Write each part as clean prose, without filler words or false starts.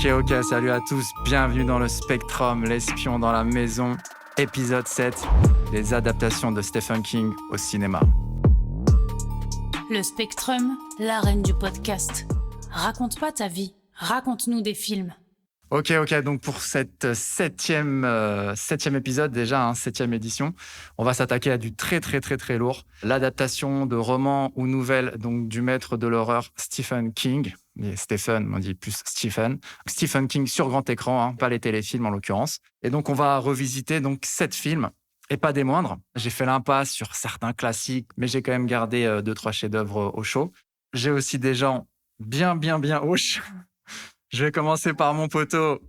Ok, salut à tous, bienvenue dans le Spectrum, l'espion dans la maison, épisode 7, les adaptations de Stephen King au cinéma. Le Spectrum, la reine du podcast. Raconte pas ta vie, raconte-nous des films. Ok, donc pour cette septième épisode déjà, septième édition, on va s'attaquer à du très lourd. L'adaptation de romans ou nouvelles donc du maître de l'horreur Stephen King. Et Stephen, on dit plus Stephen. Stephen King sur grand écran, pas les téléfilms en l'occurrence. Et donc on va revisiter donc 7 films. Et pas des moindres. J'ai fait l'impasse sur certains classiques, mais j'ai quand même gardé 2-3 chefs-d'œuvre au chaud. J'ai aussi des gens bien hoches. Je vais commencer par mon poteau,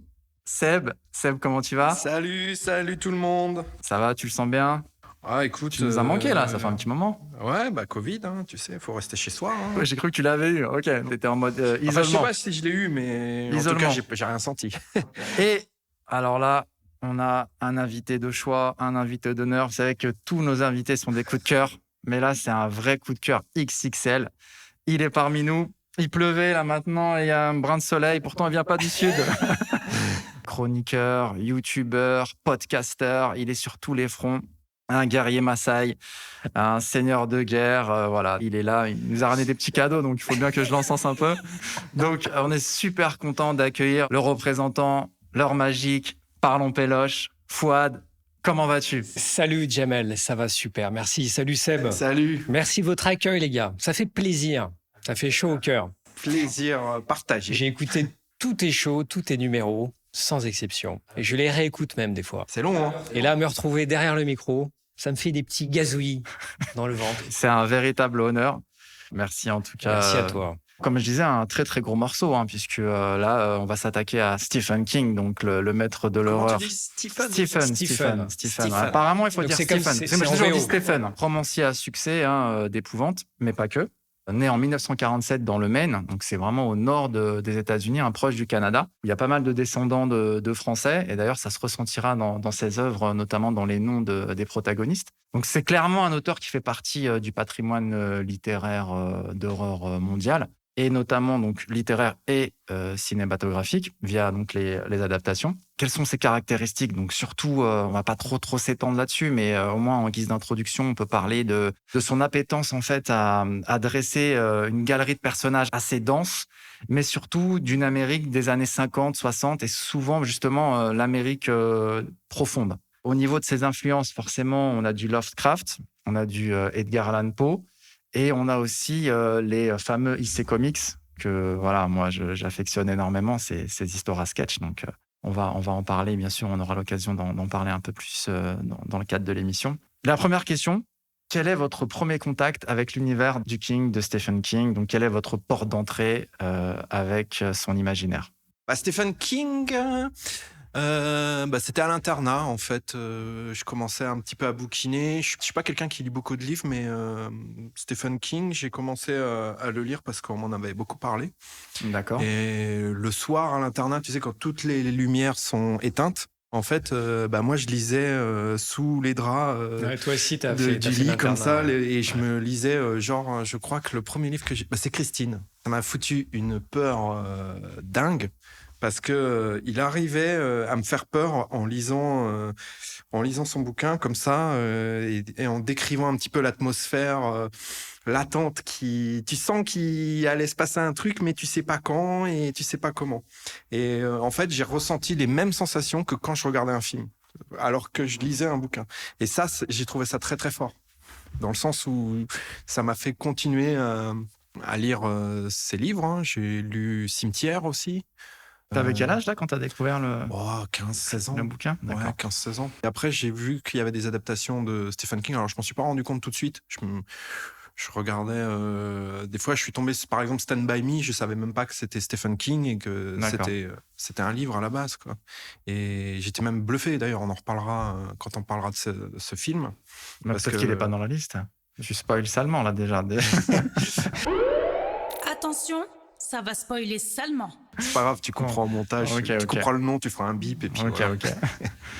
Seb. Seb, comment tu vas ? Salut tout le monde. Ça va, tu le sens bien ? Ah, écoute... Tu nous as manqué, là, ça fait un petit moment. Ouais, Covid, tu sais, faut rester chez soi. Ouais, j'ai cru que tu l'avais eu, ok. T'étais en mode isolement. Enfin, je sais pas si je l'ai eu, mais isolement. En tout cas, j'ai rien senti. Et alors là, on a un invité de choix, un invité d'honneur. Vous savez que tous nos invités sont des coups de cœur, mais là, c'est un vrai coup de cœur XXL. Il est parmi nous. Il pleuvait là maintenant, il y a un brin de soleil, pourtant il vient pas du sud. Chroniqueur, youtubeur, podcasteur, il est sur tous les fronts. Un guerrier Maasai, un seigneur de guerre, voilà, il est là, il nous a ramené des petits cadeaux, donc il faut bien que je l'encense un peu. Donc on est super content d'accueillir le représentant, l'heure magique, Parlons Péloche, Fouad. Comment vas-tu ? Salut Jamel, ça va super, merci. Salut Seb. Salut. Merci de votre accueil les gars, ça fait plaisir. Ça fait chaud au cœur. Plaisir partagé. J'ai écouté tous tes shows, tous tes numéros, sans exception. Et je les réécoute même des fois. C'est long, hein ? Et là, me retrouver derrière le micro, ça me fait des petits gazouillis dans le ventre. C'est un véritable honneur. Merci en tout cas. Merci à toi. Comme je disais, un très gros morceau, puisque là, on va s'attaquer à Stephen King, donc le maître de l'horreur. Comment tu dis Stephen. Apparemment, il faut Donc dire c'est Stephen. comme c'est Moi, j'ai en toujours VO. dit Stephen. Romancier à succès d'épouvante, mais pas que. Né en 1947 dans le Maine, donc c'est vraiment au nord des États-Unis, proche du Canada. Il y a pas mal de descendants de Français, et d'ailleurs ça se ressentira dans ses œuvres, notamment dans les noms des protagonistes. Donc c'est clairement un auteur qui fait partie du patrimoine littéraire d'horreur mondial, et notamment donc littéraire et cinématographique via donc les adaptations. Quelles sont ses caractéristiques ? Donc surtout, on va pas trop s'étendre là-dessus, mais au moins en guise d'introduction, on peut parler de son appétence en fait à dresser une galerie de personnages assez dense, mais surtout d'une Amérique des années 50, 60 et souvent justement l'Amérique profonde. Au niveau de ses influences, forcément, on a du Lovecraft, on a du Edgar Allan Poe, et on a aussi les fameux IC Comics que voilà, moi j'affectionne énormément, ces histoires à sketch. Donc on va en parler, bien sûr, on aura l'occasion d'en parler un peu plus dans le cadre de l'émission. La première question, quel est votre premier contact avec l'univers du King, de Stephen King ? Donc quelle est votre porte d'entrée avec son imaginaire ? Stephen King... c'était à l'internat en fait. Je commençais un petit peu à bouquiner. Je suis pas quelqu'un qui lit beaucoup de livres, mais Stephen King, j'ai commencé à le lire parce qu'on m'en avait beaucoup parlé. D'accord. Et le soir à l'internat, tu sais, quand toutes les lumières sont éteintes, en fait, moi je lisais sous les draps Toi aussi, t'as du fait lit comme ça, l'internat. et je me lisais je crois que le premier livre que j'ai, c'est Christine. Ça m'a foutu une peur dingue. Parce que il arrivait à me faire peur en lisant son bouquin comme ça et en décrivant un petit peu l'atmosphère latente tu sens qu'il allait se passer un truc mais tu sais pas quand et tu sais pas comment. Et en fait, j'ai ressenti les mêmes sensations que quand je regardais un film alors que je lisais un bouquin. Et ça, j'ai trouvé ça très fort. Dans le sens où ça m'a fait continuer à lire ses livres. J'ai lu Cimetière aussi. T'avais quel âge là quand t'as découvert le 15-16 ans. le bouquin ? Ouais, 15-16 ans. Et après, j'ai vu qu'il y avait des adaptations de Stephen King. Alors, je m'en suis pas rendu compte tout de suite. Je regardais... des fois, je suis tombé... Par exemple, Stand By Me, je savais même pas que c'était Stephen King et que c'était un livre à la base, quoi. Et j'étais même bluffé, d'ailleurs. On en reparlera quand on parlera de ce film. Peut-être qu'il est pas dans la liste. Je spoil salement là déjà. Attention, ça va spoiler salement. C'est pas grave, tu comprends au montage. Ok, tu comprends le nom, tu feras un bip et puis voilà. Ok.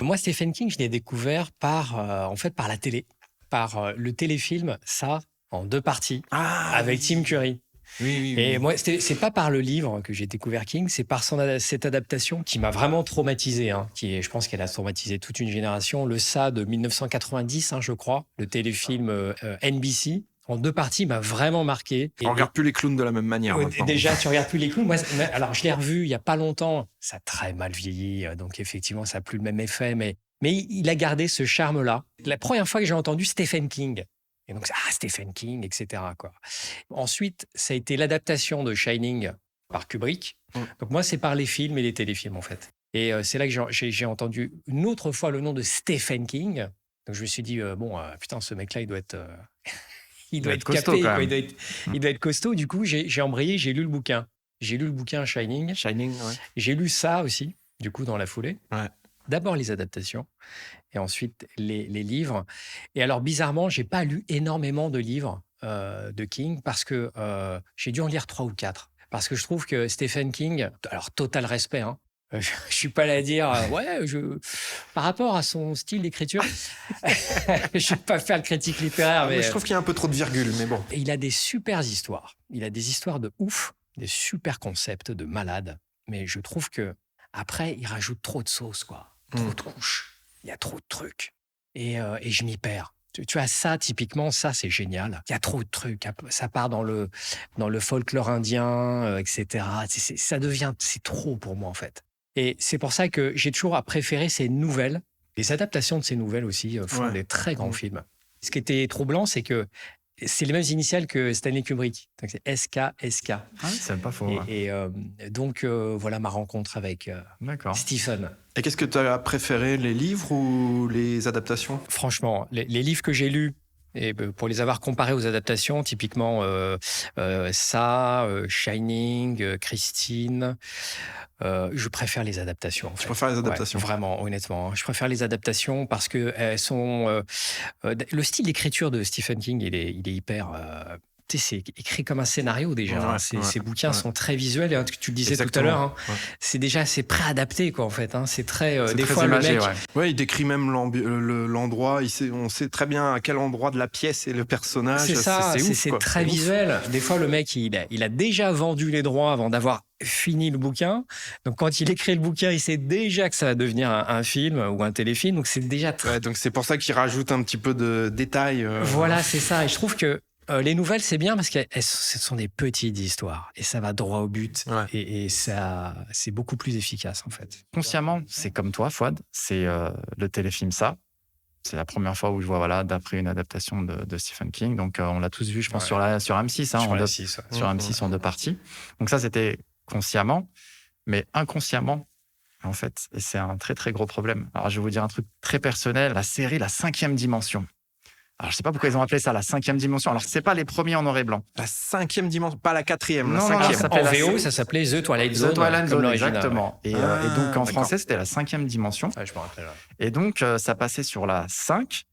Moi, Stephen King, je l'ai découvert par la télé, par le téléfilm Ça, en 2 parties, avec Tim Curry. Et moi, c'est pas par le livre que j'ai découvert King, c'est par cette adaptation qui m'a vraiment traumatisé, je pense qu'elle a traumatisé toute une génération. Le Ça de 1990, je crois, le téléfilm NBC. En 2 parties, m'a vraiment marqué. On regarde plus les clowns de la même manière maintenant. Déjà, tu regardes plus les clowns. Alors, je l'ai revu il y a pas longtemps. Ça a très mal vieilli, donc effectivement, ça n'a plus le même effet. Mais il a gardé ce charme-là. La première fois que j'ai entendu Stephen King, et donc Stephen King, etc. quoi. Ensuite, ça a été l'adaptation de Shining par Kubrick. Donc moi, c'est par les films et les téléfilms en fait. Et c'est là que j'ai entendu une autre fois le nom de Stephen King. Donc je me suis dit putain, ce mec-là, il doit être il doit être costaud, capé, quand quoi. même. Il doit être costaud. Du coup, j'ai embrayé, j'ai lu le bouquin. J'ai lu le bouquin Shining. Ouais. J'ai lu ça aussi, du coup, dans la foulée. Ouais. D'abord les adaptations et ensuite les livres. Et alors, bizarrement, j'ai pas lu énormément de livres de King parce que j'ai dû en lire 3 ou 4. Parce que je trouve que Stephen King, alors total respect, je suis pas là à dire par rapport à son style d'écriture, je vais pas faire le critique littéraire, mais je trouve qu'il y a un peu trop de virgule, mais bon. Et il a des super histoires. Il a des histoires de ouf, des super concepts de malade. Mais je trouve que après, il rajoute trop de sauce, quoi. Trop de couches. Il y a trop de trucs. Et je m'y perds. Tu as ça, typiquement, ça, c'est génial. Il y a trop de trucs. Ça part dans le folklore indien, etc. C'est trop pour moi, en fait. Et c'est pour ça que j'ai toujours préféré ces nouvelles. Les adaptations de ces nouvelles aussi font des très grands films. Ce qui était troublant, c'est que c'est les mêmes initiales que Stanley Kubrick. Donc c'est SK. Ah, c'est pas faux. Donc voilà ma rencontre avec Stephen. Et qu'est-ce que tu as préféré, les livres ou les adaptations ? Franchement, les livres que j'ai lus, et pour les avoir comparés aux adaptations, typiquement Shining, Christine, je préfère les adaptations. En fait. Je préfère les adaptations. Ouais, vraiment, honnêtement. Je préfère les adaptations parce que elles sont. Le style d'écriture de Stephen King, il est hyper. C'est écrit comme un scénario déjà. Ces bouquins sont très visuels. Tu le disais tout à l'heure. C'est préadapté quoi en fait. C'est très. Des très fois imagé, le mec. Ouais, il décrit même l'endroit. On sait très bien à quel endroit de la pièce est le personnage. C'est ça. ouf, C'est quoi. très visuel. Des fois le mec il a déjà vendu les droits avant d'avoir fini le bouquin. Donc quand il écrit le bouquin, il sait déjà que ça va devenir un film ou un téléfilm. Donc c'est déjà donc c'est pour ça qu'il rajoute un petit peu de détails. Voilà, c'est ça. Et je trouve que les nouvelles, c'est bien parce que ce sont des petites histoires et ça va droit au but et ça, c'est beaucoup plus efficace en fait. Consciemment, c'est comme toi, Fouad, c'est le téléfilm Ça. C'est la première fois où je vois d'après une adaptation de Stephen King. Donc on l'a tous vu, je pense, sur M6. Sur M6 en 2 parties. Donc ça, c'était consciemment, mais inconsciemment, en fait. Et c'est un très, très gros problème. Alors je vais vous dire un truc très personnel. La série La 5e dimension. Alors, je ne sais pas pourquoi ils ont appelé ça la 5e dimension. Alors, ce n'est pas les premiers en noir et blanc. La 5e dimension, pas la 4e. Non, la 5e. En VO, ça s'appelait The Twilight Zone. The Twilight Zone, l'original. exactement. Et donc, en français, c'était la 5e dimension. Ouais, je me rappelle. Et donc, ça passait sur la 5.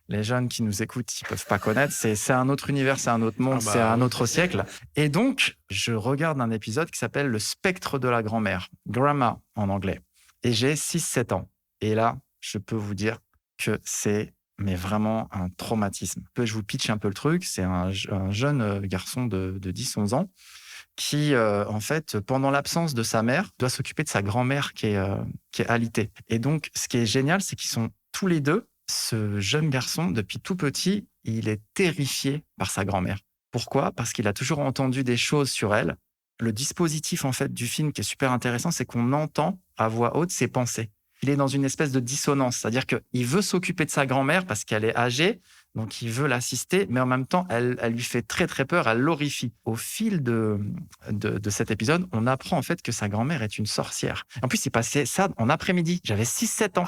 Les jeunes qui nous écoutent, ils ne peuvent pas connaître. C'est un autre univers, c'est un autre monde, c'est un autre siècle. Et donc, je regarde un épisode qui s'appelle Le spectre de la grand-mère, Grandma en anglais. Et j'ai 6-7 ans. Et là, je peux vous dire que c'est vraiment un traumatisme. Je vous pitch un peu le truc. C'est un jeune garçon de 10-11 ans qui, en fait, pendant l'absence de sa mère, doit s'occuper de sa grand-mère qui est alitée. Et donc, ce qui est génial, c'est qu'ils sont tous les deux. Ce jeune garçon, depuis tout petit, il est terrifié par sa grand-mère. Pourquoi ? Parce qu'il a toujours entendu des choses sur elle. Le dispositif, en fait, du film qui est super intéressant, c'est qu'on entend à voix haute ses pensées. Il est dans une espèce de dissonance, c'est-à-dire qu'il veut s'occuper de sa grand-mère parce qu'elle est âgée, donc il veut l'assister, mais en même temps, elle lui fait très très peur, elle l'horrifie. Au fil de cet épisode, on apprend en fait que sa grand-mère est une sorcière. En plus, c'est passé ça en après-midi. J'avais 6-7 ans.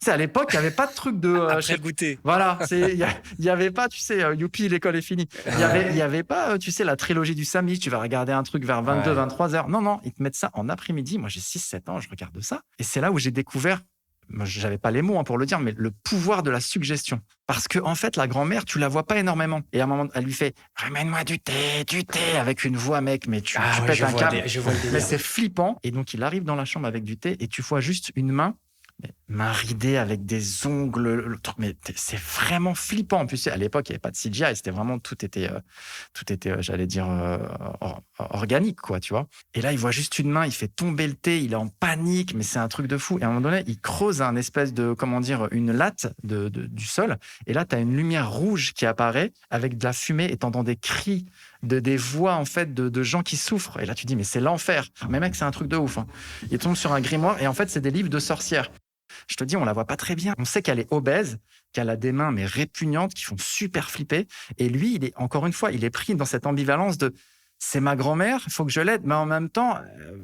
C'est à l'époque, il n'y avait pas de truc de... Après goûter. Voilà, il n'y avait pas, tu sais, youpi, l'école est finie. Il n'y avait pas, tu sais, la trilogie du samedi, tu vas regarder un truc vers 22-23 heures. Non, ils te mettent ça en après-midi. Moi, j'ai 6-7 ans, je regarde ça. Et c'est là où j'ai découvert, je n'avais pas les mots pour le dire, mais le pouvoir de la suggestion. Parce que en fait, la grand-mère, tu la vois pas énormément. Et à un moment, elle lui fait « Ramène-moi du thé !» avec une voix, mec, mais tu pètes un câble. Mais c'est flippant. Et donc, il arrive dans la chambre avec du thé et tu vois juste une main main ridée avec des ongles, le truc, mais c'est vraiment flippant. En plus, à l'époque, il n'y avait pas de CGI, c'était vraiment tout était, j'allais dire, organique, quoi, tu vois. Et là, il voit juste une main, il fait tomber le thé, il est en panique, mais c'est un truc de fou. Et à un moment donné, il creuse un espèce de, une latte du sol. Et là, tu as une lumière rouge qui apparaît avec de la fumée et t'entends des cris, des voix, en fait, de gens qui souffrent. Et là, tu dis, mais c'est l'enfer. Mais mec, c'est un truc de ouf. Hein. Il tombe sur un grimoire et en fait, c'est des livres de sorcières. Je te dis, on la voit pas très bien. On sait qu'elle est obèse, qu'elle a des mains mais répugnantes qui font super flipper. Et lui, encore une fois, il est pris dans cette ambivalence de c'est ma grand-mère, il faut que je l'aide, mais en même temps,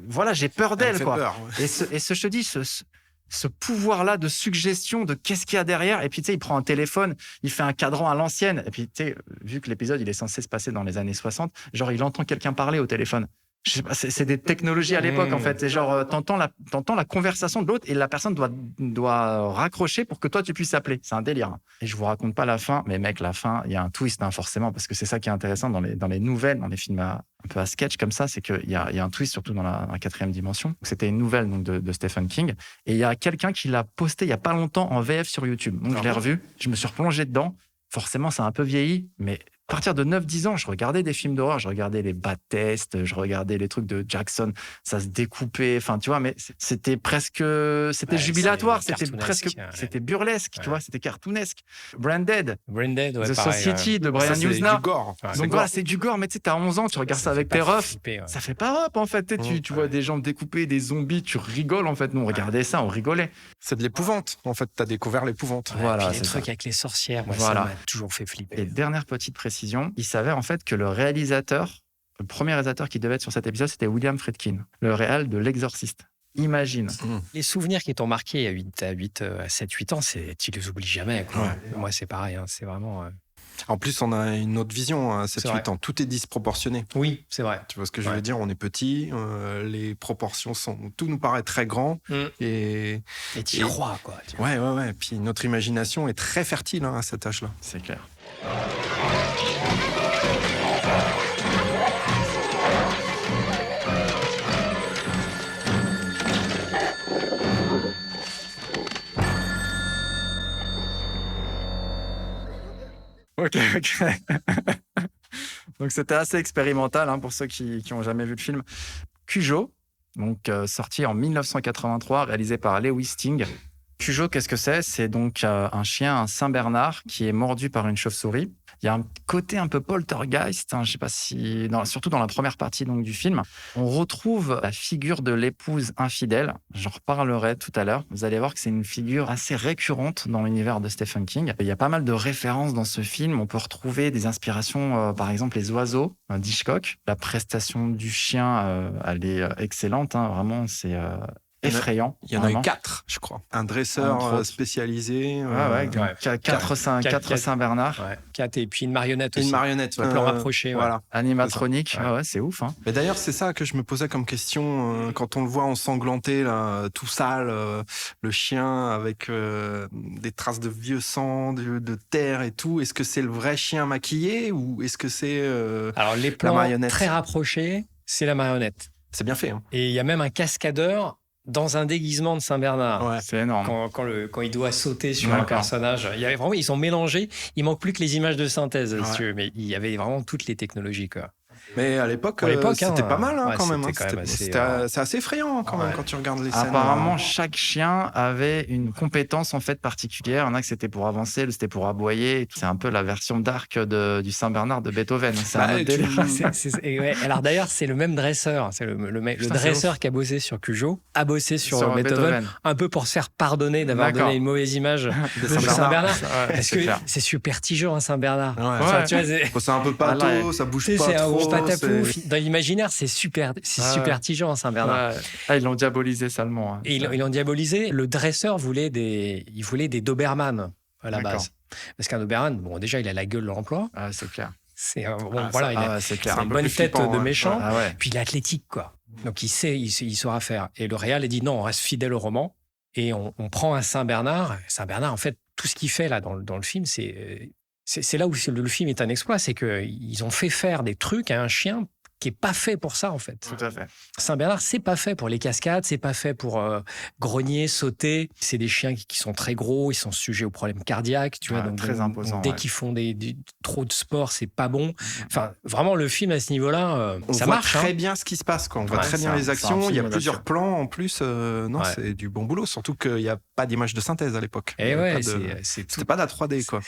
voilà, j'ai peur d'elle, quoi. Peur, ouais. Je te dis, ce pouvoir-là de suggestion de qu'est-ce qu'il y a derrière. Et puis, tu sais, il prend un téléphone, il fait un cadran à l'ancienne. Et puis, tu sais, vu que l'épisode, il est censé se passer dans les années 60, genre, il entend quelqu'un parler au téléphone. Je sais pas, c'est des technologies à l'époque, en fait. C'est genre, t'entends la conversation de l'autre et la personne doit raccrocher pour que toi, tu puisses appeler. C'est un délire. Hein. Et je vous raconte pas la fin, mais mec, la fin, il y a un twist, hein, forcément, parce que c'est ça qui est intéressant dans les nouvelles, dans les films un peu à sketch comme ça, c'est qu'il y a un twist, surtout dans la 4e dimension. C'était une nouvelle donc, de Stephen King. Et il y a quelqu'un qui l'a posté il y a pas longtemps en VF sur YouTube. Donc, je l'ai revu, je me suis replongé dedans. Forcément, ça a un peu vieilli, mais à partir de 9-10 ans, je regardais des films d'horreur, je regardais les bad tests, je regardais les trucs de Jackson, ça se découpait, enfin, tu vois, mais c'était jubilatoire, c'était burlesque, tu vois, c'était cartoonesque. Branded, ouais, The Society de Brian C'est Usna. du gore. Donc voilà, c'est du gore, mais tu sais, t'as 11 ans, tu regardes ça avec tes refs, ouais. ça fait pas hop, en fait, tu vois des jambes découpées, des zombies, tu rigoles, en fait, nous on regardait ça, on rigolait. C'est de l'épouvante, en fait, t'as découvert l'épouvante. Voilà, puis les c'est trucs ça. avec les sorcières, moi, Voilà. ça m'a toujours fait flipper. Et dernière petite précision, il s'avère en fait que le premier réalisateur qui devait être sur cet épisode, c'était William Friedkin, le réal de L'Exorciste. Imagine. Les souvenirs qui t'ont marqué à 7-8 ans, tu les oublies jamais, quoi. Ouais. Moi, c'est pareil, hein, c'est vraiment... En plus, on a une autre vision à C'est 7-8 ans. Tout est disproportionné. Oui, c'est vrai. Tu vois ce que je veux dire? On est petit, les proportions tout nous paraît très grand. Et t'y crois, quoi. Ouais. Puis notre imagination est très fertile, hein, à cet âge-là. C'est clair. Ok. Donc c'était assez expérimental, hein, pour ceux qui n'ont jamais vu le film. Cujo, donc sorti en 1983, réalisé par Lewis Sting. Cujo, qu'est-ce que c'est? C'est donc un chien, un Saint-Bernard, qui est mordu par une chauve-souris. Il y a un côté un peu poltergeist, hein, je ne sais pas si... surtout dans la première partie donc, du film. On retrouve la figure de l'épouse infidèle. J'en reparlerai tout à l'heure. Vous allez voir que c'est une figure assez récurrente dans l'univers de Stephen King. Il y a pas mal de références dans ce film. On peut retrouver des inspirations, par exemple les oiseaux d'Hitchcock. La prestation du chien, elle est excellente. Hein, vraiment, c'est... effrayant. Il y en a eu 4, je crois. Un dresseur spécialisé. 4 Saint-Bernard. Ouais. 4 et puis une marionnette aussi. Une marionnette. Un plan rapproché. Voilà. Animatronique. C'est ouf. Hein. Mais d'ailleurs, c'est ça que je me posais comme question quand on le voit ensanglanté, là, tout sale, le chien avec des traces de vieux sang, de terre et tout. Est-ce que c'est le vrai chien maquillé ou est-ce que c'est Alors, les plans la marionnette très rapprochés, c'est la marionnette. C'est bien fait. Hein. Et il y a même un cascadeur dans un déguisement de Saint-Bernard. Ouais, c'est énorme. Quand il doit sauter sur un personnage. Ils ont mélangé. Il manque plus que les images de synthèse, si tu veux, mais il y avait vraiment toutes les technologies, quoi. Mais à l'époque, c'était pas mal, hein, quand même. C'est assez effrayant, quand même, quand tu regardes les scènes. Apparemment, chaque chien avait une compétence en fait particulière. Il y en a que c'était pour avancer, l'autre c'était pour aboyer. C'est un peu la version dark du Saint-Bernard de Beethoven. C'est un autre délire. Alors d'ailleurs, c'est le même dresseur. C'est le dresseur qui a bossé sur Cujo, a bossé sur Beethoven, un peu pour se faire pardonner d'avoir donné une mauvaise image de Saint-Bernard. Parce que c'est superstigieux, un Saint-Bernard. C'est un peu pâteau, ça bouge pas trop. Dans l'imaginaire, c'est super tigeant, un Saint-Bernard. Ils l'ont diabolisé salement. Hein. Et ils l'ont diabolisé. Le dresseur voulait des Doberman à la base. Parce qu'un Doberman, bon, déjà, il a la gueule de l'emploi. C'est clair. C'est clair. C'est une bonne tête de méchant. Ouais. Puis il est athlétique, quoi. Donc il saura faire. Et le réal a dit non, on reste fidèle au roman. Et on prend un Saint-Bernard. Saint-Bernard, en fait, tout ce qu'il fait là dans le film, c'est là où le film est un exploit, c'est qu'ils ont fait faire des trucs à un chien qui est pas fait pour ça en fait. Tout à fait. Saint-Bernard, c'est pas fait pour les cascades, c'est pas fait pour grogner, sauter. C'est des chiens qui sont très gros, ils sont sujets aux problèmes cardiaques, tu vois. Ouais, Donc, très imposant, dès ouais. qu'ils font trop de sport, c'est pas bon. Enfin, vraiment, le film à ce niveau-là, On ça voit marche. très bien ce qui se passe, quoi. On voit Ouais, très bien c'est les un actions. Il y a film plusieurs d'action. plans en plus. Non, Ouais. c'est du bon boulot. Surtout qu'il n'y a pas d'image de synthèse à l'époque. Il y Et avait ouais, pas de- c'est tout. C'était pas de la 3D, quoi.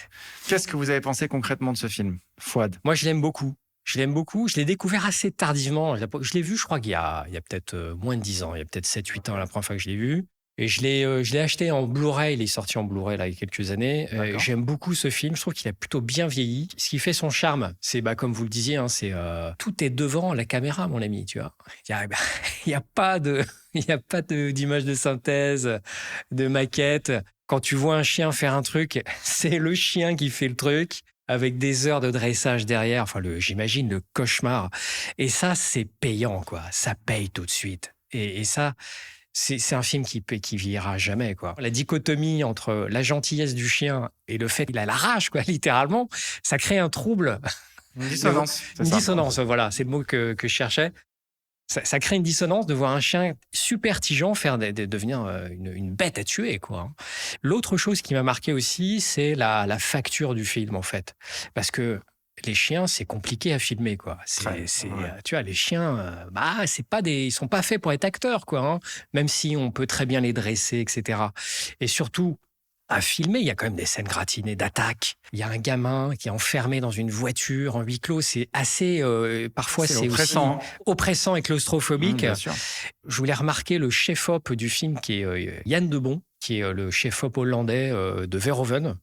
Qu'est-ce que vous avez pensé concrètement de ce film, Fouad? Moi, je l'aime beaucoup. Je l'aime beaucoup. Je l'ai découvert assez tardivement. Je l'ai vu, je crois qu'il y a peut-être moins de 10 ans. Il y a peut-être 7-8 ans la première fois que je l'ai vu. Et je l'ai acheté en Blu-ray. Il est sorti en Blu-ray là, il y a quelques années. D'accord. J'aime beaucoup ce film. Je trouve qu'il a plutôt bien vieilli. Ce qui fait son charme, c'est comme vous le disiez, hein, c'est tout est devant la caméra, mon ami. Tu vois, il y a pas d'image de synthèse, de maquette. Quand tu vois un chien faire un truc, c'est le chien qui fait le truc, avec des heures de dressage derrière. Enfin, j'imagine le cauchemar. Et ça, c'est payant, quoi. Ça paye tout de suite. Et ça, c'est un film qui vieillira jamais, quoi. La dichotomie entre la gentillesse du chien et le fait qu'il a la rage, quoi, littéralement, ça crée un trouble. Une dissonance. c'est Une ça. dissonance, voilà, c'est le mot que je cherchais. Ça crée une dissonance de voir un chien super tigeant devenir une bête à tuer, quoi. L'autre chose qui m'a marqué aussi, c'est la facture du film, en fait. Parce que les chiens, c'est compliqué à filmer, quoi. Ouais. Tu vois, les chiens, ils sont pas faits pour être acteurs, quoi, hein. Même si on peut très bien les dresser, etc. Et surtout, à filmer, il y a quand même des scènes gratinées d'attaque. Il y a un gamin qui est enfermé dans une voiture en huis clos. C'est assez, parfois, c'est oppressant. aussi oppressant et claustrophobique. Bien sûr. Je voulais remarquer le chef-op du film qui est Yann Debon, qui est le chef-op hollandais de Verhoeven,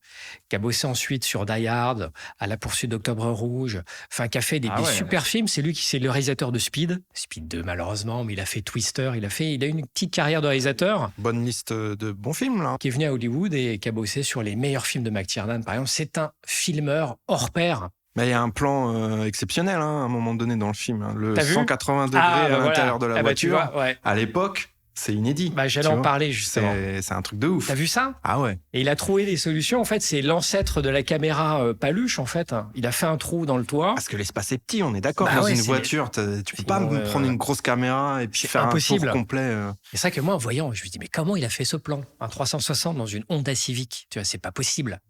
qui a bossé ensuite sur Die Hard, À la poursuite d'Octobre Rouge, enfin qui a fait des super films. C'est lui c'est le réalisateur de Speed 2 malheureusement, mais il a fait Twister, il a eu une petite carrière de réalisateur. Bonne liste de bons films, là. Qui est venu à Hollywood et qui a bossé sur les meilleurs films de McTiernan, par exemple. C'est un filmeur hors pair. Mais il y a un plan exceptionnel, hein, à un moment donné dans le film. Hein. Le T'as vu 180 degrés à l'intérieur de la tu voiture. vois, ouais. À l'époque, c'est inédit. J'allais en parler, justement. C'est un truc de ouf. T'as vu ça? Ah ouais. Et il a trouvé des solutions. En fait, c'est l'ancêtre de la caméra paluche, en fait. Il a fait un trou dans le toit. Parce que l'espace est petit, on est d'accord. Bah Dans ouais, une voiture, tu peux pas prendre une grosse caméra et puis c'est faire impossible. un tour complet. Et c'est vrai que moi, en voyant, je me dis, mais comment il a fait ce plan? Un 360 dans une Honda Civic. Tu vois, c'est pas possible.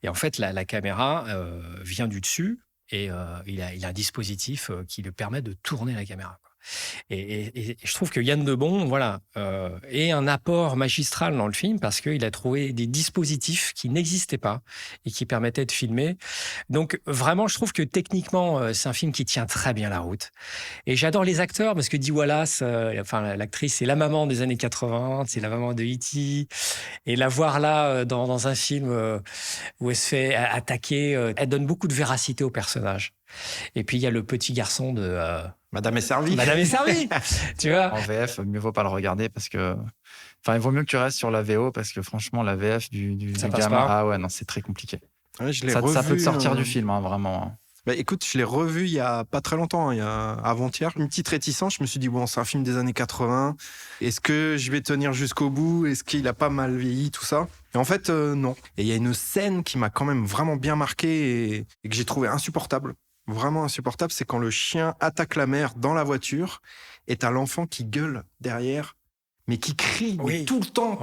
Et en fait, la caméra vient du dessus et il a un dispositif qui lui permet de tourner la caméra, quoi. Et je trouve que Yann Debon, voilà, est un apport magistral dans le film parce qu'il a trouvé des dispositifs qui n'existaient pas et qui permettaient de filmer. Donc vraiment, je trouve que techniquement, c'est un film qui tient très bien la route. Et j'adore les acteurs parce que Dee Wallace, l'actrice, c'est la maman des années 80, c'est la maman de E.T. Et la voir là dans un film où elle se fait attaquer, elle donne beaucoup de véracité au personnage. Et puis il y a le petit garçon de Madame est servie. Madame est servie. Tu vois. En VF, mieux vaut pas le regarder parce que. Enfin, il vaut mieux que tu restes sur la VO parce que franchement, la VF du Ça du passe gamin. pas. Ah ouais, non, c'est très compliqué. Ouais, je l'ai Ça peut revu, te sortir du film, hein, vraiment. Bah, écoute, je l'ai revu il y a pas très longtemps, il y a avant-hier. Une petite réticence, je me suis dit, bon, c'est un film des années 80. Est-ce que je vais tenir jusqu'au bout? Est-ce qu'il a pas mal vieilli, tout ça? Et en fait, non. Et il y a une scène qui m'a quand même vraiment bien marqué et que j'ai trouvé insupportable. Vraiment insupportable, c'est quand le chien attaque la mère dans la voiture et t'as l'enfant qui gueule derrière, mais qui crie mais tout le temps,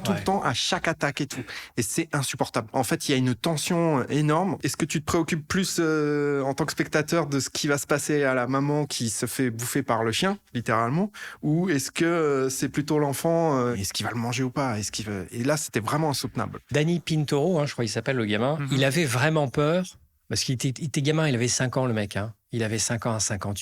tout le temps, à chaque attaque et tout. Et c'est insupportable. En fait, il y a une tension énorme. Est-ce que tu te préoccupes plus en tant que spectateur de ce qui va se passer à la maman qui se fait bouffer par le chien, littéralement, ou est-ce que c'est plutôt l'enfant, est-ce qu'il va le manger ou pas? Et là, c'était vraiment insoutenable. Danny Pintoro, je crois qu'il s'appelle le gamin, il avait vraiment peur. Parce qu'il était gamin, il avait 5 ans, le mec. Hein. Il avait 5 ans à 5 ans.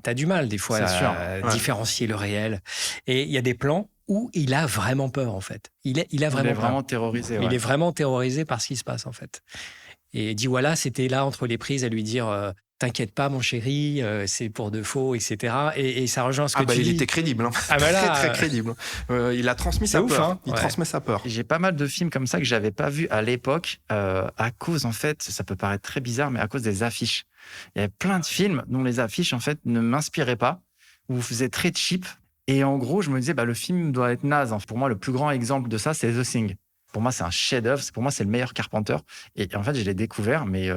T'as du mal, des fois, à différencier le réel. Et il y a des plans où il a vraiment peur, en fait. Il est vraiment terrorisé. Il est vraiment terrorisé par ce qui se passe, en fait. Et Dee Wallace c'était là, entre les prises, à lui dire t'inquiète pas, mon chéri, c'est pour de faux, etc. Et ça rejoint ce que tu dis. Il était crédible. Hein. Très crédible. Il a transmis sa peur. Hein, il transmet sa peur. J'ai pas mal de films comme ça que j'avais pas vus à l'époque à cause, en fait, ça peut paraître très bizarre, mais à cause des affiches. Il y avait plein de films dont les affiches, en fait, ne m'inspiraient pas, ou faisaient très cheap. Et en gros, je me disais, le film doit être naze. Pour moi, le plus grand exemple de ça, c'est The Thing. Pour moi, c'est un chef-d'œuvre. Pour moi, c'est le meilleur Carpenter. Et en fait, je l'ai découvert, mais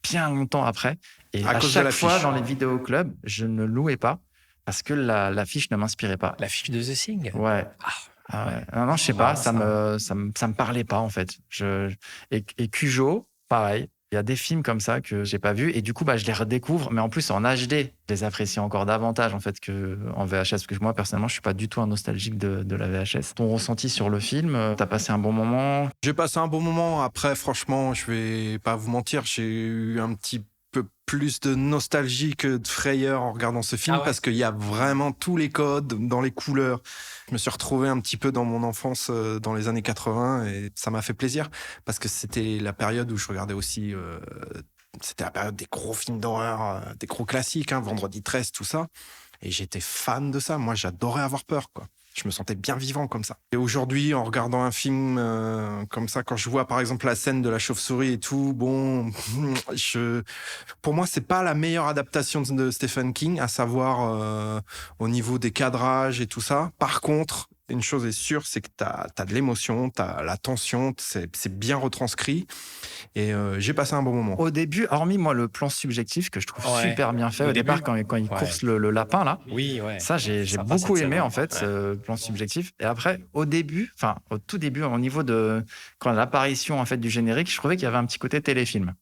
bien longtemps après. Et À à cause de chaque l'affiche. fois, dans les vidéoclubs, je ne louais pas parce que l'affiche ne m'inspirait pas. L'affiche de The Thing. Ouais. Ah ouais. Non, je sais pas, ça me parlait pas en fait. Et Cujo, pareil. Il y a des films comme ça que j'ai pas vus et du coup, je les redécouvre, mais en plus en HD, je les apprécie encore davantage en fait qu'en VHS, parce que moi personnellement, je suis pas du tout un nostalgique de la VHS. Ton ressenti sur le film, t'as passé un bon moment? J'ai passé un bon moment. Après, franchement, je vais pas vous mentir, j'ai eu un petit peu plus de nostalgie que de frayeur en regardant ce film, Ah ouais. parce qu'il y a vraiment tous les codes dans les couleurs. Je me suis retrouvé un petit peu dans mon enfance dans les années 80 et ça m'a fait plaisir parce que c'était la période où je regardais aussi. C'était la période des gros films d'horreur, des gros classiques, Vendredi 13, tout ça. Et j'étais fan de ça. Moi, j'adorais avoir peur, quoi. Je me sentais bien vivant comme ça. Et aujourd'hui, en regardant un film comme ça, quand je vois par exemple la scène de la chauve-souris et tout, bon, pour moi, c'est pas la meilleure adaptation de Stephen King, à savoir au niveau des cadrages et tout ça. Par contre, une chose est sûre, c'est que t'as de l'émotion, t'as la tension, c'est bien retranscrit. Et j'ai passé un bon moment. Au début, hormis moi le plan subjectif que je trouve Ouais. super bien fait Au au départ début. quand il Ouais. course le lapin là. Oui, ouais. Ça, j'ai Sympa, beaucoup cette aimé scène, en fait, ouais. ce plan subjectif. Et après, au tout début, au niveau de quand l'apparition en fait du générique, je trouvais qu'il y avait un petit côté téléfilm.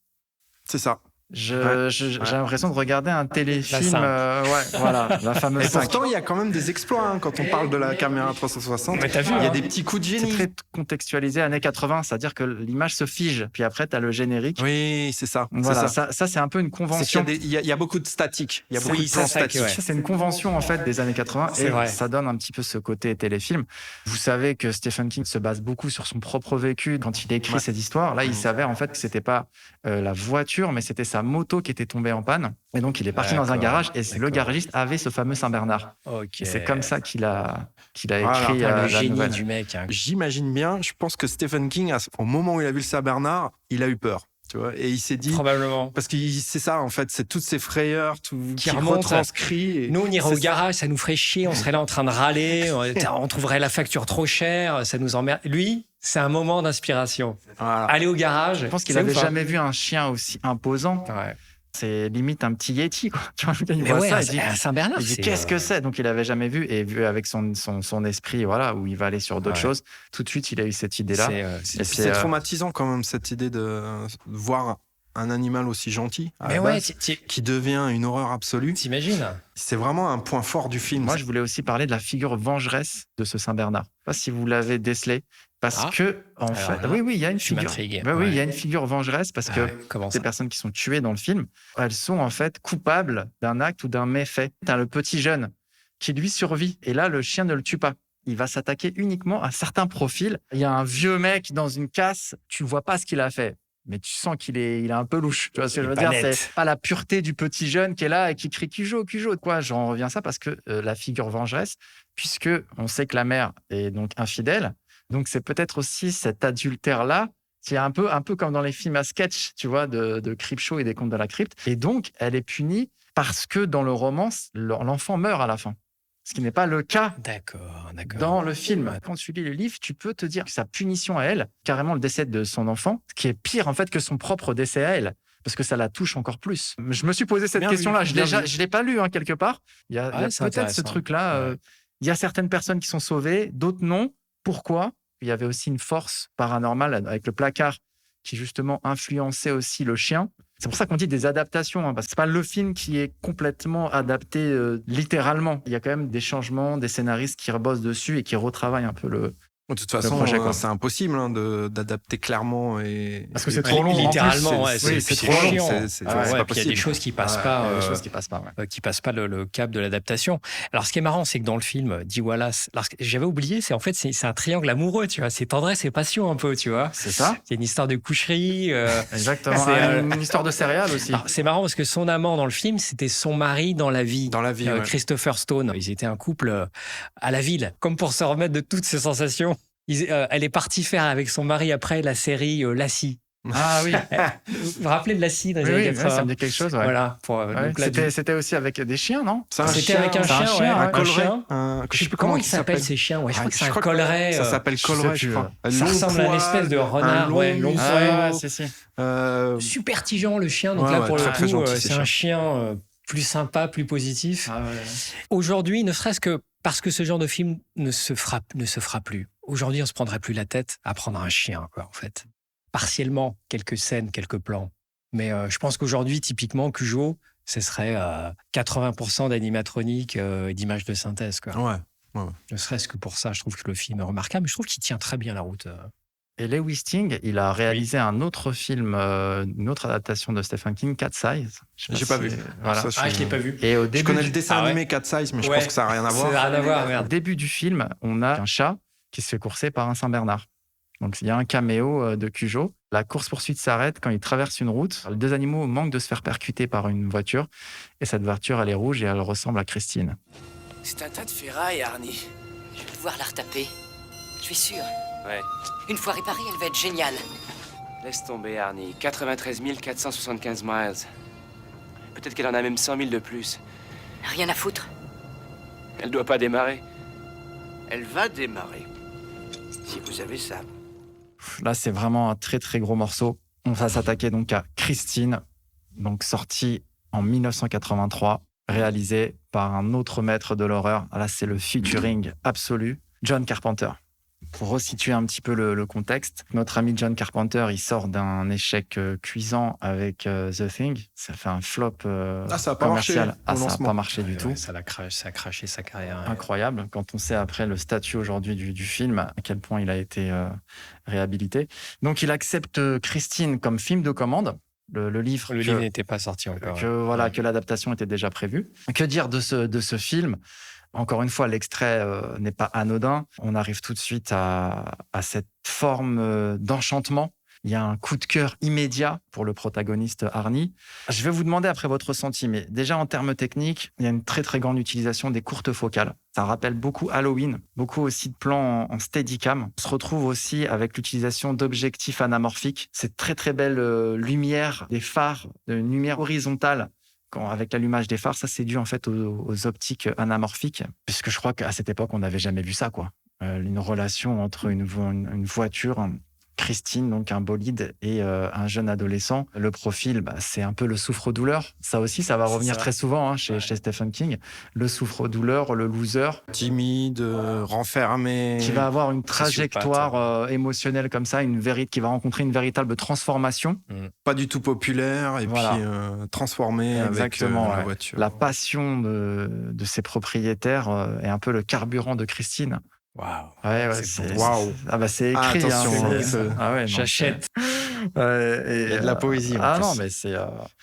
C'est ça. J'ai Ouais. l'impression de regarder un téléfilm. cinq. Ouais, voilà, la fameuse Et 5. pourtant, il y a quand même des exploits quand on parle de la caméra 360. Mais t'as vu, Il y a hein. des petits coups de C'est génie. très contextualisé années 80, c'est-à-dire que l'image se fige, puis après tu as le générique. Oui, c'est ça. Voilà, c'est ça. ça c'est un peu une C'est qu'il convention. il y a beaucoup de statique. Il y a beaucoup Oui, de plans c'est ça statiques. ouais. Ça, c'est une convention en fait des années 80 C'est et vrai. ça donne un petit peu ce côté téléfilm. Vous savez que Stephen King se base beaucoup sur son propre vécu quand il écrit Ouais. ses histoires. Là, il s'avère en fait que c'était pas la voiture, mais c'était sa moto qui était tombée en panne. Et donc, il est parti dans un D'accord, garage et le d'accord. garagiste avait ce fameux Saint-Bernard. Ok. Et c'est comme ça qu'il a Voilà. écrit Putain, le la génie nouvelle. du mec. Hein. J'imagine bien, je pense que Stephen King, au moment où il a vu le Saint-Bernard, il a eu peur. Tu vois, et il s'est dit. Probablement. Parce que c'est ça, en fait, c'est toutes ces frayeurs qui remontent. retranscrit. Et Nous, on irait c'est au ça. garage, ça nous ferait chier, on serait là en train de râler, on trouverait la facture trop chère, ça nous emmerde. Lui, c'est un moment d'inspiration. Voilà. Aller au garage. Je pense qu'il c'est avait ouf, hein. jamais vu un chien aussi imposant. Ouais. C'est limite un petit Yeti, quoi. Tu vois, le gars, il Mais voit ouais, ça, il dit, un Saint-Bernard. il dit c'est, qu'est-ce que c'est? Donc il avait jamais vu et vu avec son esprit, voilà, où il va aller sur d'autres Ouais. choses. Tout de suite, il a eu cette idée-là. c'est- Et Puis puis, c'est traumatisant quand même, cette idée de voir un animal aussi gentil à Mais la ouais, base, qui devient une horreur absolue. t'imagines? C'est vraiment un point fort du film. moi, je voulais aussi parler de la figure vengeresse de ce Saint-Bernard. Je sais pas si vous l'avez décelé, parce Ah. que en Alors fait, là, oui, il y a une tu figure. m'intrigues. Oui, il y a Ouais. une figure vengeresse parce que Comment ces ça? personnes qui sont tuées dans le film, elles sont en fait coupables d'un acte ou d'un méfait. T'as le petit jeune qui lui survit et là, le chien ne le tue pas. Il va s'attaquer uniquement à certains profils. Il y a un vieux mec dans une casse, tu vois pas ce qu'il a fait. Mais tu sens qu'il est un peu louche. Tu vois ce que je veux pas dire? net. C'est pas la pureté du petit jeune qui est là et qui crie Cujo, Cujo. Quoi, j'en reviens à ça parce que la figure vengeresse, puisque on sait que la mère est donc infidèle, donc c'est peut-être aussi cet adultère-là qui est un peu comme dans les films à sketch, tu vois, de Creepshow et des Contes de la Crypte. Et donc, elle est punie parce que dans le roman, l'enfant meurt à la fin. Ce qui n'est pas le cas D'accord. dans le film. Quand tu lis le livre, tu peux te dire que sa punition à elle, carrément le décès de son enfant, qui est pire en fait que son propre décès à elle, parce que ça la touche encore plus. Je me suis posé cette Bien question-là. vu, Je bien ne vu. l'ai pas lu quelque part. Il y a Ouais, c'est peut-être ce intéressant. truc-là. Ouais. Il y a certaines personnes qui sont sauvées, d'autres non. Pourquoi? Il y avait aussi une force paranormale avec le placard qui justement influençait aussi le chien. C'est pour ça qu'on dit des adaptations, parce que c'est pas le film qui est complètement adapté littéralement. Il y a quand même des changements, des scénaristes qui rebossent dessus et qui retravaillent un peu le. De toute façon, projet, quoi. c'est impossible d'adapter clairement. Parce que c'est et- trop long, en Littéralement, plus, ouais, c'est- oui, c'est c'est trop trop long. chiant. C'est Ah c'est ouais, pas puis il y a possible. des choses qui passent Ouais, pas. il y a des choses qui passent pas. Ouais. Qui passe pas le cap de l'adaptation. Alors, ce qui est marrant, c'est que dans le film, Dee Wallace, alors, ce que j'avais oublié, c'est en fait, c'est un triangle amoureux, tu vois. C'est tendresse et passion un peu, tu vois. C'est ça? C'est une histoire de coucherie. Exactement. C'est, Une histoire de céréales aussi. Alors, c'est marrant parce que son amant dans le film, c'était son mari dans la vie. Dans la vie, ouais. Christopher Stone. Ils étaient un couple à la ville, comme pour se remettre de toutes ces sensations. Elle est partie faire avec son mari après la série Lassie. Ah oui, Vous vous rappelez de l'acide dans les oui, années oui, 80? ça me dit quelque chose. Ouais. Voilà. Ouais, Donc là, c'était aussi avec des chiens, non? C'est un C'était chien, avec un c'est un chien, chien, ouais, un un colleré. chien. Je Je sais plus comment ils s'appellent ces chiens. Ouais, je crois que c'est un colleré. Ça s'appelle je sais colleré, je plus, crois. ça Long ressemble à une poil, espèce de un renard, long ouais, long museau. Ah, si, si. Super tigeant le chien. Donc Ouais, là, ouais, pour le très, très coup, gentil, ces c'est un chiens. chien plus sympa, plus positif. Ah, ouais. Aujourd'hui, ne serait-ce que parce que ce genre de film ne se fera plus. Aujourd'hui, on se prendrait plus la tête à prendre un chien, quoi, en fait. Partiellement, quelques scènes, quelques plans. Mais je pense qu'aujourd'hui, typiquement, Cujo, ce serait 80% d'animatronique et d'images de synthèse, quoi. Ouais. Ne serait-ce que pour ça, je trouve que le film est remarquable. Je trouve qu'il tient très bien la route. Et Lewis Sting, il a réalisé un autre film, une autre adaptation de Stephen King, Cat's Eyes. Je sais J'ai pas vu. Voilà. Ça, Je l'ai pas vu. Et au Je début, connais le dessin Ah ouais. animé Cat Size, mais je Ouais. pense que ça n'a rien à Ça voir. n'a rien à voir, au merde. début du film, on a un chat qui se fait courser par un Saint-Bernard. Donc il y a un caméo de Cujo. La course-poursuite s'arrête quand il traverse une route. Les deux animaux manquent de se faire percuter par une voiture. Et cette voiture, elle est rouge et elle ressemble à Christine. C'est un tas de ferraille, Arnie. Je vais pouvoir la retaper. Je suis sûr. Ouais. Une fois réparée, elle va être géniale. Laisse tomber, Arnie. 93 475 miles. Peut-être qu'elle en a même 100 000 de plus. Rien à foutre. Elle doit pas démarrer. Elle va démarrer. Si vous avez ça. Là, c'est vraiment un très très gros morceau. On va s'attaquer donc à Christine, donc sortie en 1983, réalisée par un autre maître de l'horreur. Là, c'est le featuring absolu, John Carpenter. Pour resituer un petit peu le contexte, notre ami John Carpenter, il sort d'un échec cuisant avec The Thing. Ça fait un flop Ça a pas marché commercial. au Ça n'a lancement. pas marché du Ouais, tout. ça a craché sa carrière. Incroyable, quand on sait après le statut aujourd'hui du film, à quel point il a été réhabilité. Donc il accepte Christine comme film de commande. Le livre, Le livre n'était pas sorti encore. que l'adaptation était déjà prévue. Que dire de ce film ? Encore une fois, l'extrait n'est pas anodin. On arrive tout de suite à cette forme d'enchantement. Il y a un coup de cœur immédiat pour le protagoniste Arnie. Je vais vous demander après votre ressenti, mais déjà en termes techniques, il y a une très très grande utilisation des courtes focales. Ça rappelle beaucoup Halloween, beaucoup aussi de plans en steadicam. On se retrouve aussi avec l'utilisation d'objectifs anamorphiques. Cette très très belle lumière des phares, une lumière horizontale. Avec l'allumage des phares, ça c'est dû en fait aux optiques anamorphiques, puisque je crois qu'à cette époque on n'avait jamais vu ça, quoi. Une relation entre une voiture, Christine, donc un bolide, et un jeune adolescent. Le profil, c'est un peu le souffre-douleur. Ça aussi, ça va revenir très souvent chez Stephen King. Le souffre-douleur, le loser. Timide, renfermé. Qui va avoir une trajectoire émotionnelle comme ça, qui va rencontrer une véritable transformation. Pas du tout populaire et Voilà. puis transformé Exactement, avec la ouais. voiture. La passion de ses propriétaires est un peu le carburant de Christine. Waouh. Ouais, C'est beau. Waouh. C'est écrit. Attention, Ah ouais, non, J'achète. il y a de la poésie, en plus. Non, mais c'est.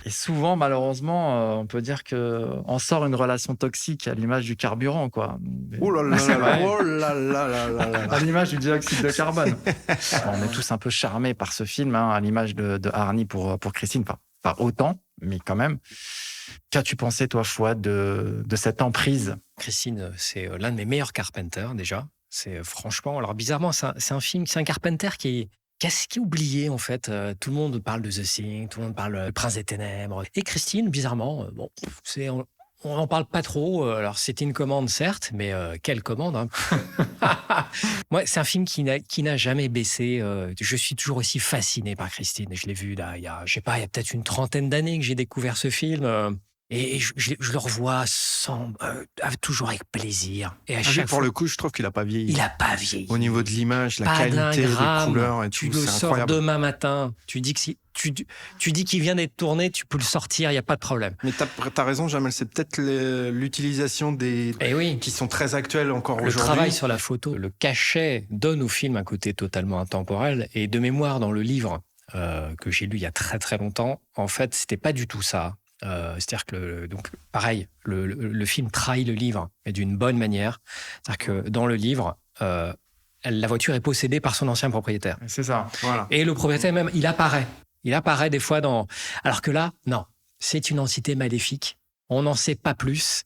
Et souvent, malheureusement, on peut dire qu'on sort une relation toxique à l'image du carburant, quoi. Oh là là C'est là vrai. là, oh là là là là là. À l'image du dioxyde de carbone. On est tous un peu charmés par ce film, à l'image de Arnie pour Christine. Pas autant, mais quand même. Qu'as-tu pensé, toi, Fouad, de cette emprise ? Christine, c'est l'un de mes meilleurs Carpenter, déjà. C'est franchement... Alors, bizarrement, c'est un film, c'est un Carpenter qui est oublié, en fait. Tout le monde parle de The Thing, tout le monde parle du Prince des Ténèbres. Et Christine, bizarrement, on n'en parle pas trop. Alors, c'était une commande, certes, mais quelle commande, hein. Moi, c'est un film qui n'a jamais baissé. Je suis toujours aussi fasciné par Christine. Je l'ai vu, là, il y a peut-être une trentaine d'années que j'ai découvert ce film. Et je le revois toujours avec plaisir. Et à chaque Pour fois, le coup, je trouve qu'il n'a pas vieilli. il n'a pas vieilli. Au niveau de l'image, la Pas qualité d'un des gramme. couleurs et Tu tout, le c'est sors incroyable. demain matin. Tu dis qu'il vient d'être tourné, tu peux le sortir, il n'y a pas de problème. Mais t'as raison, Jamel, c'est peut-être l'utilisation des Et oui, qui sont très actuelles encore le aujourd'hui. travail sur la photo, le cachet donne au film un côté totalement intemporel. Et de mémoire, dans le livre que j'ai lu il y a très très longtemps, en fait, c'était pas du tout ça. C'est-à-dire que, donc, pareil, le film trahit le livre, mais d'une bonne manière. C'est-à-dire que dans le livre, la voiture est possédée par son ancien propriétaire. C'est ça. Voilà. Et le propriétaire même, il apparaît des fois dans... Alors que là, non, c'est une entité maléfique On n'en sait pas plus.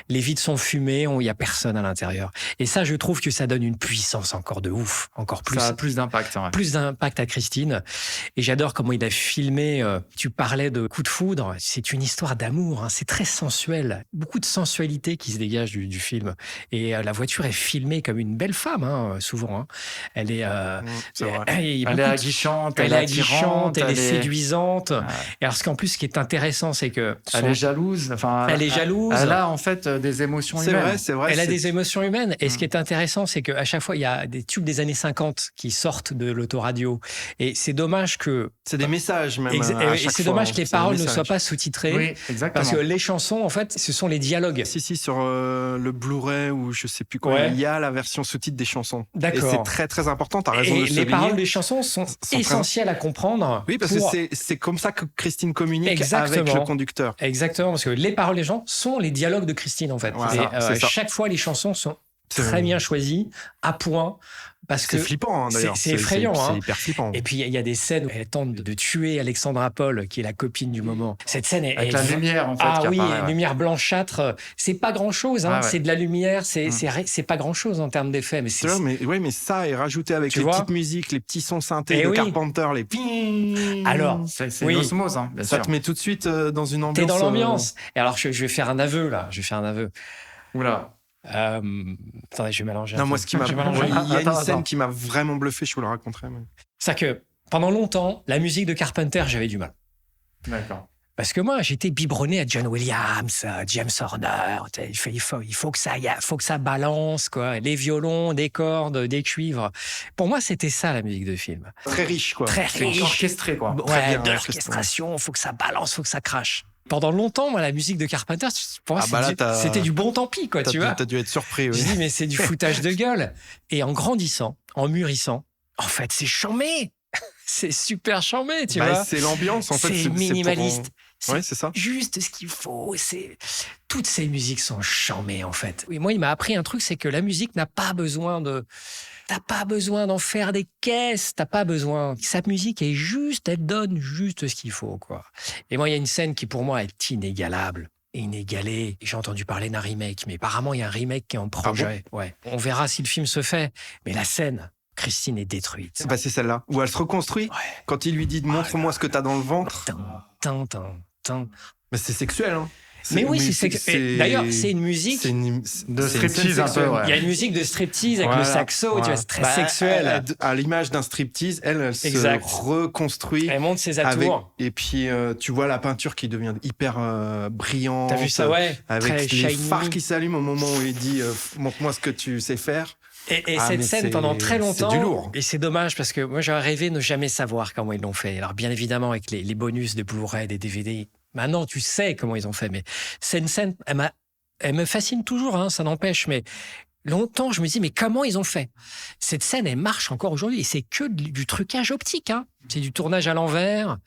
Les vitres sont fumées, il n'y a personne à l'intérieur. Et ça, je trouve que ça donne une puissance encore de ouf, encore plus. Ça a plus d'impact. Ouais. Plus d'impact à Christine. Et j'adore comment il a filmé. Tu parlais de coup de foudre. C'est une histoire d'amour. Hein. C'est très sensuel. Beaucoup de sensualité qui se dégage du film. Et la voiture est filmée comme une belle femme, hein, souvent. Hein. Elle est, c'est vrai. Elle est aguichante, elle est attirante, elle est séduisante. Ouais. Et alors, ce qui est intéressant, c'est que Elle est jalouse. Enfin, elle est jalouse. Elle a en fait des émotions C'est humaines. vrai. Elle a des émotions humaines. Et ce qui est intéressant, c'est qu'à chaque fois, il y a des tubes des années 50 qui sortent de l'autoradio. Et c'est dommage que. C'est des messages, même. Et à c'est chaque dommage fois, que les c'est des paroles ne messages. soient pas sous-titrées. Oui, exactement. Parce que les chansons, en fait, ce sont les dialogues. Si, sur le Blu-ray ou je sais plus quoi, Ouais. il y a la version sous-titre des chansons. D'accord. Et c'est très, très important. T'as raison de Et le les souligner. paroles des chansons sont essentielles à comprendre. Oui, parce pour- que c'est comme ça que Christine communique Exactement. avec le conducteur. Exactement, parce que les paroles des gens sont les dialogues de Christine, en fait. Voilà, Et, c'est ça. chaque fois, les chansons sont C'est- très bien choisies, à point. Parce que C'est flippant, hein, d'ailleurs. c'est effrayant, hein. C'est hyper flippant. Et puis, il y a des scènes où elle tente de tuer Alexandra Paul, qui est la copine du moment. Cette scène est... Avec la lumière, en fait. Ah qui oui, apparaît, ouais. lumière blanchâtre. C'est pas grand-chose, hein. Ah ouais. C'est de la lumière, c'est Mm. c'est pas grand-chose en termes d'effets. Mais C'est vrai, mais ça est rajouté avec Tu les vois petites musiques, les petits sons synthés Eh de oui. Carpenter, les ping. Alors, C'est Oui. une osmose, hein, bien Ça sûr. te met tout de suite dans une ambiance. t'es dans l'ambiance. Et alors, je vais faire un aveu, là. Je vais faire un aveu. Oula. Attendez, je vais mélanger. Non, un moi, peu. ce qui m'a. Je vais mélanger. Il y a une Attends, scène attends. qui m'a vraiment bluffé, je vous le raconterai. Mais... C'est-à-dire que pendant longtemps, la musique de Carpenter, j'avais du mal. D'accord. Parce que moi, j'étais biberonné à John Williams, à James Horner. Il faut que ça balance, quoi. Les violons, des cordes, des cuivres. Pour moi, c'était ça, la musique de film. Très riche, quoi. Très C'est riche. orchestré, quoi. Très Ouais, bien de orchestré. l'orchestration, faut que ça balance, faut que ça crache. Pendant longtemps, moi, la musique de Carpenter, pour moi, Ah bah là, c'était du bon tant pis, quoi, tu vois. T'as dû être surpris, oui. Je dis, mais c'est du foutage de gueule. Et en grandissant, en mûrissant, en fait, c'est charmé. C'est super charmé, tu Bah, vois. c'est l'ambiance, en fait. C'est minimaliste. Ouais, c'est ça. Juste ce qu'il faut. Toutes ces musiques sont charmées, en fait. Et moi, il m'a appris un truc, c'est que la musique n'a pas besoin T'as pas besoin d'en faire des caisses, t'as pas besoin. Sa musique est juste, elle donne juste ce qu'il faut, quoi. Et moi, il y a une scène qui, pour moi, est inégalable. Inégalée. J'ai entendu parler d'un remake, mais apparemment, il y a un remake qui est en projet. Ouais. On verra si le film se fait. Mais la scène, Christine est détruite. Bah, c'est celle-là, où elle se reconstruit. Ouais. Quand il lui dit montre-moi ce que t'as dans le ventre. Tin. Mais c'est sexuel, hein. Mais oui, c'est d'ailleurs, c'est une musique. C'est une De c'est une striptease scène un peu, sexuelle. ouais. Il y a une musique de striptease avec Voilà. le saxo, tu Ouais. vois, c'est très Bah, sexuel. à l'image d'un striptease, elle Exact. se reconstruit. Elle monte ses Avec, atours. et puis, tu vois la peinture qui devient hyper brillante. T'as vu ça, ouais. Très Avec les shiny. phares qui s'allument au moment où il dit montre-moi ce que tu sais faire. Et Ah, cette mais scène, c'est- pendant très longtemps, c'est du lourd. et c'est dommage parce que moi j'aurais rêvé ne jamais savoir comment ils l'ont fait. Alors bien évidemment avec les bonus de Blu-ray, des DVD, maintenant tu sais comment ils ont fait, mais c'est une scène, elle me fascine toujours, hein, ça n'empêche, mais longtemps je me dis mais comment ils ont fait? Cette scène, elle marche encore aujourd'hui et c'est que du trucage optique, hein. C'est du tournage à l'envers.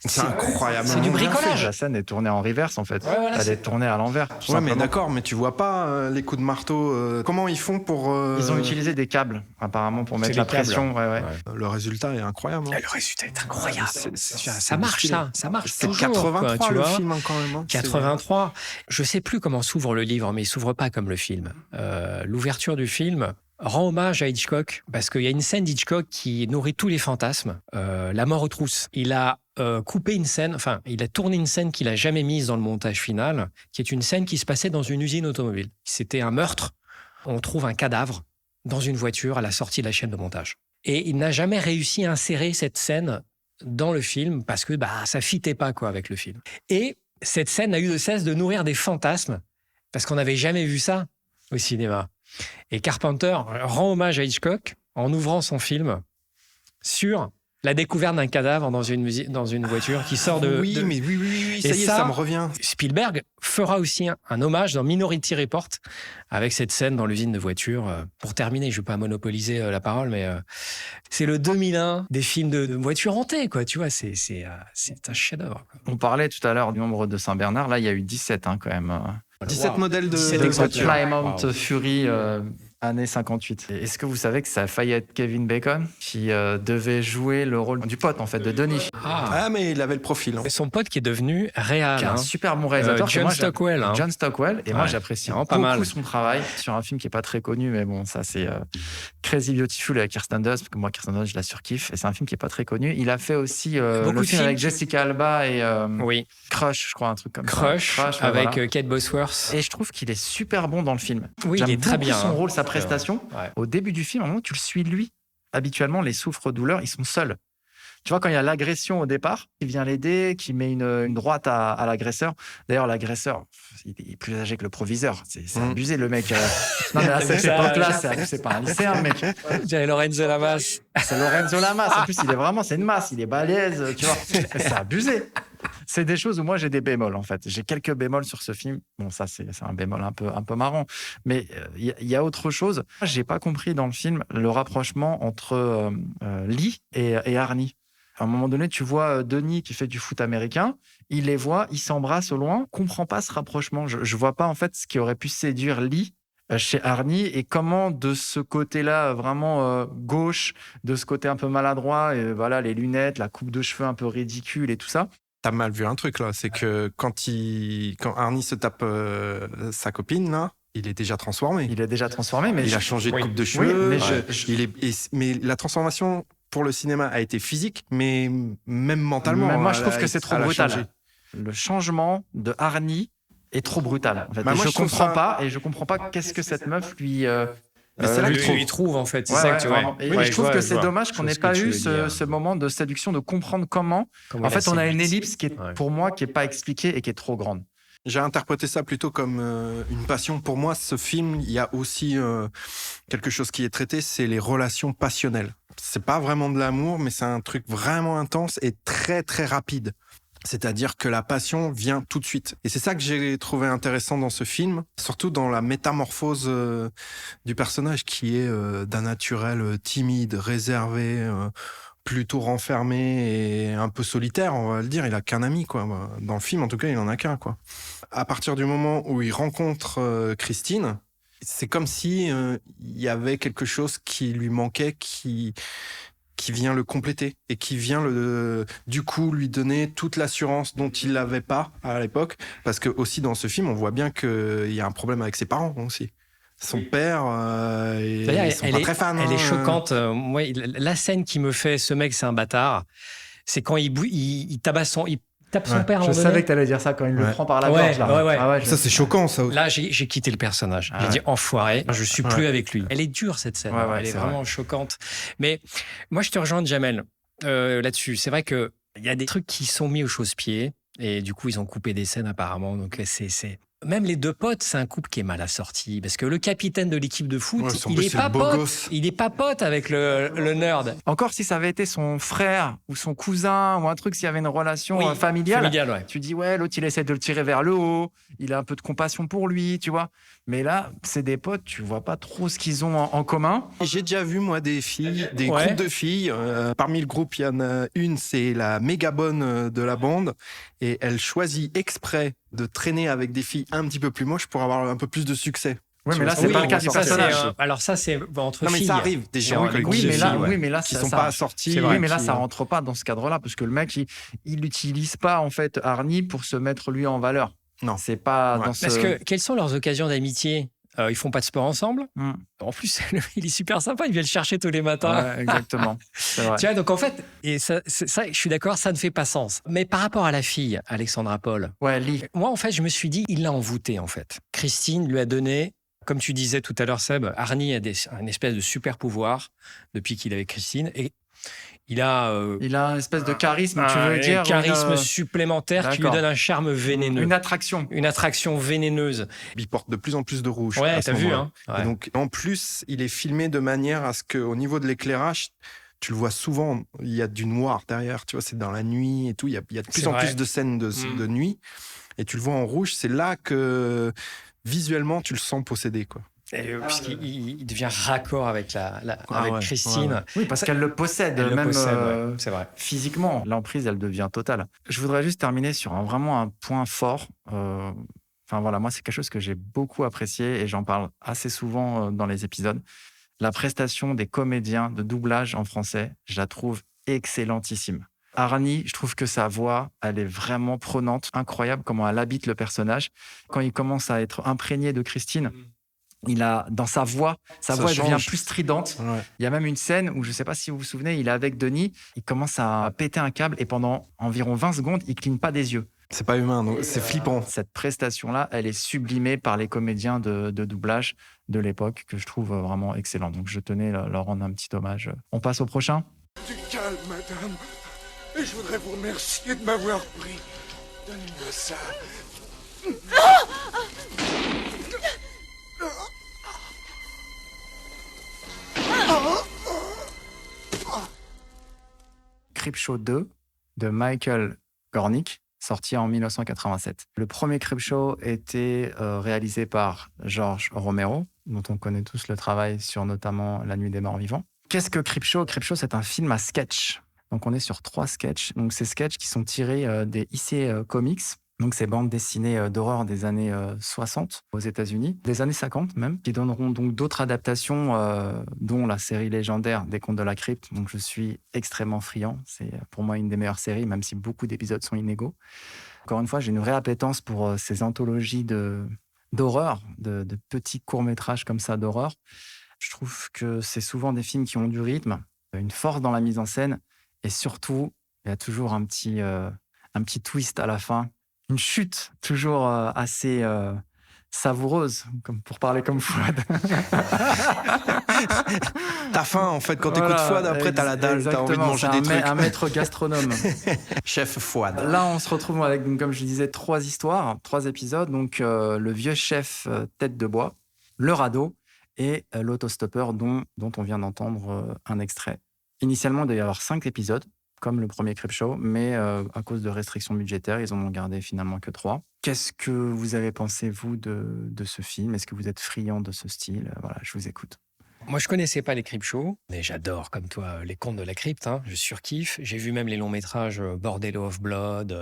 C'est incroyable. C'est du Bien bricolage. fait. La scène est tournée en reverse, en fait. Ouais, voilà, Elle c'est- est tournée à l'envers. tout Ouais, mais simplement. d'accord, mais tu vois pas les coups de marteau. Comment ils font pour. Ils ont utilisé des câbles, apparemment, pour mettre C'est la les câbles. pression. Ouais, ouais. Le résultat est incroyable. hein. Le résultat est incroyable. C'est Ça marche, stylé. ça marche C'est toujours. 83 quoi, tu le vois. film, hein, quand même. hein. 83. Je sais plus comment s'ouvre le livre, mais il s'ouvre pas comme le film. L'ouverture du film rend hommage à Hitchcock parce qu'il y a une scène d'Hitchcock qui nourrit tous les fantasmes. La mort aux trousses. Il a coupé une scène, enfin, il a tourné une scène qu'il a jamais mise dans le montage final, qui est une scène qui se passait dans une usine automobile. C'était un meurtre. On trouve un cadavre dans une voiture à la sortie de la chaîne de montage. Et il n'a jamais réussi à insérer cette scène dans le film parce que ça fitait pas quoi avec le film. Et cette scène n'a eu de cesse de nourrir des fantasmes parce qu'on n'avait jamais vu ça au cinéma. Et Carpenter rend hommage à Hitchcock en ouvrant son film sur la découverte d'un cadavre dans une voiture qui sort de... Oui, de- mais oui, Et ça y est, ça- ça me revient. Spielberg fera aussi un hommage dans Minority Report avec cette scène dans l'usine de voitures. Pour terminer, je ne vais pas monopoliser la parole, mais c'est le 2001 des films de voitures hantées, quoi. Tu vois, c'est un chef-d'œuvre. quoi. On parlait tout à l'heure du nombre de Saint-Bernard. Là, il y a eu 17, hein, quand même. 17 Wow. modèles 17 de De voitures. voitures. Plymouth Wow. Fury Année 58. Et est-ce que vous savez que ça a failli être Kevin Bacon qui devait jouer le rôle du pote, en fait, de Denis. Ah, mais il avait le profil. Hein. Et son pote qui est devenu réal. Qui est un super bon réalisateur. John Stockwell. Hein. John Stockwell. Et moi, Ouais, j'apprécie vraiment pas beaucoup mal. son travail sur un film qui n'est pas très connu, mais bon, ça, c'est Crazy Beautiful avec Kirsten Dunst, parce que moi, Kirsten Dunst, je la surkiffe. Et c'est un film qui n'est pas très connu. Il a fait aussi Beaucoup le de film films. avec Jessica Alba et Oui. Crush, je crois, un truc comme Crush, ça. Ouais, avec voilà. Kate Bosworth. Et je trouve qu'il est super bon dans le film. Oui, J'aime il est très beaucoup bien. son hein. rôle, sa prestation. Ouais. Au début du film, à un moment, tu le suis lui. Habituellement, les souffres-douleurs, ils sont seuls. Tu vois, quand il y a l'agression au départ, il vient l'aider, qui met une droite à l'agresseur. D'ailleurs, l'agresseur, il est plus âgé que le proviseur. C'est abusé, le mec. Non, mais à cette Ça, époque-là, c'est pas un lycéen, le mec. J'avais Lorenzo Lamas. C'est Lorenzo Lamas. En plus, il est vraiment, c'est une masse. Il est balèze, tu vois. C'est abusé. C'est des choses où moi, j'ai des bémols, en fait. J'ai quelques bémols sur ce film. Bon, ça, c'est un bémol un peu marrant. Mais il y a autre chose. J'ai pas compris dans le film le rapprochement entre Lee et Arnie. À un moment donné, tu vois Denis qui fait du foot américain, il les voit, ils s'embrassent au loin, comprend pas ce rapprochement. Je vois pas en fait ce qui aurait pu séduire Lee chez Arnie et comment de ce côté-là vraiment gauche, de ce côté un peu maladroit, et voilà les lunettes, la coupe de cheveux un peu ridicule et tout ça. T'as mal vu un truc là, c'est que quand Arnie se tape sa copine là, il est déjà transformé. Il est déjà transformé, mais Il a changé de coupe de cheveux. Oui, mais mais la transformation pour le cinéma a été physique, mais même mentalement. Mais moi, je trouve que c'est trop elle a brutal. changé. Le changement de Arnie est trop brutal. En fait. Bah, Et moi, je je trouve comprends ça- pas. Et je comprends pas qu'est-ce que cette meuf lui. Mais c'est là que Il trouve, en fait. C'est Ouais, ça ouais, que tu vois. vraiment. Et Ouais, je trouve que je c'est vois. dommage Je qu'on vois n'ait ce que pas tu eu veux dire. ce moment de séduction, de comprendre comment. Comment En il a fait, on a une séduit. ellipse qui est, Ouais. pour moi, qui est pas expliquée et qui est trop grande. J'ai interprété ça plutôt comme une passion. Pour moi, ce film, il y a aussi quelque chose qui est traité, c'est les relations passionnelles. C'est pas vraiment de l'amour, mais c'est un truc vraiment intense et très très rapide. C'est-à-dire que la passion vient tout de suite. Et c'est ça que j'ai trouvé intéressant dans ce film, surtout dans la métamorphose du personnage qui est d'un naturel timide, réservé, plutôt renfermé et un peu solitaire, on va le dire. Il a qu'un ami, quoi. Dans le film, en tout cas, il en a qu'un, quoi. À partir du moment où il rencontre Christine, c'est comme si il y avait quelque chose qui lui manquait, qui vient le compléter et qui vient du coup lui donner toute l'assurance dont il n'avait pas à l'époque. Parce que aussi dans ce film, on voit bien qu'il y a un problème avec ses parents aussi. Son père, D'ailleurs, ils sont pas très fans. Elle est hein. choquante. Moi, la scène qui me fait ce mec, c'est un bâtard. C'est quand il tabasse il tape son père. à un moment donné. tu allais dire ça quand il Ouais. prend par la Ouais, gorge. Là. ouais. Ah Ça, c'est choquant, ça aussi. Là, j'ai quitté le personnage. Ah J'ai ouais. dit enfoiré. Je suis plus Ouais. avec lui. Elle est dure cette scène. Ouais, ouais, Elle est c'est vraiment choquante. Mais moi, je te rejoins, Jamel, là-dessus. C'est vrai que il y a des trucs qui sont mis aux chausse-pieds et du coup, ils ont coupé des scènes apparemment. Donc c'est même les deux potes, c'est un couple qui est mal assorti parce que le capitaine de l'équipe de foot, Ouais, en il plus, est c'est pas le beau pote. gosse. Il est pas pote avec le nerd. Encore si ça avait été son frère ou son cousin ou un truc, s'il y avait une relation Oui, familiale. Familial, ouais. Tu dis, ouais, l'autre, il essaie de le tirer vers le haut, il a un peu de compassion pour lui, tu vois. Mais là, c'est des potes, tu vois pas trop ce qu'ils ont en commun. J'ai déjà vu, moi, des filles, des Ouais. groupes de filles. Parmi le groupe, il y en a une, c'est la méga bonne de la bande. Et elle choisit exprès de traîner avec des filles un petit peu plus moches pour avoir un peu plus de succès. Oui, mais là, vois, c'est oui, pas le on cas va du sortir. personnage. Alors ça, c'est entre Non, mais filles. ça arrive, des gens C'est avec oui, des mais là, filles, ouais, oui, mais là, qui ça- sont ça- pas assortis. c'est vrai, Oui, mais là, qui- ça rentre pas dans ce cadre-là, parce que le mec, il n'utilise pas, en fait, Arnie pour se mettre lui en valeur. Non. C'est pas Ouais. dans ce... Parce que quelles sont leurs occasions d'amitié? Ils font pas de sport ensemble. Hmm. En plus, il est super sympa. Il vient le chercher tous les matins. Ouais, exactement. C'est vrai. Tu vois, donc en fait, et ça, je suis d'accord, ça ne fait pas sens. Mais par rapport à la fille, Alexandra Paul, Ouais, Lee. moi, en fait, je me suis dit, il l'a envoûtée, en fait. Christine lui a donné, comme tu disais tout à l'heure, Seb, Arnie a un espèce de super pouvoir depuis qu'il est avec Christine. Et il a Il a une espèce de charisme, tu veux un dire charisme une, supplémentaire qui lui d'accord. donne un charme vénéneux. une attraction. Une attraction vénéneuse. Il porte de plus en plus de rouge. Ouais, à ce t'as vu, moment-là. hein. Et Ouais. donc, en plus, il est filmé de manière à ce qu'au niveau de l'éclairage, tu le vois souvent, il y a du noir derrière, tu vois, c'est dans la nuit et tout. Il y a de plus C'est en vrai. plus de scènes de nuit. Et tu le vois en rouge, c'est là que visuellement, tu le sens possédé, quoi. Et, puisqu'il devient raccord avec, avec ouais, Christine. ouais. Oui, parce qu'elle le possède, Elle le même possède, ouais, c'est vrai. physiquement. L'emprise, elle devient totale. Je voudrais juste terminer sur vraiment un point fort. Enfin voilà, moi, c'est quelque chose que j'ai beaucoup apprécié et j'en parle assez souvent dans les épisodes. La prestation des comédiens de doublage en français, je la trouve excellentissime. Arnie, je trouve que sa voix, elle est vraiment prenante, incroyable comment elle habite le personnage. Quand il commence à être imprégné de Christine, il a dans sa voix elle devient plus stridente. Ouais. Il y a même une scène où, je ne sais pas si vous vous souvenez, il est avec Denis, il commence à péter un câble et pendant environ 20 secondes, il ne cligne pas des yeux. C'est pas humain, donc c'est flippant. Cette prestation-là, elle est sublimée par les comédiens de doublage de l'époque que je trouve vraiment excellent. Donc je tenais à leur rendre un petit hommage. On passe au prochain. Du calme, madame. Et je voudrais vous remercier de m'avoir pris. Donnez-moi ça. Creepshow 2 de Michael Gornick, sorti en 1987. Le premier Creepshow était réalisé par George Romero, dont on connaît tous le travail sur notamment La Nuit des Morts Vivants. Qu'est-ce que Creepshow ? Creepshow, c'est un film à sketch. Donc on est sur 3 sketchs. Donc ces sketchs qui sont tirés des IC Comics. Donc ces bandes dessinées d'horreur des années 60 aux États-Unis, des années 50 même, qui donneront donc d'autres adaptations, dont la série légendaire des Contes de la Crypte. Donc je suis extrêmement friand. C'est pour moi une des meilleures séries, même si beaucoup d'épisodes sont inégaux. Encore une fois, j'ai une vraie appétence pour ces anthologies d'horreur, de petits courts-métrages comme ça d'horreur. Je trouve que c'est souvent des films qui ont du rythme, une force dans la mise en scène, et surtout, il y a toujours un petit twist à la fin. Une chute toujours assez savoureuse, comme pour parler comme Fouad. T'as faim, en fait, quand t'écoutes Fouad, après t'as la dalle, t'as envie de manger des trucs. Un maître gastronome. Chef Fouad. Là, on se retrouve avec, comme je disais, 3 histoires, 3 épisodes. Donc, le vieux chef tête de bois, le radeau et l'autostoppeur dont on vient d'entendre un extrait. Initialement, il devait y avoir 5 épisodes, comme le premier Creepshow, mais à cause de restrictions budgétaires, ils en ont gardé finalement que 3. Qu'est-ce que vous avez pensé, vous, de ce film ? Est-ce que vous êtes friand de ce style ? Voilà, je vous écoute. Moi, je connaissais pas les Creepshow, mais j'adore, comme toi, les Contes de la Crypte. Hein. Je surkiffe. J'ai vu même les longs métrages Bordello of Blood.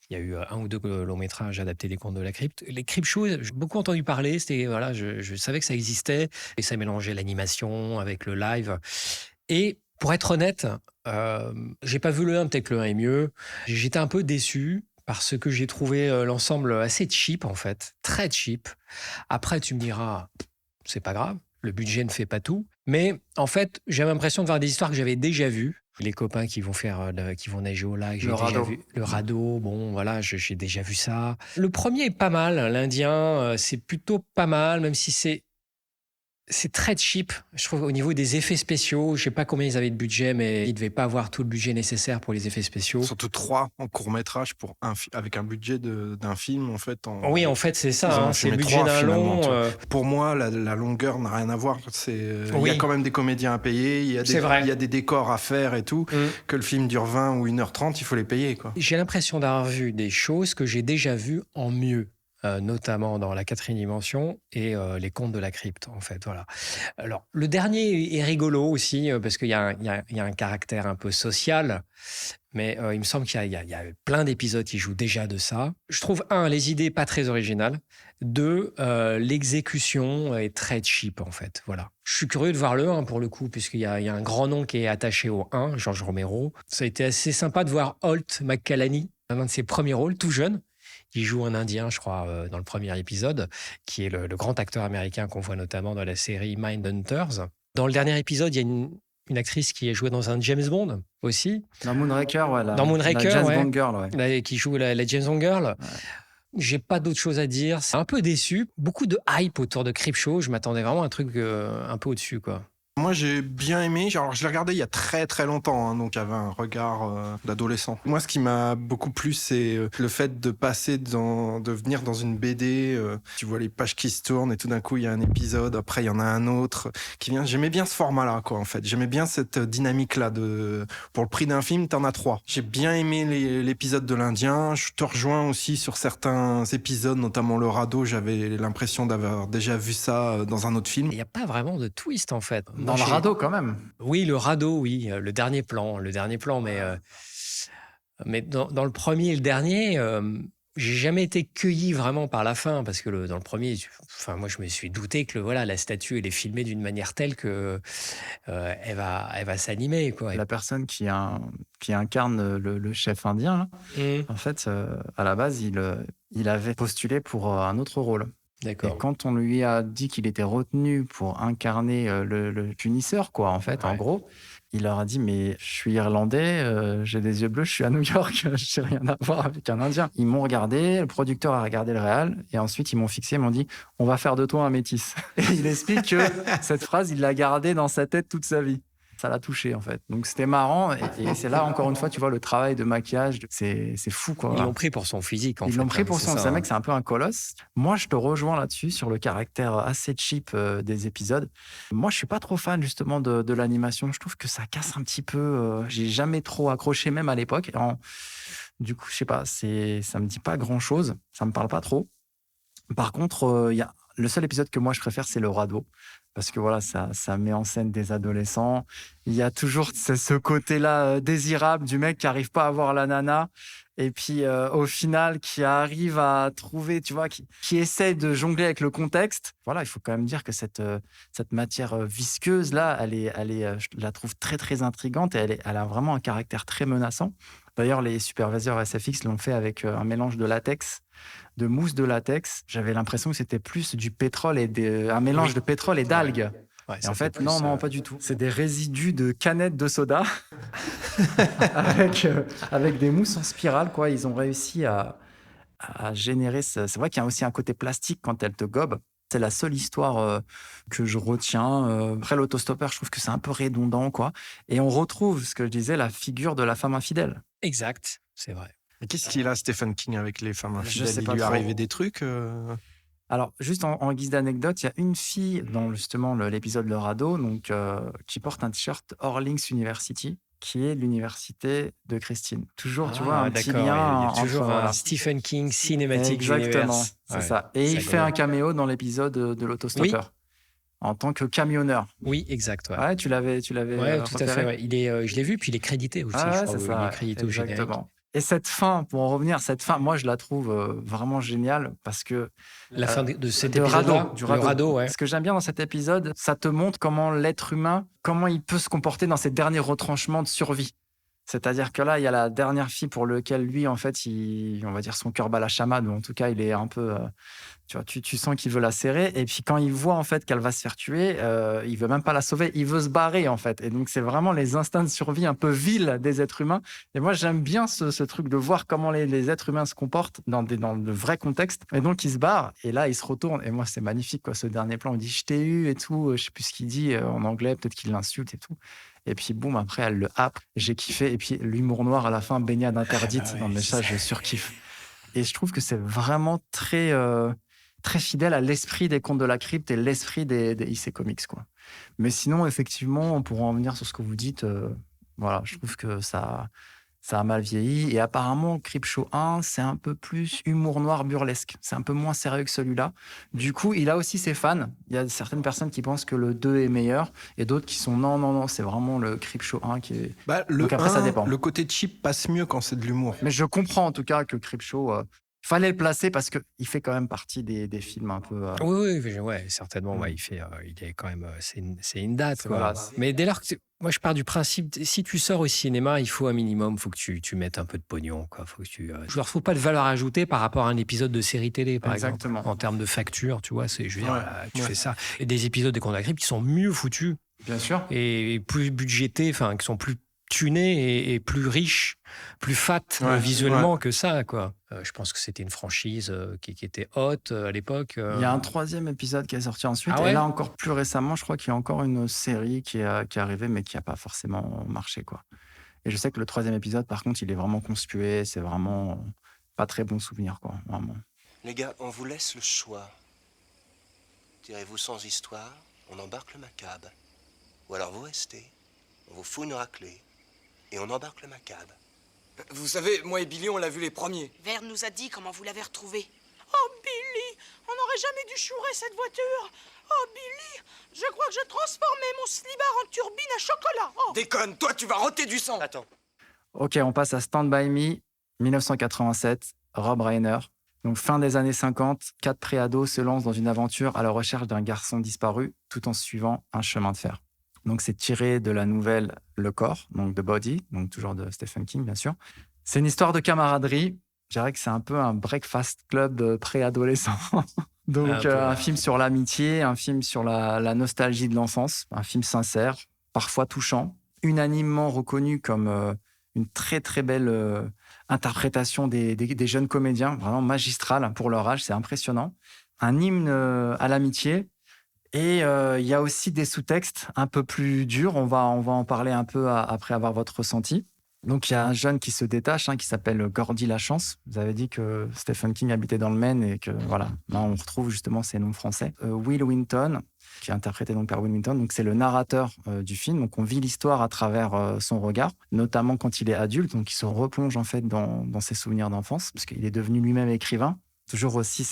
Il y a eu 1 ou 2 longs métrages adaptés des Contes de la Crypte. Les Creepshow, j'ai beaucoup entendu parler. C'était, voilà, je savais que ça existait. Et ça mélangeait l'animation avec le live. Et pour être honnête, j'ai pas vu le 1, peut-être que le 1 est mieux. J'étais un peu déçu parce que j'ai trouvé l'ensemble assez cheap, en fait. Très cheap. Après, tu me diras, c'est pas grave. Le budget ne fait pas tout. Mais en fait, j'ai l'impression de voir des histoires que j'avais déjà vues. Les copains qui vont nager au lac, j'ai déjà vu. Le radeau, bon, voilà, j'ai déjà vu ça. Le premier est pas mal. L'Indien, c'est plutôt pas mal, même si c'est très cheap, je trouve, au niveau des effets spéciaux. Je sais pas combien ils avaient de budget, mais ils devaient pas avoir tout le budget nécessaire pour les effets spéciaux. Surtout 3 en court-métrage avec un budget d'un film, en fait. Oui, en fait, c'est ça. Hein, c'est le budget d'un long. Pour moi, la longueur n'a rien à voir. Il y a quand même des comédiens à payer, il y a des décors à faire et tout. Que le film dure 20 ou 1h30, il faut les payer, quoi. J'ai l'impression d'avoir vu des choses que j'ai déjà vues en mieux. Notamment dans La 4e dimension et Les Contes de la Crypte, en fait. Voilà. Alors, le dernier est rigolo aussi, parce qu'il y a un caractère un peu social, mais il me semble qu'il y a plein d'épisodes qui jouent déjà de ça. Je trouve, 1, les idées pas très originales. 2, l'exécution est très cheap, en fait. Voilà. Je suis curieux de voir le 1, pour le coup, puisqu'il y a un grand nom qui est attaché au 1, George Romero. Ça a été assez sympa de voir Holt McCallany, un de ses premiers rôles, tout jeune. Il joue un Indien, je crois, dans le premier épisode, qui est le grand acteur américain qu'on voit notamment dans la série Mindhunters. Dans le dernier épisode, il y a une actrice qui a joué dans un James Bond aussi. Dans Moonraker, ouais. Dans Moonraker, la James Bond Girl, ouais. Qui joue la James Bond Girl. Ouais. J'ai pas d'autre chose à dire. C'est un peu déçu. Beaucoup de hype autour de Creepshow. Je m'attendais vraiment à un truc un peu au-dessus, quoi. Moi, j'ai bien aimé. Alors, je l'ai regardé il y a très très longtemps, hein, donc j'avais un regard d'adolescent. Moi, ce qui m'a beaucoup plu, c'est le fait de de venir dans une BD. Tu vois les pages qui se tournent et tout d'un coup, il y a un épisode. Après, il y en a un autre qui vient. J'aimais bien ce format-là, quoi. En fait, j'aimais bien cette dynamique-là. Pour le prix d'un film, t'en as 3. J'ai bien aimé l'épisode de l'Indien. Je te rejoins aussi sur certains épisodes, notamment le radeau. J'avais l'impression d'avoir déjà vu ça dans un autre film. Il n'y a pas vraiment de twist, en fait. Dans le radeau, quand même. Oui, le radeau, oui. Le dernier plan, mais dans le premier et le dernier, j'ai jamais été cueilli vraiment par la fin parce que dans le premier, moi je me suis douté que la statue elle est filmée d'une manière telle que elle va s'animer quoi. La personne qui incarne le chef indien, là, en fait, à la base, il avait postulé pour un autre rôle. D'accord. Et quand on lui a dit qu'il était retenu pour incarner le punisseur, quoi, en fait, en gros, il leur a dit, mais je suis irlandais, j'ai des yeux bleus, je suis à New York, je n'ai rien à voir avec un Indien. Ils m'ont regardé, le producteur a regardé le réal, et ensuite ils m'ont fixé, ils m'ont dit, on va faire de toi un métis. Et il explique que cette phrase, il l'a gardée dans sa tête toute sa vie. Ça l'a touché, en fait. Donc, c'était marrant. Et c'est là, encore une fois, tu vois, le travail de maquillage, c'est fou, quoi. Ils l'ont pris pour son physique, en fait. Ils l'ont pris pour son... C'est mec, c'est un peu un colosse. Moi, je te rejoins là-dessus, sur le caractère assez cheap des épisodes. Moi, je suis pas trop fan, justement, de l'animation. Je trouve que ça casse un petit peu. J'ai jamais trop accroché, même à l'époque. Du coup, je sais pas, ça me dit pas grand-chose. Ça me parle pas trop. Par contre, le seul épisode que moi, je préfère, c'est le radeau. Parce que voilà, ça met en scène des adolescents. Il y a toujours ce côté-là désirable du mec qui n'arrive pas à voir la nana. Et puis, au final, qui arrive à trouver, tu vois, qui essaie de jongler avec le contexte. Voilà, il faut quand même dire que cette matière visqueuse-là, je la trouve très, très intrigante et elle a vraiment un caractère très menaçant. D'ailleurs, les superviseurs SFX l'ont fait avec un mélange de latex, de mousse de latex. J'avais l'impression que c'était plus du pétrole un mélange de pétrole et d'algues. Ouais, et en fait, non, pas du tout. C'est des résidus de canettes de soda avec des mousses en spirale, quoi. Ils ont réussi à générer... C'est vrai qu'il y a aussi un côté plastique quand elle te gobe. C'est la seule histoire que je retiens. Après, l'autostoppeur, je trouve que c'est un peu redondant, quoi. Et on retrouve, ce que je disais, la figure de la femme infidèle. Exact, c'est vrai. Mais qu'est-ce qu'il a, Stephen King, avec les femmes infidèles? Je sais pas Il lui est trop. arrivé des trucs Alors, juste en guise d'anecdote, il y a une fille dans justement l'épisode Le Radeau, donc, qui porte un t-shirt Orleans University, qui est l'université de Christine. Toujours, tu vois, un petit lien. Il y a toujours entre, un Stephen King cinématique. Exactement, universe. c'est ça. Et il fait un caméo dans l'épisode de l'autostoppeur. En tant que camionneur. Oui, exact. Ouais, tu l'avais tout à fait. Ouais. Je l'ai vu, puis il est crédité aussi. Ah, je crois, c'est ça. Il est crédité au générique. Et cette fin, pour en revenir, moi, je la trouve vraiment géniale parce que... La fin de cet épisode-là, du radeau. Ouais. Ce que j'aime bien dans cet épisode, ça te montre comment l'être humain, comment il peut se comporter dans ces derniers retranchements de survie. C'est-à-dire que là, il y a la dernière fille pour laquelle lui, en fait, on va dire son cœur bat la chamade, ou en tout cas, il est un peu... tu vois, tu sens qu'il veut la serrer. Et puis, quand il voit, en fait, qu'elle va se faire tuer, il veut même pas la sauver, il veut se barrer, en fait. Et donc, c'est vraiment les instincts de survie un peu vils des êtres humains. Et moi, j'aime bien ce truc de voir comment les êtres humains se comportent dans le vrai contexte. Et donc, il se barre, et là, il se retourne. Et moi, c'est magnifique, quoi, ce dernier plan. Il dit « je t'ai eu » et tout. Je sais plus ce qu'il dit en anglais, peut-être qu'il l'insulte et tout. Et puis, boum, après, elle le happe. J'ai kiffé. Et puis, l'humour noir à la fin, baignade interdite. Non, mais ça, je surkiffe. Et je trouve que c'est vraiment très, très fidèle à l'esprit des Contes de la Crypte et l'esprit des IC Comics, quoi. Mais sinon, effectivement, pour en venir sur ce que vous dites, voilà, je trouve que ça a mal vieilli. Et apparemment, Creepshow 1, c'est un peu plus humour noir burlesque. C'est un peu moins sérieux que celui-là. Du coup, il a aussi ses fans. Il y a certaines personnes qui pensent que le 2 est meilleur et d'autres qui sont non, c'est vraiment le Creepshow 1 qui est... Donc après, ça dépend. Le côté cheap passe mieux quand c'est de l'humour. Mais je comprends en tout cas que Creepshow... fallait le placer parce qu'il fait quand même partie des films un peu... Oui, certainement. Ouais, il est quand même... C'est une date. Quoi. Voilà. Mais dès lors que... Moi, je pars du principe, si tu sors au cinéma, il faut un minimum, il faut que tu mettes un peu de pognon. Quoi. Faut que je ne leur trouve pas de valeur ajoutée par rapport à un épisode de série télé, par exemple. En termes de facture, tu vois, tu fais ça. Et des épisodes des Contes de la Crypte qui sont mieux foutus. Bien sûr. Et plus budgétés, qui sont plus tunés et plus riches, plus fat visuellement que ça, quoi. Je pense que c'était une franchise qui était haute à l'époque. Il y a un 3e épisode qui est sorti ensuite. Et là, encore plus récemment, je crois qu'il y a encore une série qui est arrivée, mais qui n'a pas forcément marché, quoi. Et je sais que le 3e épisode, par contre, il est vraiment conspué. C'est vraiment pas très bon souvenir, quoi. Vraiment. Les gars, on vous laisse le choix. Tirez-vous sans histoire, on embarque le macabre. Ou alors vous restez, on vous fout une raclée et on embarque le macabre. Vous savez, moi et Billy, on l'a vu les premiers. Verne nous a dit comment vous l'avez retrouvé. Oh, Billy, on n'aurait jamais dû chourer cette voiture. Oh, Billy, je crois que je transformais mon slibard en turbine à chocolat. Oh. Déconne, toi, tu vas roter du sang. Attends. Ok, on passe à Stand By Me, 1987. Rob Reiner. Donc, fin des années 50, 4 préados se lancent dans une aventure à la recherche d'un garçon disparu tout en suivant un chemin de fer. Donc, c'est tiré de la nouvelle Le Corps, donc de Body, donc toujours de Stephen King, bien sûr. C'est une histoire de camaraderie. Je dirais que c'est un peu un breakfast club préadolescent. Donc, un film sur l'amitié, un film sur la nostalgie de l'enfance, un film sincère, parfois touchant, unanimement reconnu comme une très, très belle interprétation des jeunes comédiens, vraiment magistrale pour leur âge, c'est impressionnant. Un hymne à l'amitié. Et il y a aussi des sous-textes un peu plus durs. On va en parler un peu après avoir votre ressenti. Donc, il y a un jeune qui se détache, qui s'appelle Gordy Lachance. Vous avez dit que Stephen King habitait dans le Maine et que, voilà, là, on retrouve justement ses noms français. Will Winton, qui est interprété donc par Will Winton. Donc, c'est le narrateur du film. Donc, on vit l'histoire à travers son regard, notamment quand il est adulte. Donc, il se replonge, en fait, dans ses souvenirs d'enfance, parce qu'il est devenu lui-même écrivain. Toujours aussi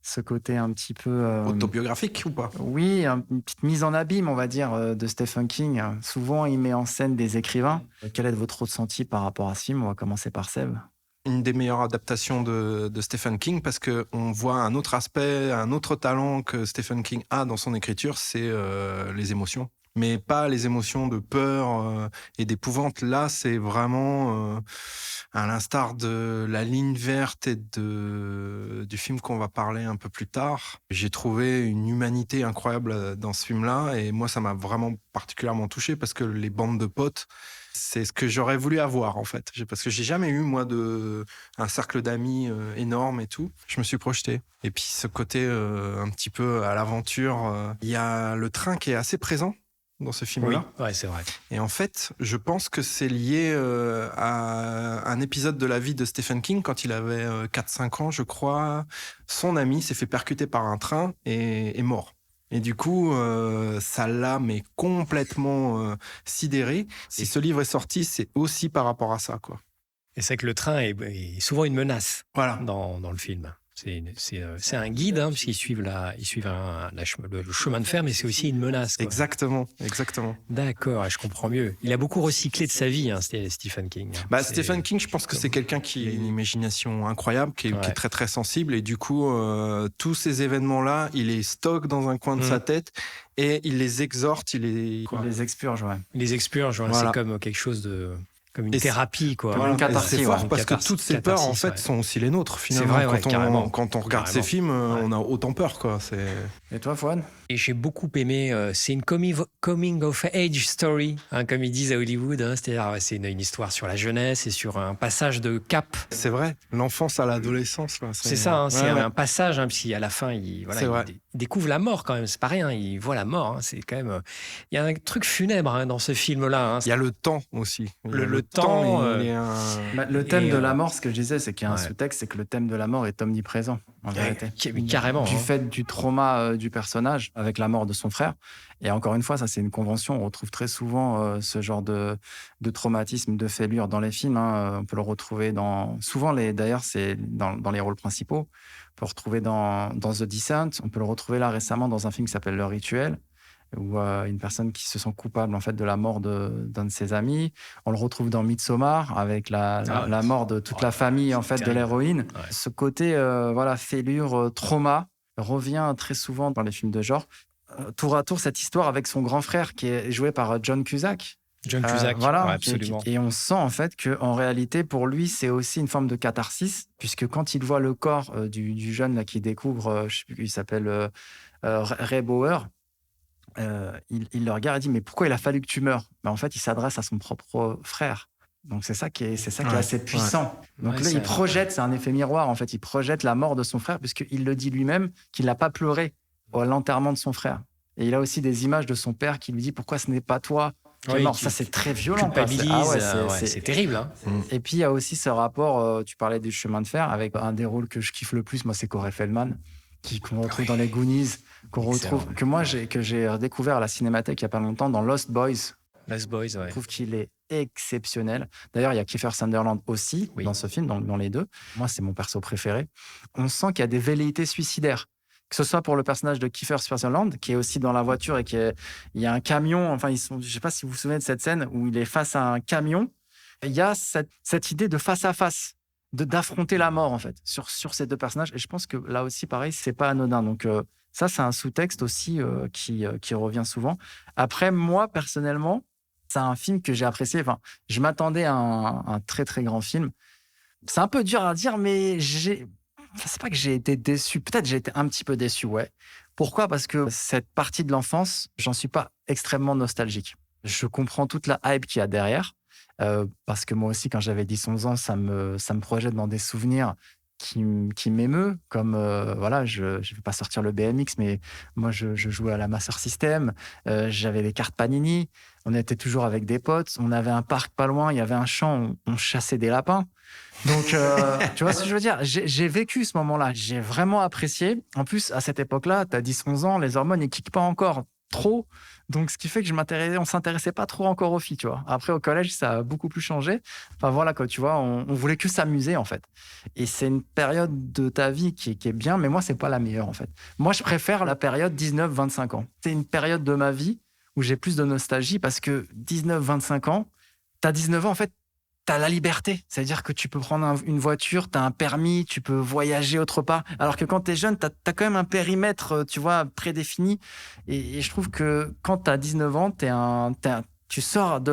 ce côté un petit peu... autobiographique ou pas? Oui, une petite mise en abîme, on va dire, de Stephen King. Souvent, il met en scène des écrivains. Quel est votre ressenti par rapport à ce film? On va commencer par Seb. Une des meilleures adaptations de Stephen King, parce qu'on voit un autre aspect, un autre talent que Stephen King a dans son écriture, c'est les émotions. Mais pas les émotions de peur et d'épouvante. Là, c'est vraiment, à l'instar de La Ligne verte et du film qu'on va parler un peu plus tard, j'ai trouvé une humanité incroyable dans ce film-là. Et moi, ça m'a vraiment particulièrement touché parce que les bandes de potes, c'est ce que j'aurais voulu avoir, en fait. Parce que j'ai jamais eu, moi, un cercle d'amis énorme et tout. Je me suis projeté. Et puis, ce côté un petit peu à l'aventure, il y a le train qui est assez présent dans ce film-là. Oui, ouais, c'est vrai. Et en fait, je pense que c'est lié à un épisode de la vie de Stephen King quand il avait 4-5 ans, je crois. Son ami s'est fait percuter par un train et est mort. Et du coup, ça l'a mais complètement sidéré. Si ce livre est sorti, c'est aussi par rapport à ça, quoi. Et c'est que le train est souvent une menace, voilà, dans le film. C'est un guide, puisqu'ils suivent le chemin de fer, mais c'est aussi une menace, quoi. Exactement. D'accord, je comprends mieux. Il a beaucoup recyclé de sa vie, Stephen King. Stephen King, je pense que c'est quelqu'un qui a une imagination incroyable, qui est très très sensible, et du coup, tous ces événements-là, il les stocke dans un coin de sa tête et il les exhorte, il les expurge, ouais. Il les expurge, ouais. Voilà. C'est comme quelque chose de... Comme une thérapie, quoi. Comme une catharsis, c'est fort parce que toutes ces peurs, en fait, sont aussi les nôtres, finalement. C'est vrai, quand on regarde ces films, on a autant peur, quoi. Et toi, Fouad? Et j'ai beaucoup aimé, c'est une coming of age story, comme ils disent à Hollywood. C'est-à-dire, c'est une histoire sur la jeunesse et sur un passage de cap. C'est vrai, l'enfance à l'adolescence. Là, c'est ça, c'est un passage, puis à la fin, il découvre la mort, quand même. C'est pas rien, il voit la mort. C'est quand même... Il y a un truc funèbre dans ce film-là. Il y a le temps aussi. Le temps... le thème de la mort, ce que je disais, c'est qu'il y a un sous-texte, c'est que le thème de la mort est omniprésent, en vérité. Carrément. Du fait du trauma du personnage, avec la mort de son frère. Et encore une fois, ça, c'est une convention. On retrouve très souvent ce genre de traumatisme, de fêlure dans les films. On peut le retrouver d'ailleurs, c'est dans les rôles principaux. On peut le retrouver dans The Descent. On peut le retrouver là récemment dans un film qui s'appelle Le Rituel, où une personne qui se sent coupable en fait de la mort d'un de ses amis. On le retrouve dans Midsommar avec la mort de toute la famille en fait de l'héroïne. Ouais. Ce côté fêlure, trauma revient très souvent dans les films de genre. Tour à tour, cette histoire avec son grand frère qui est joué par John Cusack. Absolument. Et on sent en fait qu'en réalité, pour lui, c'est aussi une forme de catharsis, puisque quand il voit le corps du jeune là, qui découvre, je sais plus, il s'appelle Ray Bauer, il le regarde et dit « Mais pourquoi il a fallu que tu meurs ?» En fait, il s'adresse à son propre frère. Donc, c'est ça qui est assez puissant. Donc là, il projette, c'est un effet miroir, en fait. Il projette la mort de son frère, puisqu'il le dit lui-même qu'il n'a pas pleuré à l'enterrement de son frère. Et il a aussi des images de son père qui lui dit « Pourquoi ce n'est pas toi qui est mort ?» Ça, c'est très violent. C'est terrible. Et puis, il y a aussi ce rapport, tu parlais du chemin de fer, avec un des rôles que je kiffe le plus, moi, c'est Corey Feldman, qu'on retrouve dans les Goonies, que j'ai redécouvert à la Cinémathèque il n'y a pas longtemps dans Lost Boys. Je trouve qu'il est exceptionnel. D'ailleurs, il y a Kiefer Sutherland aussi dans ce film, dans les deux. Moi, c'est mon perso préféré. On sent qu'il y a des velléités suicidaires. Que ce soit pour le personnage de Kiefer Sutherland, qui est aussi dans la voiture et il y a un camion. Enfin, je ne sais pas si vous vous souvenez de cette scène où il est face à un camion. Et il y a cette idée de face à face. d'affronter la mort, en fait, sur ces deux personnages. Et je pense que là aussi, pareil, c'est pas anodin. Donc, ça, c'est un sous-texte aussi qui revient souvent. Après, moi, personnellement, c'est un film que j'ai apprécié. Enfin, je m'attendais à un très, très grand film. C'est un peu dur à dire, mais c'est pas que j'ai été déçu. Peut-être j'ai été un petit peu déçu, ouais. Pourquoi ? Parce que cette partie de l'enfance, j'en suis pas extrêmement nostalgique. Je comprends toute la hype qu'il y a derrière. Parce que moi aussi, quand j'avais 10-11 ans, ça me projette dans des souvenirs qui m'émeut, comme voilà, je vais pas sortir le BMX, mais moi je jouais à la Master System, j'avais les cartes Panini, on était toujours avec des potes, on avait un parc pas loin, il y avait un champ, on chassait des lapins. Donc tu vois ce que je veux dire, j'ai vécu ce moment-là, j'ai vraiment apprécié. En plus, à cette époque-là, tu as 10-11 ans, les hormones ne kickent pas encore trop. Donc, ce qui fait que on s'intéressait pas trop encore aux filles, tu vois. Après, au collège, ça a beaucoup plus changé. Enfin, voilà, quoi, tu vois, on voulait que s'amuser, en fait. Et c'est une période de ta vie qui est bien, mais moi, c'est pas la meilleure, en fait. Moi, je préfère la période 19-25 ans. C'est une période de ma vie où j'ai plus de nostalgie parce que 19-25 ans, t'as 19 ans, en fait, t'as la liberté. C'est-à-dire que tu peux prendre une voiture, t'as un permis, tu peux voyager autre part. Alors que quand t'es jeune, t'as quand même un périmètre, tu vois, prédéfini. Et je trouve que quand t'as 19 ans, tu sors de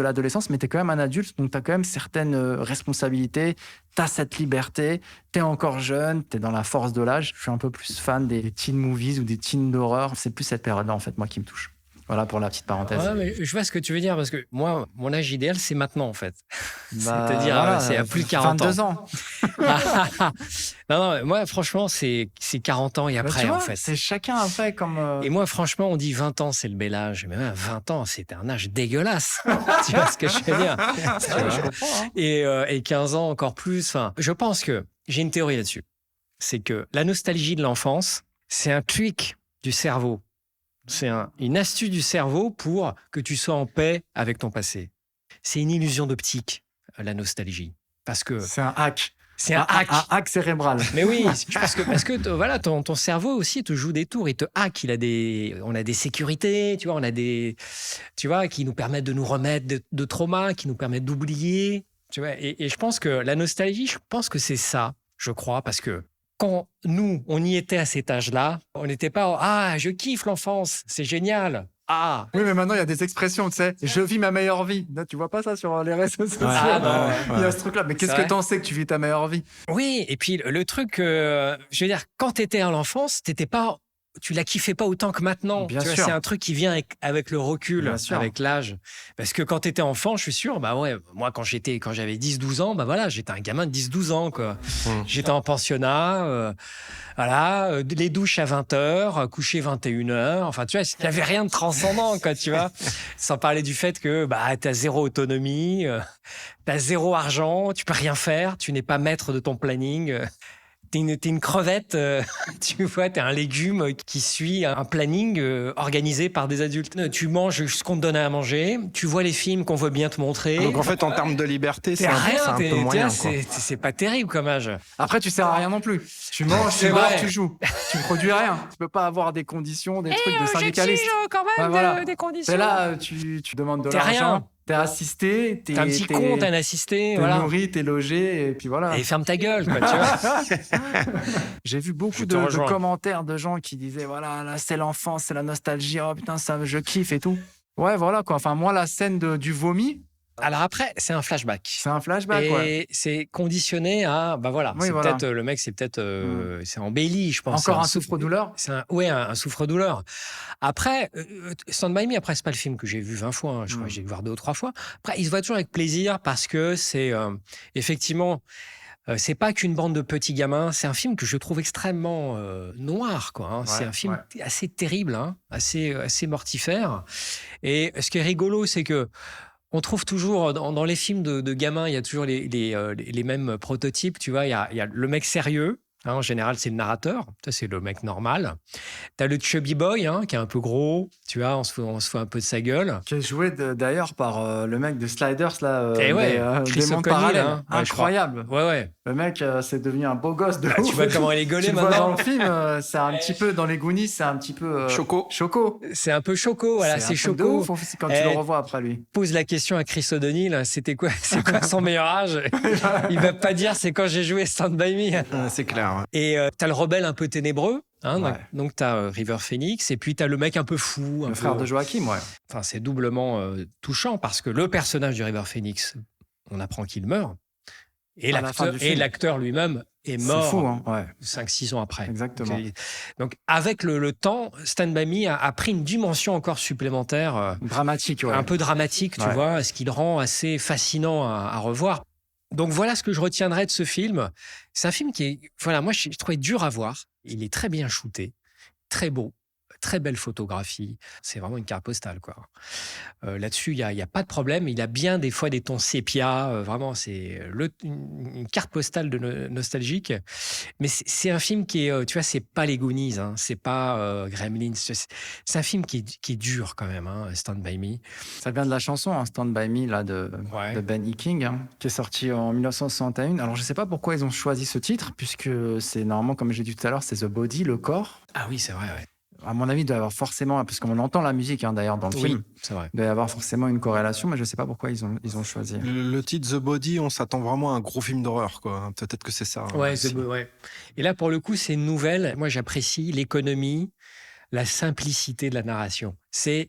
l'adolescence, mais t'es quand même un adulte, donc t'as quand même certaines responsabilités, t'as cette liberté, t'es encore jeune, t'es dans la force de l'âge. Je suis un peu plus fan des teen movies ou des teens d'horreur. C'est plus cette période-là, en fait, moi, qui me touche. Voilà pour la petite parenthèse. Ouais, mais je vois ce que tu veux dire, parce que moi, mon âge idéal, c'est maintenant, en fait. C'est-à-dire, voilà, c'est à plus de 40 22 ans. Non, moi, franchement, c'est 40 ans et après, tu vois, en fait. C'est chacun après comme... Et moi, franchement, on dit 20 ans, c'est le bel âge. Mais même 20 ans, c'est un âge dégueulasse. Tu vois ce que je veux dire? je comprends. Hein. Et 15 ans, encore plus. Enfin, je pense que j'ai une théorie là-dessus. C'est que la nostalgie de l'enfance, c'est un tweak du cerveau. C'est une astuce du cerveau pour que tu sois en paix avec ton passé. C'est une illusion d'optique, la nostalgie. Parce que c'est un hack. C'est un hack. Un hack cérébral. Mais oui, parce que voilà, ton cerveau aussi te joue des tours, il te hack. On a des sécurités, tu vois, qui nous permettent de nous remettre de traumas, qui nous permettent d'oublier. Tu vois, et je pense que la nostalgie, je pense que c'est ça, je crois, parce que quand nous, on y était à cet âge-là, on n'était pas « Ah, je kiffe l'enfance, c'est génial !» Ah. Oui, mais maintenant, il y a des expressions, tu sais. Je vis ma meilleure vie. Là, tu vois pas ça sur les réseaux sociaux. Il y a ce truc-là. Mais qu'est-ce que t'en sais que tu vis ta meilleure vie? Oui, et puis le truc, je veux dire, quand t'étais à l'enfance, tu la kiffais pas autant que maintenant. Bien tu sûr. C'est un truc qui vient avec le recul, avec l'âge. Parce que quand t'étais enfant, je suis sûr, bah ouais, moi quand j'avais 10-12 ans, bah voilà, j'étais un gamin de 10-12 ans, quoi. J'étais en pensionnat, voilà, les douches à 20h, coucher 21h. Enfin, tu vois, il n'y avait rien de transcendant, quoi, tu vois. Sans parler du fait que, bah, t'as zéro autonomie, t'as zéro argent, tu peux rien faire, tu n'es pas maître de ton planning. T'es une crevette, tu vois, t'es un légume qui suit un planning organisé par des adultes. Tu manges ce qu'on te donne à manger, tu vois les films qu'on veut bien te montrer. Donc en fait, en termes de liberté, c'est un peu moyen. C'est pas terrible comme âge. Après, tu sers à rien non plus. Tu manges, tu dors, tu joues. Tu produis rien. Tu peux pas avoir des conditions, des trucs de syndicalistes. Quand même des conditions. Et là, tu demandes de l'argent. T'es assisté, t'es un petit con, t'es un assisté, t'es voilà. nourri, t'es logé, et puis voilà. Et ferme ta gueule, quoi, tu vois. J'ai vu beaucoup de commentaires de gens qui disaient, voilà, là, c'est l'enfance, c'est la nostalgie, oh putain, ça, je kiffe et tout. Ouais, voilà, quoi. Enfin, moi, la scène du vomi. Alors après, c'est un flashback. C'est un flashback, et c'est conditionné à, bah voilà, oui, peut-être, le mec, c'est embelli, je pense. Encore un souffre-douleur. Un souffre-douleur. Après, Stand By Me, après, c'est pas le film que j'ai vu 20 fois, hein, je crois que j'ai dû voir 2 ou 3 fois. Après, il se voit toujours avec plaisir parce que c'est, effectivement, c'est pas qu'une bande de petits gamins, c'est un film que je trouve extrêmement noir, quoi. Hein. C'est un film assez terrible, hein, assez mortifère. Et ce qui est rigolo, c'est que on trouve toujours, dans les films de gamins, il y a toujours les mêmes prototypes. Tu vois, il y a le mec sérieux. Hein, en général, c'est le narrateur. Ça, c'est le mec normal. T'as le chubby boy, hein, qui est un peu gros. Tu vois, on se fout un peu de sa gueule. Qui est joué d'ailleurs par le mec de Sliders, là. Chris des mondes O'Connell, parallèles. hein. Incroyable. Ouais. Le mec, c'est devenu un beau gosse de ouf. Tu vois comment il est gaulé Tu le vois maintenant. dans le film, c'est un petit peu, dans les Goonies, c'est un petit peu... Choco. C'est un peu choco, voilà, c'est un truc de choco. ouf, quand tu le revois après lui. Pose la question à Chris O'Donnell, c'est quoi son meilleur âge? Il va pas dire c'est quand j'ai joué Stand By Me. C'est clair. Ouais. Et t'as le rebelle un peu ténébreux, hein, Ouais. donc t'as River Phoenix, et puis t'as le mec un peu fou. Le frère de Joachim, ouais. Enfin, c'est doublement touchant parce que le personnage du River Phoenix, on apprend qu'il meurt. Et À la fin du film. l'acteur lui-même est C'est mort fou, hein, ouais. 5-6 ans après. Exactement. Donc, avec le temps, Stand By Me a pris une dimension encore supplémentaire, Dramatique, ouais. un peu dramatique, tu Ouais. vois, ce qui le rend assez fascinant à revoir. Donc, voilà ce que je retiendrai de ce film. C'est un film qui est, voilà, moi, je trouvais dur à voir. Il est très bien shooté, très beau. Très belle photographie, c'est vraiment une carte postale, quoi. Là-dessus, il y a pas de problème. Il a bien des fois des tons sépia, vraiment, c'est une carte postale nostalgique. Mais c'est un film qui est, tu vois, c'est pas les Goonies, hein, c'est pas Gremlins. C'est un film qui est dur quand même, hein, Stand By Me. Ça vient de la chanson hein, Stand By Me là, de Ben E. King, hein, qui est sorti en 1961. Alors, je sais pas pourquoi ils ont choisi ce titre, puisque c'est normalement, comme j'ai dit tout à l'heure, c'est The Body, le corps. Ah oui, c'est vrai, ouais. À mon avis, il doit y avoir forcément, parce qu'on entend la musique hein, d'ailleurs dans le film, c'est vrai. il doit y avoir forcément une corrélation, mais je ne sais pas pourquoi ils ont choisi. Le titre The Body, on s'attend vraiment à un gros film d'horreur, quoi. Peut-être que c'est ça. Ouais, aussi. ouais. Et là, pour le coup, c'est une nouvelle. Moi, j'apprécie l'économie, la simplicité de la narration.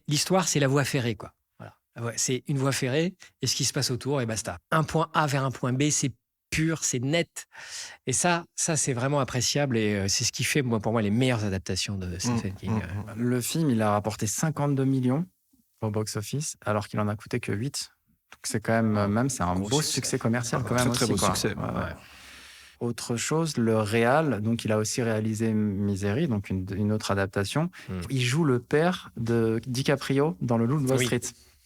L'histoire, c'est la voie ferrée, quoi. Voilà. Ouais, c'est une voie ferrée et ce qui se passe autour, et basta. Un point A vers un point B, c'est pur, c'est net. Et ça c'est vraiment appréciable et c'est ce qui fait, pour moi, les meilleures adaptations de Stephen King. Le film, il a rapporté 52 millions au box-office, alors qu'il en a coûté que 8. Donc c'est quand même, c'est un beau succès commercial quand même. Très beau quoi. succès. Ouais. Autre chose, le réal, donc il a aussi réalisé Misery, donc une autre adaptation. Il joue le père de DiCaprio dans Le Loup de Wall Street.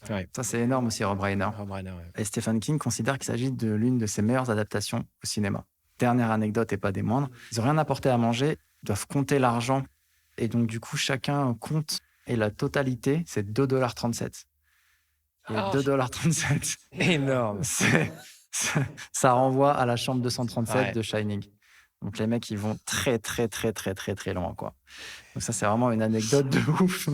Ouais. Ça, c'est énorme aussi, Rob Reiner. Et Stephen King considère qu'il s'agit de l'une de ses meilleures adaptations au cinéma. Dernière anecdote et pas des moindres, ils n'ont rien apporté à manger, ils doivent compter l'argent. Et donc, du coup, chacun compte. Et la totalité, c'est 2,37 $. Et 2,37 $. Énorme. Ça renvoie à la chambre 237 de Shining. Donc, les mecs, ils vont très, très, très, très, très, très loin, quoi. Donc ça, c'est vraiment une anecdote de ouf.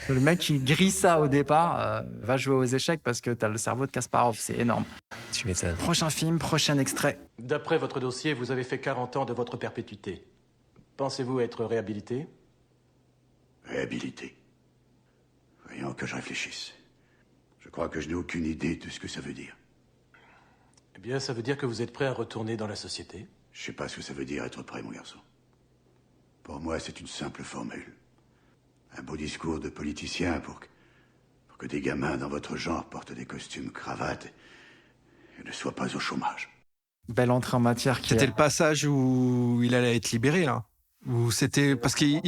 Le mec qui grille ça au départ va jouer aux échecs parce que tu as le cerveau de Kasparov. C'est énorme. Tu m'étonnes. Prochain film, prochain extrait. D'après votre dossier, vous avez fait 40 ans de votre perpétuité. Pensez-vous être réhabilité? Réhabilité? Voyons que je réfléchisse. Je crois que je n'ai aucune idée de ce que ça veut dire. Eh bien, ça veut dire que vous êtes prêt à retourner dans la société? Je sais pas ce que ça veut dire être prêt, mon garçon. Pour moi, c'est une simple formule. Un beau discours de politicien pour que des gamins dans votre genre portent des costumes cravates et ne soient pas au chômage. Belle entrée en matière. C'était le passage où il allait être libéré, là. Ou c'était parce qu'il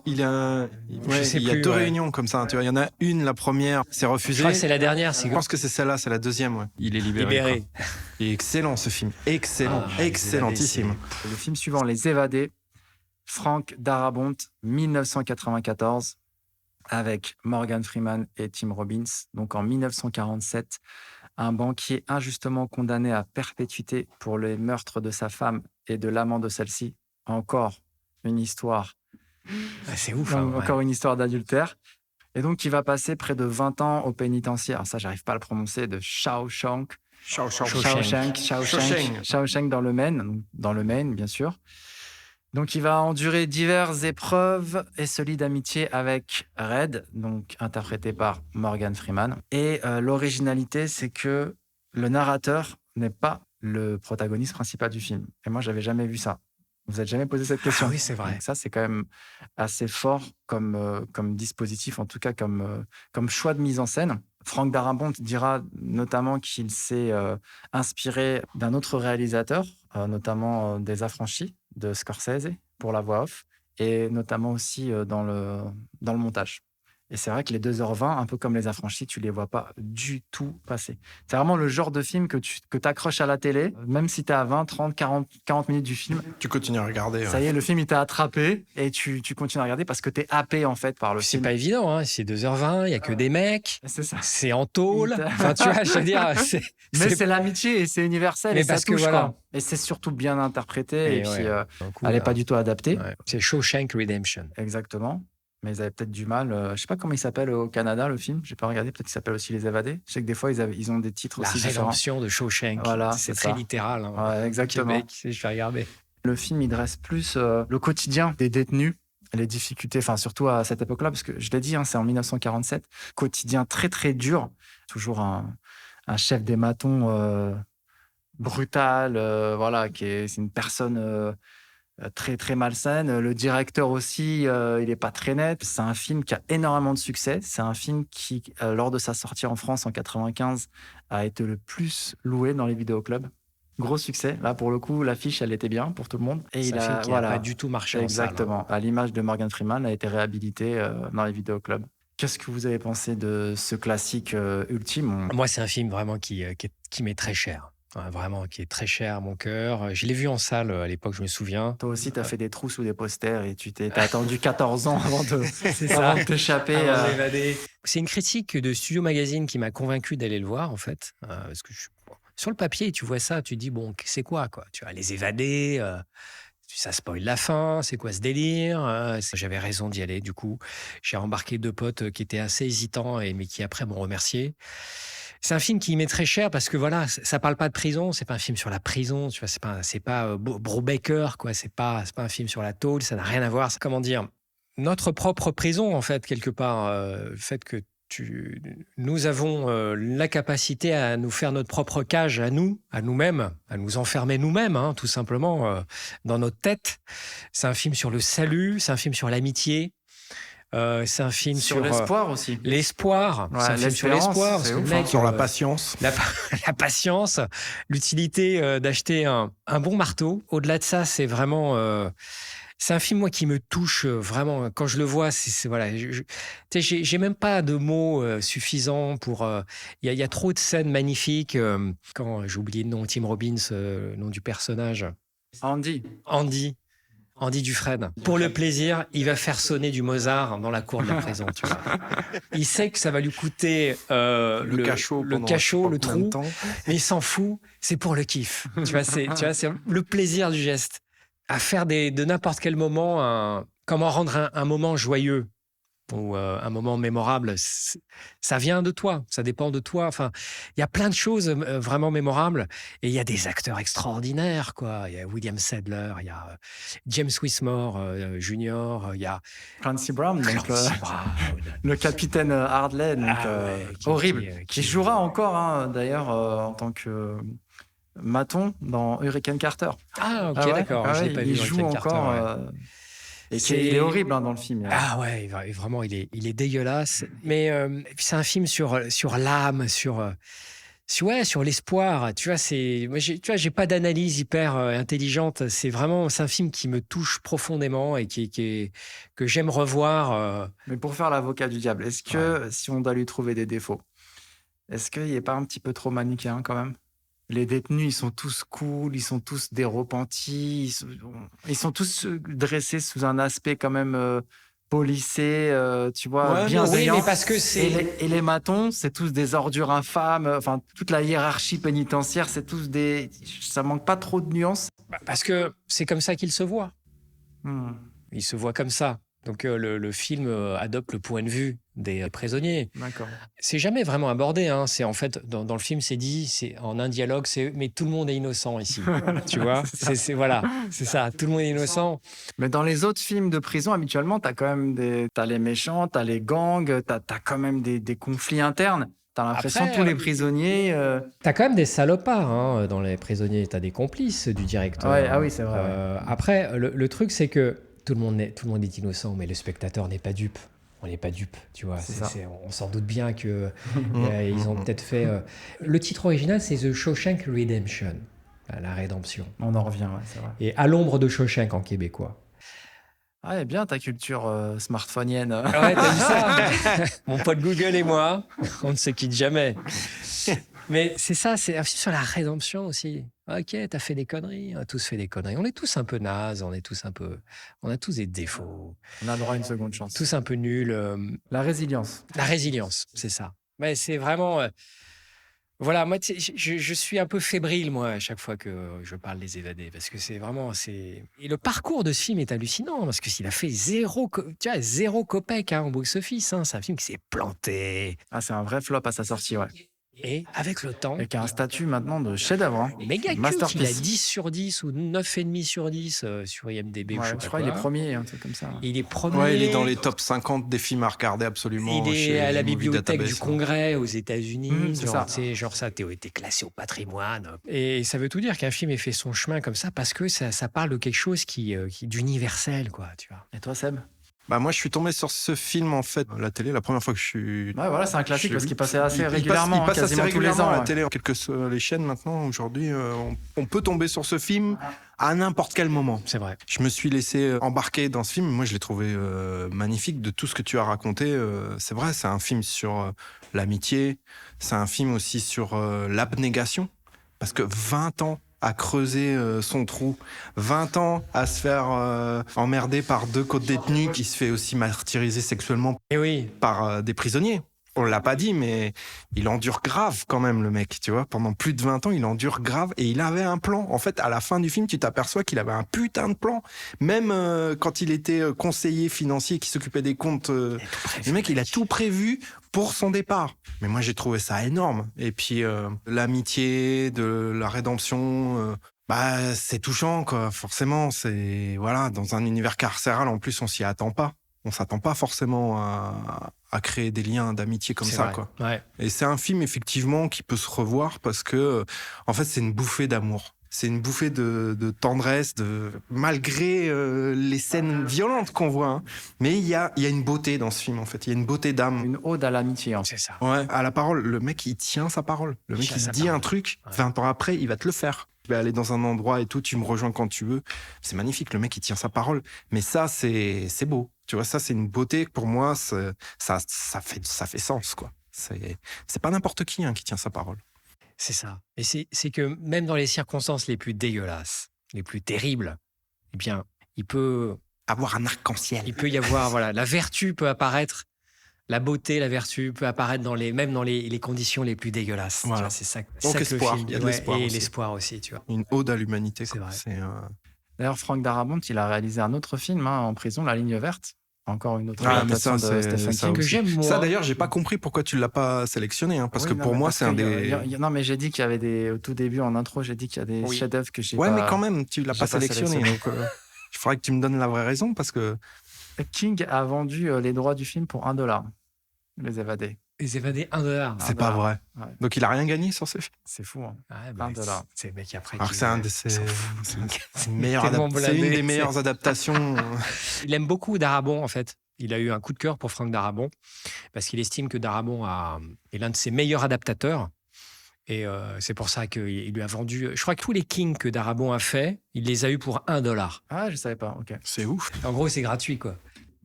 y a deux réunions comme ça. Tu vois, il y en a une, la première, c'est refusé. Je crois que c'est la dernière. Je pense que c'est celle-là, c'est la deuxième. Ouais. Il est libéré. Il est excellent ce film, excellent, excellentissime. Le film suivant, Les Évadés, Frank Darabont, 1994, avec Morgan Freeman et Tim Robbins. Donc en 1947, un banquier injustement condamné à perpétuité pour les meurtres de sa femme et de l'amant de celle-ci. Encore une histoire. C'est ouf. Encore une histoire d'adultère. Et donc, il va passer près de 20 ans au pénitentiaire. Ça, j'arrive pas à le prononcer, de Shawshank dans le Maine, bien sûr. Donc, il va endurer diverses épreuves et se lie d'amitié avec Red, donc interprété par Morgan Freeman. Et l'originalité, c'est que le narrateur n'est pas le protagoniste principal du film. Et moi, j'avais jamais vu ça. Vous n'êtes jamais posé cette question? Ah oui, c'est vrai. Donc ça, c'est quand même assez fort comme dispositif, en tout cas comme choix de mise en scène. Frank Darabont dira notamment qu'il s'est inspiré d'un autre réalisateur, notamment des Affranchis de Scorsese pour la voix off, et notamment aussi dans le montage. Et c'est vrai que les 2h20, un peu comme Les Affranchis, tu les vois pas du tout passer. C'est vraiment le genre de film que tu accroches à la télé, même si tu es à 20, 30, 40 minutes du film. Tu continues à regarder. Ça y est, le film, il t'a attrapé et tu continues à regarder parce que tu es happé, en fait, par le C'est film. pas évident, hein. C'est 2h20, il y a que des mecs. C'est ça. C'est en tôle. Enfin, tu vois, je veux dire, Mais c'est l'amitié et c'est universel. Mais et ça parce que touche, voilà. quoi. Et c'est surtout bien interprété. Et puis, coup, elle n'est pas du tout adaptée. Ouais. C'est Shawshank Redemption. Exactement. Mais ils avaient peut-être du mal. Je sais pas comment il s'appelle au Canada, le film. J'ai pas regardé. Peut-être qu'il s'appelle aussi Les Évadés. Je sais que des fois, ils ont des titres La aussi différents. rédemption de Shawshank. Voilà, c'est c'est très ça. littéral. Hein. Ouais, exactement. Québec, je vais regarder. Le film, il dresse plus le quotidien des détenus, les difficultés, enfin surtout à cette époque-là, parce que je l'ai dit, hein, c'est en 1947. Quotidien très, très dur. Toujours un chef des matons brutal, voilà, c'est une personne très, très malsaine. Le directeur aussi, il n'est pas très net. C'est un film qui a énormément de succès. C'est un film qui, lors de sa sortie en France en 95, a été le plus loué dans les vidéoclubs. Gros succès. Là, pour le coup, l'affiche, elle était bien pour tout le monde. Et c'est un film qui n'a pas du tout marché en salle. Exactement. À l'image de Morgan Freeman, a été réhabilité dans les vidéoclubs. Qu'est-ce que vous avez pensé de ce classique ultime? Moi, c'est un film vraiment qui m'est très cher. Vraiment, qui est très cher à mon cœur. Je l'ai vu en salle à l'époque, je me souviens. Toi aussi, tu as fait des trous sous des posters et t'as attendu 14 ans avant de t'échapper. C'est une critique de Studio Magazine qui m'a convaincu d'aller le voir, en fait. Parce que sur le papier, tu vois ça, tu te dis, bon, c'est quoi? Tu vois, Les Évadés, ça spoil la fin, c'est quoi ce délire? J'avais raison d'y aller, du coup. J'ai embarqué 2 potes qui étaient assez hésitants, mais qui après m'ont remercié. C'est un film qui m'est très cher parce que voilà, ça parle pas de prison, c'est pas un film sur la prison, tu vois, c'est pas Brubaker, quoi, c'est pas un film sur la tôle, ça n'a rien à voir. Comment dire, notre propre prison, en fait, quelque part, le fait que nous avons la capacité à nous faire notre propre cage à nous-mêmes, à nous enfermer nous-mêmes, hein, tout simplement, dans notre tête. C'est un film sur le salut, c'est un film sur l'amitié. C'est un film sur l'espoir aussi. L'espoir. Ouais, c'est un film sur l'espoir. Sur la patience. La patience, l'utilité d'acheter un bon marteau. Au-delà de ça, c'est vraiment... c'est un film, moi, qui me touche vraiment. Quand je le vois, voilà, j'ai même pas de mots suffisants pour... Il y a trop de scènes magnifiques. Quand j'ai oublié le nom, Tim Robbins, le nom du personnage. Andy Dufresne. Pour le plaisir, il va faire sonner du Mozart dans la cour de la prison, tu vois. Il sait que ça va lui coûter le cachot, le trou, mais il s'en fout. C'est pour le kiff. Tu vois, c'est le plaisir du geste. À faire de n'importe quel moment, comment rendre un moment joyeux ou un moment mémorable, ça vient de toi, ça dépend de toi. Enfin, il y a plein de choses vraiment mémorables et il y a des acteurs extraordinaires, quoi. Il y a William Sadler, il y a James Whitmore Jr., il y a Clancy Brown, le capitaine Hardley, horrible, qui jouera encore, hein, d'ailleurs, en tant que maton dans Hurricane Carter. Ah, ok, d'accord. Je l'ai pas vu, il joue encore. Et il est horrible, hein, dans le film. Ah ouais, vraiment, il est dégueulasse. Mais c'est un film sur l'âme, sur l'espoir. Tu vois, j'ai pas d'analyse hyper intelligente. C'est un film qui me touche profondément et que j'aime revoir. Mais pour faire l'avocat du diable, est-ce que si on doit lui trouver des défauts, est-ce qu'il n'est pas un petit peu trop manichéen quand même? Les détenus, ils sont tous cool, ils sont tous des repentis, ils sont tous dressés sous un aspect quand même policé, tu vois, bienveillant. Oui, mais parce que et les matons, c'est tous des ordures infâmes. Enfin, toute la hiérarchie pénitentiaire, c'est tous des... Ça manque pas trop de nuances. Parce que c'est comme ça qu'ils se voient. Ils se voient comme ça. Donc le film adopte le point de vue des prisonniers. D'accord. C'est jamais vraiment abordé. Hein. C'est en fait dans le film, c'est dit, c'est en un dialogue, mais tout le monde est innocent ici. Tu vois, c'est ça. Tout le monde est innocent. Mais dans les autres films de prison, habituellement, t'as quand même t'as les méchants, t'as les gangs, t'as quand même des conflits internes. T'as l'impression que tous les prisonniers... T'as quand même des salopards, hein, dans les prisonniers. T'as des complices du directeur. Ouais, ah oui, c'est vrai. Après, le truc, c'est que tout le monde est innocent, mais le spectateur n'est pas dupe. On n'est pas dupe, tu vois. On s'en doute bien que ils ont peut-être fait... Le titre original, c'est The Shawshank Redemption, la rédemption. On en revient, ouais, c'est vrai. Et à l'ombre de Shawshank en québécois. Ah, et bien ta culture smartphonienne. Ah ouais, t'as vu ça? Mon pote Google et moi, on ne se quitte jamais. Mais c'est ça, c'est un film sur la rédemption aussi. Ok, t'as fait des conneries, on a tous fait des conneries. On est tous un peu nazes, on a tous des défauts. On a le droit à une seconde chance. Tous un peu nuls. La résilience. La résilience, c'est ça. Mais c'est vraiment... voilà, moi, je suis un peu fébrile, moi, à chaque fois que je parle des évadés, parce que c'est vraiment... Et le parcours de ce film est hallucinant, parce qu'il a fait zéro copec au box-office. Hein. C'est un film qui s'est planté. Ah, c'est un vrai flop à sa sortie, ouais. Et avec le temps... Et qui a un statut maintenant de chef-d'œuvre. Hein. Méga culte, Masterpiece. il a 10 sur 10 ou 9,5 sur 10 sur IMDb. Ouais, je crois qu'il est premier, un truc comme ça. Il est premier. Ouais, il est dans les top 50 des films à regarder absolument. Il est chez à la Movie bibliothèque Database, du Congrès aux États-Unis. c'est ça. Genre ça, t'es classé au patrimoine. Et ça veut tout dire qu'un film ait fait son chemin comme ça parce que ça parle de quelque chose qui d'universel, quoi, tu vois. Et toi, Seb? Bah moi, je suis tombé sur ce film en fait à la télé la première fois que je suis. Ouais, voilà, c'est un classique parce qu'il passait assez Il régulièrement, passe assez quasiment tous les régulièrement ans. à la Ouais. télé, quelles que soient les chaînes maintenant. Aujourd'hui, on peut tomber sur ce film à n'importe quel moment. C'est vrai. Je me suis laissé embarquer dans ce film. Moi, je l'ai trouvé magnifique de tout ce que tu as raconté. C'est vrai, c'est un film sur l'amitié. C'est un film aussi sur l'abnégation. Parce que 20 ans à creuser son trou, 20 ans à se faire emmerder par 2 co-détenus qui se fait aussi martyriser sexuellement par des prisonniers. On l'a pas dit, mais il endure grave quand même, le mec, tu vois. Pendant plus de 20 ans, il endure grave et il avait un plan. En fait, à la fin du film, tu t'aperçois qu'il avait un putain de plan. Même quand il était conseiller financier qui s'occupait des comptes, le mec, il a tout prévu pour son départ. Mais moi, j'ai trouvé ça énorme. Et puis, l'amitié, de la rédemption... bah, c'est touchant, quoi. Forcément, c'est... Voilà, dans un univers carcéral, en plus, on s'y attend pas. On s'attend pas forcément à créer des liens d'amitié comme ça, vrai. quoi. Ouais. Et c'est un film, effectivement, qui peut se revoir parce que, en fait, c'est une bouffée d'amour. C'est une bouffée de tendresse, malgré les scènes violentes qu'on voit. Hein. Mais il y a une beauté dans ce film, en fait. Il y a une beauté d'âme. Une ode à l'amitié. Hein. C'est ça. Ouais, à la parole. Le mec, il tient sa parole. Le mec, il dit un truc, 20 ans après, il va te le faire. Tu vas aller dans un endroit et tout, tu me rejoins quand tu veux. C'est magnifique, le mec, il tient sa parole. Mais ça, c'est beau. Tu vois, ça, c'est une beauté. Pour moi, ça fait sens, quoi. C'est pas n'importe qui qui tient sa parole. C'est ça. Et c'est que même dans les circonstances les plus dégueulasses, les plus terribles, eh bien, il peut avoir un arc-en-ciel. Il peut y avoir, voilà, la vertu peut apparaître, la beauté, la vertu peut apparaître même dans les conditions les plus dégueulasses. Voilà. Tu vois, c'est ça. Donc ça espoir, que le film, il y a de l'espoir et aussi. l'espoir aussi, tu vois. Une ode à l'humanité. C'est vrai. D'ailleurs, Frank Darabont, il a réalisé un autre film en prison, La Ligne verte. Encore une autre mais adaptation ça, de Stephen King. que j'aime, moi. Ça, d'ailleurs, j'ai pas compris pourquoi tu l'as pas sélectionné, parce Oui, que non, pour mais moi, parce c'est un que des. non, mais j'ai dit qu'il y avait au tout début, en intro, j'ai dit qu'il y a des Oui. chefs-d'œuvre que j'ai Ouais, pas. mais quand même, tu l'as j'ai pas sélectionné. Donc, il faudrait que tu me donnes la vraie raison, parce que. King a vendu les droits du film pour $1. Les évadés. Les évadés, $1. C'est pas vrai. Ouais. Donc, il a rien gagné sur ce film. C'est fou. Hein. Ouais, bah, $1. c'est le mec après. Alors, qui- c'est un de ses. C'est une meilleure tellement c'est une blindé, des meilleures c'est- adaptations. Il aime beaucoup Darabont, en fait. Il a eu un coup de cœur pour Frank Darabont parce qu'il estime que Darabont est l'un de ses meilleurs adaptateurs. Et c'est pour ça qu'il lui a vendu. Je crois que tous les Kings que Darabont a fait, il les a eus pour $1. Ah, je savais pas. Ok. C'est ouf. En gros, c'est gratuit, quoi.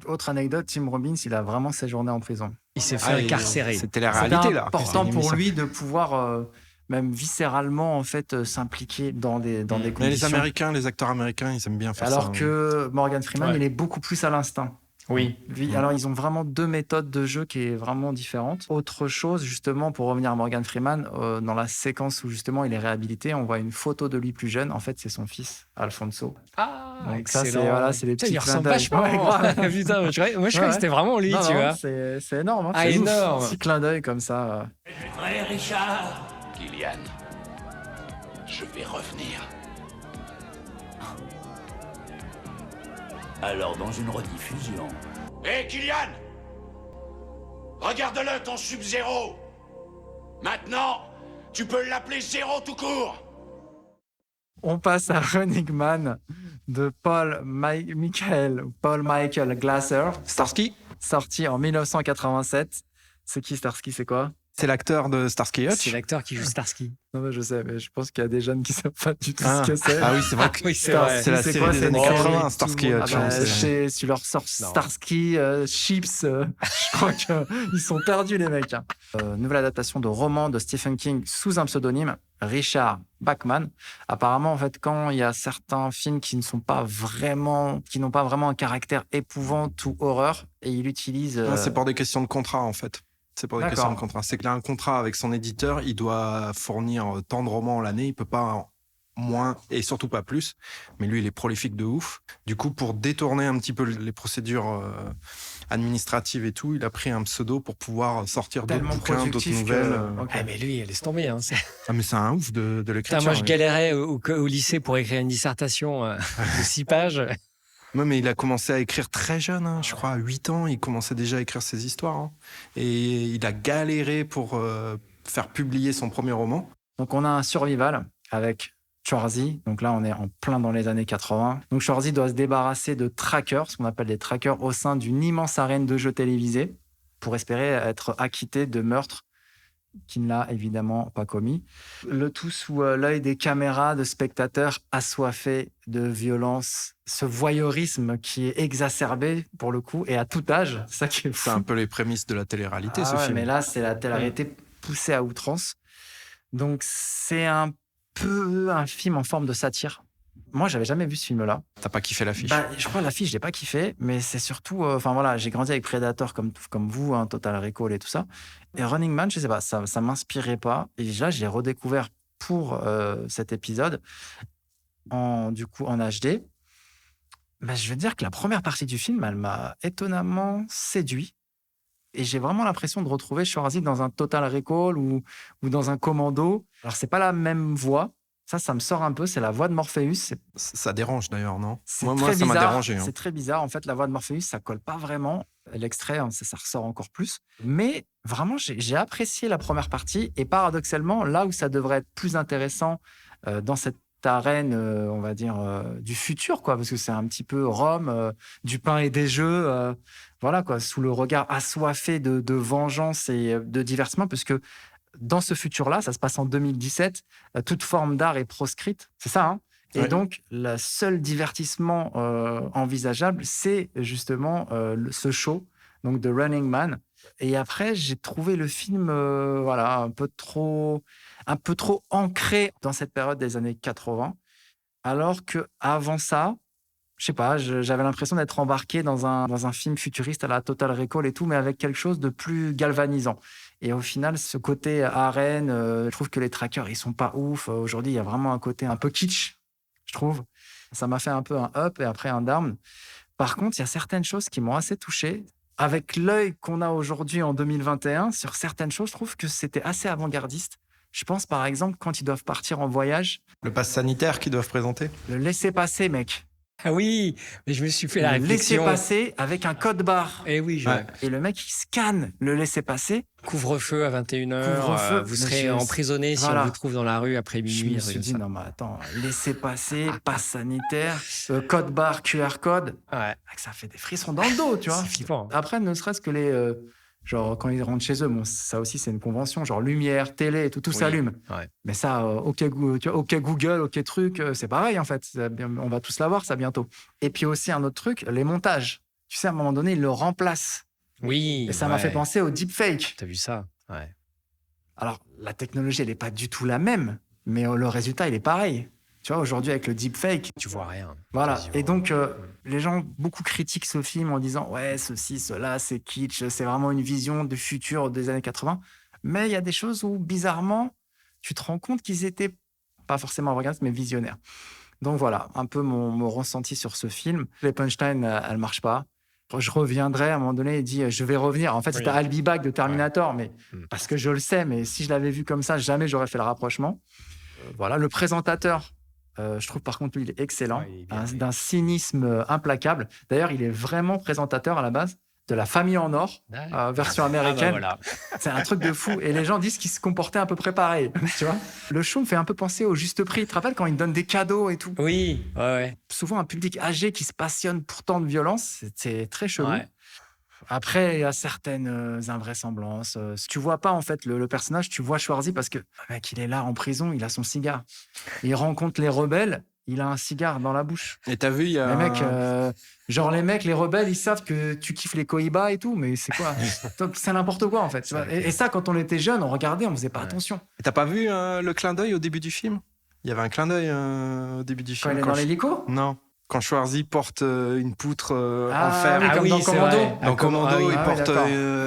Autre anecdote, Tim Robbins, il a vraiment séjourné en prison. Il s'est fait incarcérer. C'était la réalité, là. Important C'est pour limite, lui de pouvoir même viscéralement en fait s'impliquer dans des Mais conditions. les Américains, les acteurs américains, ils aiment bien faire ça. Alors que Morgan Freeman, Ouais. il est beaucoup plus à l'instinct. Oui. Alors, ils ont vraiment deux méthodes de jeu qui est vraiment différentes. Autre chose, justement, pour revenir à Morgan Freeman, dans la séquence où justement il est réhabilité, on voit une photo de lui plus jeune. En fait, c'est son fils, Alfonso. Ah, Donc ça, excellent. c'est les Putain, petits il clins ressemble d'œil. vachement. Ouais, grave. Putain, moi, je croyais Ouais. que c'était vraiment lui, Non, tu non, vois. c'est énorme. Hein. Ah, C'est ouf. énorme. Petit clin d'œil comme ça. Frère Richard. Kylian, je vais revenir. Alors, dans une rediffusion. Hé, Kylian! Regarde-le, ton Sub-Zéro! Maintenant, tu peux l'appeler Zéro tout court! On passe à Running Man de Paul Michael Glasser. Starsky. Sorti en 1987. C'est qui Starsky, c'est quoi? C'est l'acteur de Starsky Hutch. C'est l'acteur qui joue Starsky. Non, mais je sais, mais je pense qu'il y a des jeunes qui savent pas du tout ce que c'est. Ah oui, c'est vrai que c'est vrai. c'est la C'est série quoi, des c'est années une 80, série, Starsky tout le monde- Hutch. Ah bah, hein, tu leur sors Starsky, Chips, je crois qu'ils sont perdus, les mecs. Hein. Nouvelle adaptation de roman de Stephen King sous un pseudonyme, Richard Bachman. Apparemment, en fait, quand il y a certains films qui n'ont pas vraiment un caractère épouvante ou horreur, et il utilise... Non, c'est pour des questions de contrat, en fait. C'est pour des D'accord. questions de contrat. C'est qu'il a un contrat avec son éditeur, il doit fournir tant de romans l'année, il peut pas moins et surtout pas plus. Mais lui, il est prolifique de ouf. Du coup, pour détourner un petit peu les procédures administratives et tout, il a pris un pseudo pour pouvoir sortir d'autres Tellement bouquins, d'autres productif nouvelles. Ok. Ah, mais lui, laisse tomber. Hein. Ah, mais c'est un ouf de l'écriture. Putain, moi, je lui. galérais au lycée pour écrire une dissertation de 6 pages. Ouais, mais il a commencé à écrire très jeune, hein, je crois, à 8 ans, il commençait déjà à écrire ses histoires. Hein. Et il a galéré pour faire publier son premier roman. Donc, on a un survival avec Schwarzy. Donc là, on est en plein dans les années 80. Donc, Schwarzy doit se débarrasser de trackers, ce qu'on appelle des trackers, au sein d'une immense arène de jeux télévisés pour espérer être acquitté de meurtres qui ne l'a évidemment pas commis. Le tout sous l'œil des caméras, de spectateurs assoiffés de violence, ce voyeurisme qui est exacerbé pour le coup et à tout âge. C'est ça qui est fou. C'est un peu les prémices de la télé-réalité, ce film. Mais là, c'est la télé-réalité poussée à outrance. Donc, c'est un peu un film en forme de satire. Moi, j'avais jamais vu ce film-là. T'as pas kiffé l'affiche? Je crois l'affiche, je l'ai pas kiffé, mais c'est surtout, voilà, j'ai grandi avec Predator comme vous, hein, Total Recall et tout ça. Et Running Man, je sais pas, ça m'inspirait pas. Et là, je l'ai redécouvert pour cet épisode en HD. Je veux dire que la première partie du film, elle m'a étonnamment séduit. Et j'ai vraiment l'impression de retrouver Schwarzy dans un Total Recall ou dans un Commando. Alors, c'est pas la même voix. Ça me sort un peu. C'est la voix de Morpheus. Ça dérange d'ailleurs, non? Moi, très ça m'a bizarre. dérangé. Hein. C'est très bizarre. En fait, la voix de Morpheus, ça colle pas vraiment. L'extrait, hein, ça ressort encore plus. Mais vraiment, j'ai apprécié la première partie. Et paradoxalement, là où ça devrait être plus intéressant dans cette arène, on va dire, du futur, quoi, parce que c'est un petit peu Rome, du pain et des jeux, voilà, quoi, sous le regard assoiffé de vengeance et de divertissement, parce que dans ce futur-là, ça se passe en 2017, toute forme d'art est proscrite, c'est ça, hein. Et donc, le seul divertissement envisageable, c'est justement ce show, donc de Running Man. Et après, j'ai trouvé le film un peu trop ancré dans cette période des années 80, alors qu'avant ça, je sais pas, j'avais l'impression d'être embarqué dans un film futuriste à la Total Recall et tout, mais avec quelque chose de plus galvanisant. Et au final, ce côté arène, je trouve que les trackers, ils sont pas ouf. Aujourd'hui, il y a vraiment un côté un peu kitsch, je trouve. Ça m'a fait un peu un up et après un down. Par contre, il y a certaines choses qui m'ont assez touché. Avec l'œil qu'on a aujourd'hui en 2021, sur certaines choses, je trouve que c'était assez avant-gardiste. Je pense, par exemple, quand ils doivent partir en voyage. Le pass sanitaire qu'ils doivent présenter? Le laisser-passer, mec. Ah oui, mais je me suis fait la réflexion. Le laisser-passer avec un code barre. Et oui, Et le mec, il scanne le laisser-passer. Couvre-feu à 21h, vous serez emprisonné si on vous trouve dans la rue après minuit. Je me suis dit, non, mais attends, laisser-passer, passe sanitaire, code barre, QR code. Ouais. Ça fait des frissons dans le dos, tu vois. C'est flippant. Après, ne serait-ce que les... genre, quand ils rentrent chez eux, bon, ça aussi, c'est une convention, genre lumière, télé, tout s'allume. Ouais. Mais ça, OK Google, OK truc, c'est pareil, en fait. On va tous l'avoir, ça, bientôt. Et puis aussi, un autre truc, les montages. Tu sais, à un moment donné, ils le remplacent. Oui. Et ça m'a fait penser au deepfake. T'as vu ça? Ouais. Alors, la technologie, elle n'est pas du tout la même, mais le résultat, il est pareil. Tu vois, aujourd'hui, avec le deepfake... Tu vois rien. Voilà. Quasiment. Et donc, les gens, beaucoup critiquent ce film en disant « Ouais, ceci, cela, c'est kitsch, c'est vraiment une vision du futur des années 80. » Mais il y a des choses où, bizarrement, tu te rends compte qu'ils étaient pas forcément avant-gardistes, mais visionnaires. Donc voilà, un peu mon ressenti sur ce film. Les punchlines, elles ne marchent pas. Je reviendrai, à un moment donné, il dit « Je vais revenir ». En fait, c'était I'll be back de Terminator, mais parce que je le sais, mais si je l'avais vu comme ça, jamais j'aurais fait le rapprochement. Voilà, le présentateur, je trouve par contre, lui, il est excellent, d'un cynisme implacable. D'ailleurs, il est vraiment présentateur à la base de La Famille en Or, version américaine. Voilà. C'est un truc de fou. Et les gens disent qu'il se comportait à peu près pareil. Tu vois, le show me fait un peu penser au Juste Prix. Tu te rappelles quand ils donnent des cadeaux et tout? Oui, ouais. Souvent, un public âgé qui se passionne pour tant de violence, c'est très chelou. Ouais. Après, il y a certaines invraisemblances. Tu vois pas, en fait, le personnage, tu vois Schwarzy parce que le mec, il est là en prison, il a son cigare. Il rencontre les rebelles, il a un cigare dans la bouche. Et t'as vu, il y a... Les mecs, les rebelles, ils savent que tu kiffes les Cohiba et tout, mais c'est quoi? C'est n'importe quoi, en fait. Tu vois. Et ça, quand on était jeune, on regardait, on faisait pas attention. Et t'as pas vu le clin d'œil au début du film? Il y avait un clin d'œil au début du film. Quand il est dans l'hélico? Non. Quand Schwarzy porte une poutre en fer. Comme dans Commando. Dans Commando,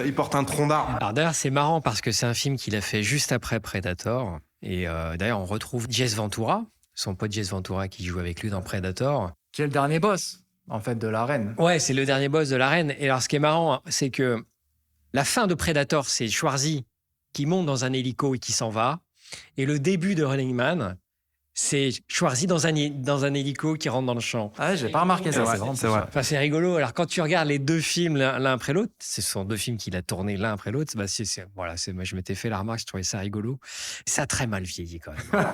il porte un tronc d'arbre. Alors d'ailleurs, c'est marrant parce que c'est un film qu'il a fait juste après Predator. Et d'ailleurs, on retrouve Jess Ventura, son pote Jess Ventura qui joue avec lui dans Predator. Qui est le dernier boss, en fait, de l'arène. Ouais, c'est le dernier boss de l'arène. Et alors, ce qui est marrant, c'est que la fin de Predator, c'est Schwarzy qui monte dans un hélico et qui s'en va. Et le début de Running Man, c'est Schwarzy dans un hélico qui rentre dans le champ. Ah, j'ai pas remarqué ça. C'est vrai. Enfin, c'est rigolo. Alors, quand tu regardes les deux films l'un après l'autre, ce sont deux films qu'il a tournés l'un après l'autre. Bah, moi, je m'étais fait la remarque, je trouvais ça rigolo. Ça a très mal vieilli quand même.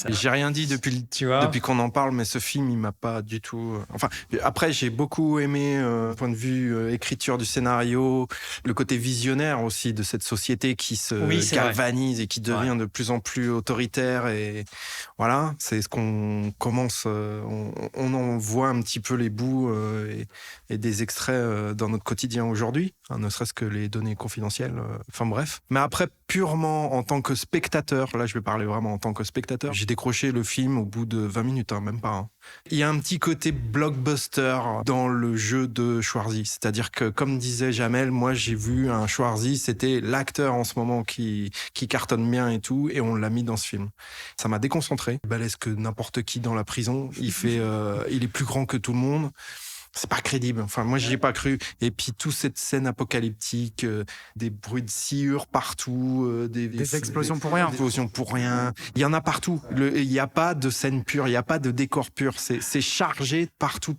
J'ai rien dit depuis qu'on en parle, mais ce film, il m'a pas du tout. Enfin, après, j'ai beaucoup aimé, point de vue écriture du scénario, le côté visionnaire aussi de cette société qui se galvanise et qui devient de plus en plus autoritaire et voilà, c'est ce qu'on commence, on en voit un petit peu les bouts et des extraits dans notre quotidien aujourd'hui, hein, ne serait-ce que les données confidentielles, enfin bref. Mais après, purement en tant que spectateur, là je vais parler vraiment en tant que spectateur, j'ai décroché le film au bout de 20 minutes, hein, même pas. Hein. Il y a un petit côté blockbuster dans le jeu de Schwarzy, c'est-à-dire que comme disait Jamel, moi j'ai vu un Schwarzy, c'était l'acteur en ce moment qui cartonne bien et tout, et on l'a mis dans ce film. Ça m'a déconcentré. Balèze que n'importe qui dans la prison. Il est plus grand que tout le monde. C'est pas crédible. Enfin, moi, j'y ai pas cru. Et puis, toute cette scène apocalyptique, des bruits de sciure partout, des explosions pour rien. Des explosions pour rien. Il y en a partout. Il n'y a pas de scène pure, il n'y a pas de décor pur. C'est chargé partout.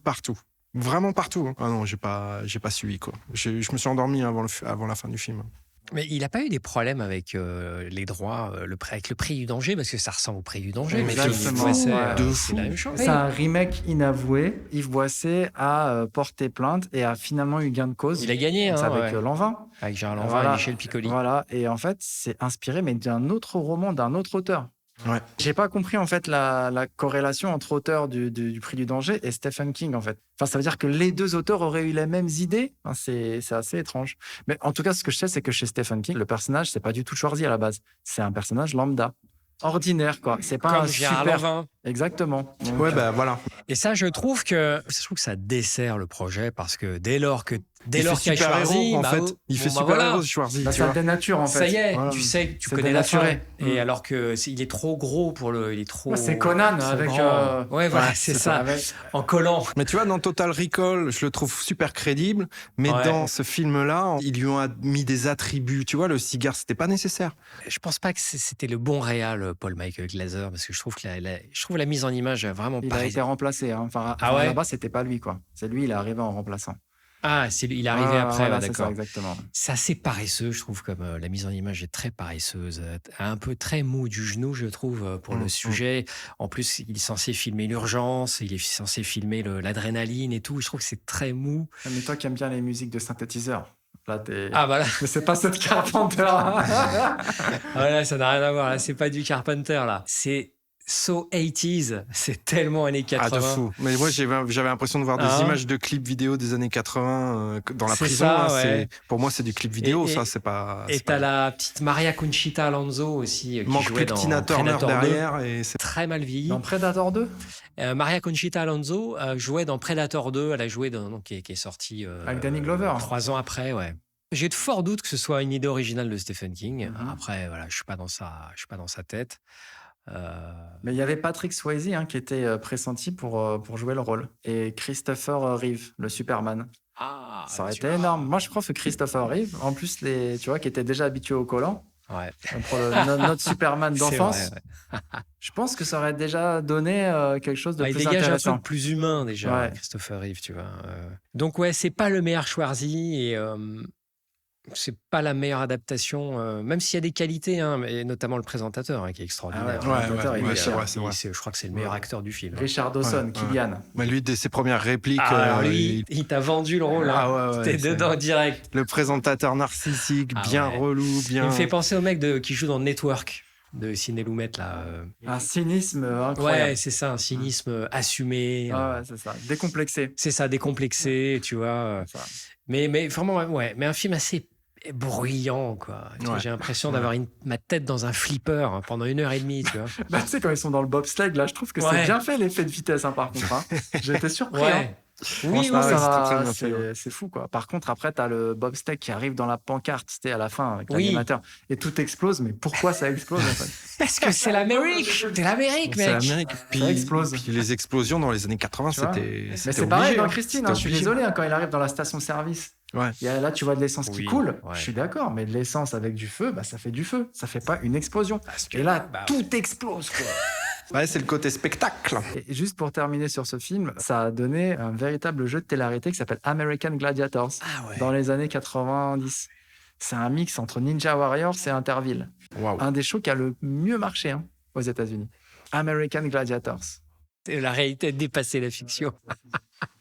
Vraiment partout. Hein. Ah non, j'ai pas suivi, quoi. Je me suis endormi avant la fin du film. Mais il n'a pas eu des problèmes avec les droits, avec le Prix du danger, parce que ça ressemble au Prix du danger. Mais c'est la même chose. C'est un remake inavoué. Yves Boisset a porté plainte et a finalement eu gain de cause. Il a gagné. Avec Lanvin. Avec Gérard Lanvin et Michel Piccoli. Voilà. Et en fait, c'est inspiré mais d'un autre roman, d'un autre auteur. Ouais. J'ai pas compris en fait la corrélation entre auteur du Prix du danger et Stephen King en fait. Enfin, ça veut dire que les deux auteurs auraient eu les mêmes idées. Enfin, c'est assez étrange. Mais en tout cas, ce que je sais, c'est que chez Stephen King, le personnage, c'est pas du tout Schwarzy à la base. C'est un personnage lambda, ordinaire quoi. C'est pas comme un Gérard super. Lanvin. Exactement. Donc, voilà. Et ça, je trouve que ça dessert le projet parce que dès lors qu'il y a Schwarzy, en fait, il fait super-héros Schwarzy. Ça le dénature en fait. Ça y est, voilà. tu sais que tu connais la fin. Et alors que il est trop gros il est trop. C'est Conan avec. Ouais, voilà, c'est ça. Avec... En collant. Mais tu vois, dans Total Recall, je le trouve super crédible. Mais dans ce film-là, ils lui ont mis des attributs. Tu vois, le cigare, c'était pas nécessaire. Je pense pas que c'était le bon réal, Paul Michael Glaser, parce que je trouve que la mise en image vraiment il pas. Il a été remplacé. Hein. Enfin, là-bas, c'était pas lui quoi. C'est lui, il est arrivé en remplaçant. Ah, il est arrivé après, voilà, d'accord. C'est ça, exactement. C'est assez paresseux, je trouve, comme la mise en image est très paresseuse, un peu très mou du genou, je trouve, pour le sujet. En plus, il est censé filmer l'urgence, il est censé filmer l'adrénaline et tout. Je trouve que c'est très mou. Mais toi qui aimes bien les musiques de synthétiseurs, là, t'es... Ah, voilà. Mais c'est pas cette Carpenter. Voilà, ça n'a rien à voir. Là, c'est pas du Carpenter, là. C'est so 80s, c'est tellement années 80. Ah, de fou. Mais moi, j'avais l'impression de voir des images de clips vidéo des années 80 dans la prison. Ça, là, pour moi, c'est du clip vidéo, ça, c'est pas... Et t'as la petite Maria Conchita Alonso aussi, qui jouait dans Tina Turner Predator derrière. 2. Et c'est très mal vieilli. Dans Predator 2 Maria Conchita Alonso jouait dans Predator 2, elle a joué qui est sorti... avec Danny Glover. 3 ans après, ouais. J'ai de forts doutes que ce soit une idée originale de Stephen King. Après, voilà, je suis pas dans sa tête. Mais il y avait Patrick Swayze qui était pressenti pour jouer le rôle. Et Christopher Reeve, le Superman. Ah, ça aurait été énorme. Moi, je pense que Christopher Reeve, en plus, tu vois, qui était déjà habitué au collant, pour notre Superman d'enfance, je pense que ça aurait déjà donné quelque chose de plus intéressant. Il dégage un truc plus humain déjà, Christopher Reeve, tu vois. Donc ouais, c'est pas le meilleur Schwarzy et c'est pas la meilleure adaptation, même s'il y a des qualités, hein, mais notamment le présentateur qui est extraordinaire. Je crois que c'est le meilleur acteur du film. Richard Dawson, Kylian. Mais lui, dès ses premières répliques, il t'a vendu le rôle. T'es dedans direct. Le présentateur narcissique, relou, bien. Il me fait penser au mec qui joue dans Network de Sidney Lumet là. Un cynisme incroyable. Ouais, c'est ça, un cynisme assumé. Ouais, c'est ça, décomplexé. C'est ça, décomplexé, tu vois. Mais vraiment, mais un film assez bruyant, quoi. J'ai l'impression d'avoir ma tête dans un flipper pendant 1h30, tu vois. Tu sais, quand ils sont dans le bobsleigh, là, je trouve que c'est bien fait l'effet de vitesse, par contre. J'ai été surpris. Oui, c'est fou, quoi. Par contre, après, t'as le bobsleigh qui arrive dans la pancarte, c'était à la fin avec l'animateur, et tout explose. Mais pourquoi ça explose, en fait? Parce que c'est l'Amérique. C'est l'Amérique, mec. C'est l'Amérique. Puis, ça explose. Puis les explosions dans les années 80, c'était. Mais c'est pareil dans Christine. Je suis désolé, quand il arrive dans la station-service. Là, tu vois de l'essence qui coule. Je suis d'accord, mais de l'essence avec du feu, ça fait du feu. Ça fait pas une explosion. Et là, tout explose, quoi. Ouais, c'est le côté spectacle. Et juste pour terminer sur ce film, ça a donné un véritable jeu de télé-réalité qui s'appelle American Gladiators dans les années 90. C'est un mix entre Ninja Warriors et Interville. Un des shows qui a le mieux marché aux États-Unis. American Gladiators. La réalité a dépassé la fiction.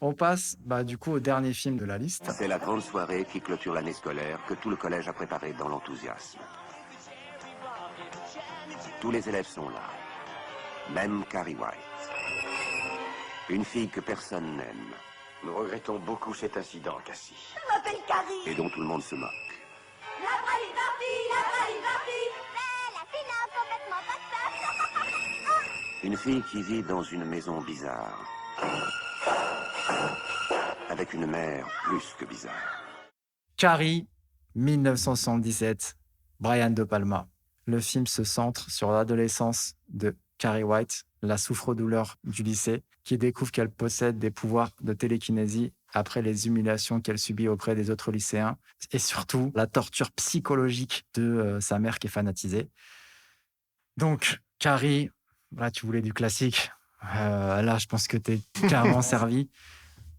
On passe du coup au dernier film de la liste. C'est la grande soirée qui clôture l'année scolaire que tout le collège a préparée dans l'enthousiasme. Tous les élèves sont là. Même Carrie White. Une fille que personne n'aime. Nous regrettons beaucoup cet incident, Cassie. Je m'appelle Carrie. Et dont tout le monde se moque. La fille là, complètement patate. Une fille qui vit dans une maison bizarre. Avec une mère plus que bizarre. Carrie, 1977, Brian De Palma. Le film se centre sur l'adolescence de Carrie White, la souffre-douleur du lycée, qui découvre qu'elle possède des pouvoirs de télékinésie après les humiliations qu'elle subit auprès des autres lycéens et surtout la torture psychologique de sa mère qui est fanatisée. Donc, Carrie, là, tu voulais du classique. Là, je pense que tu es carrément servi.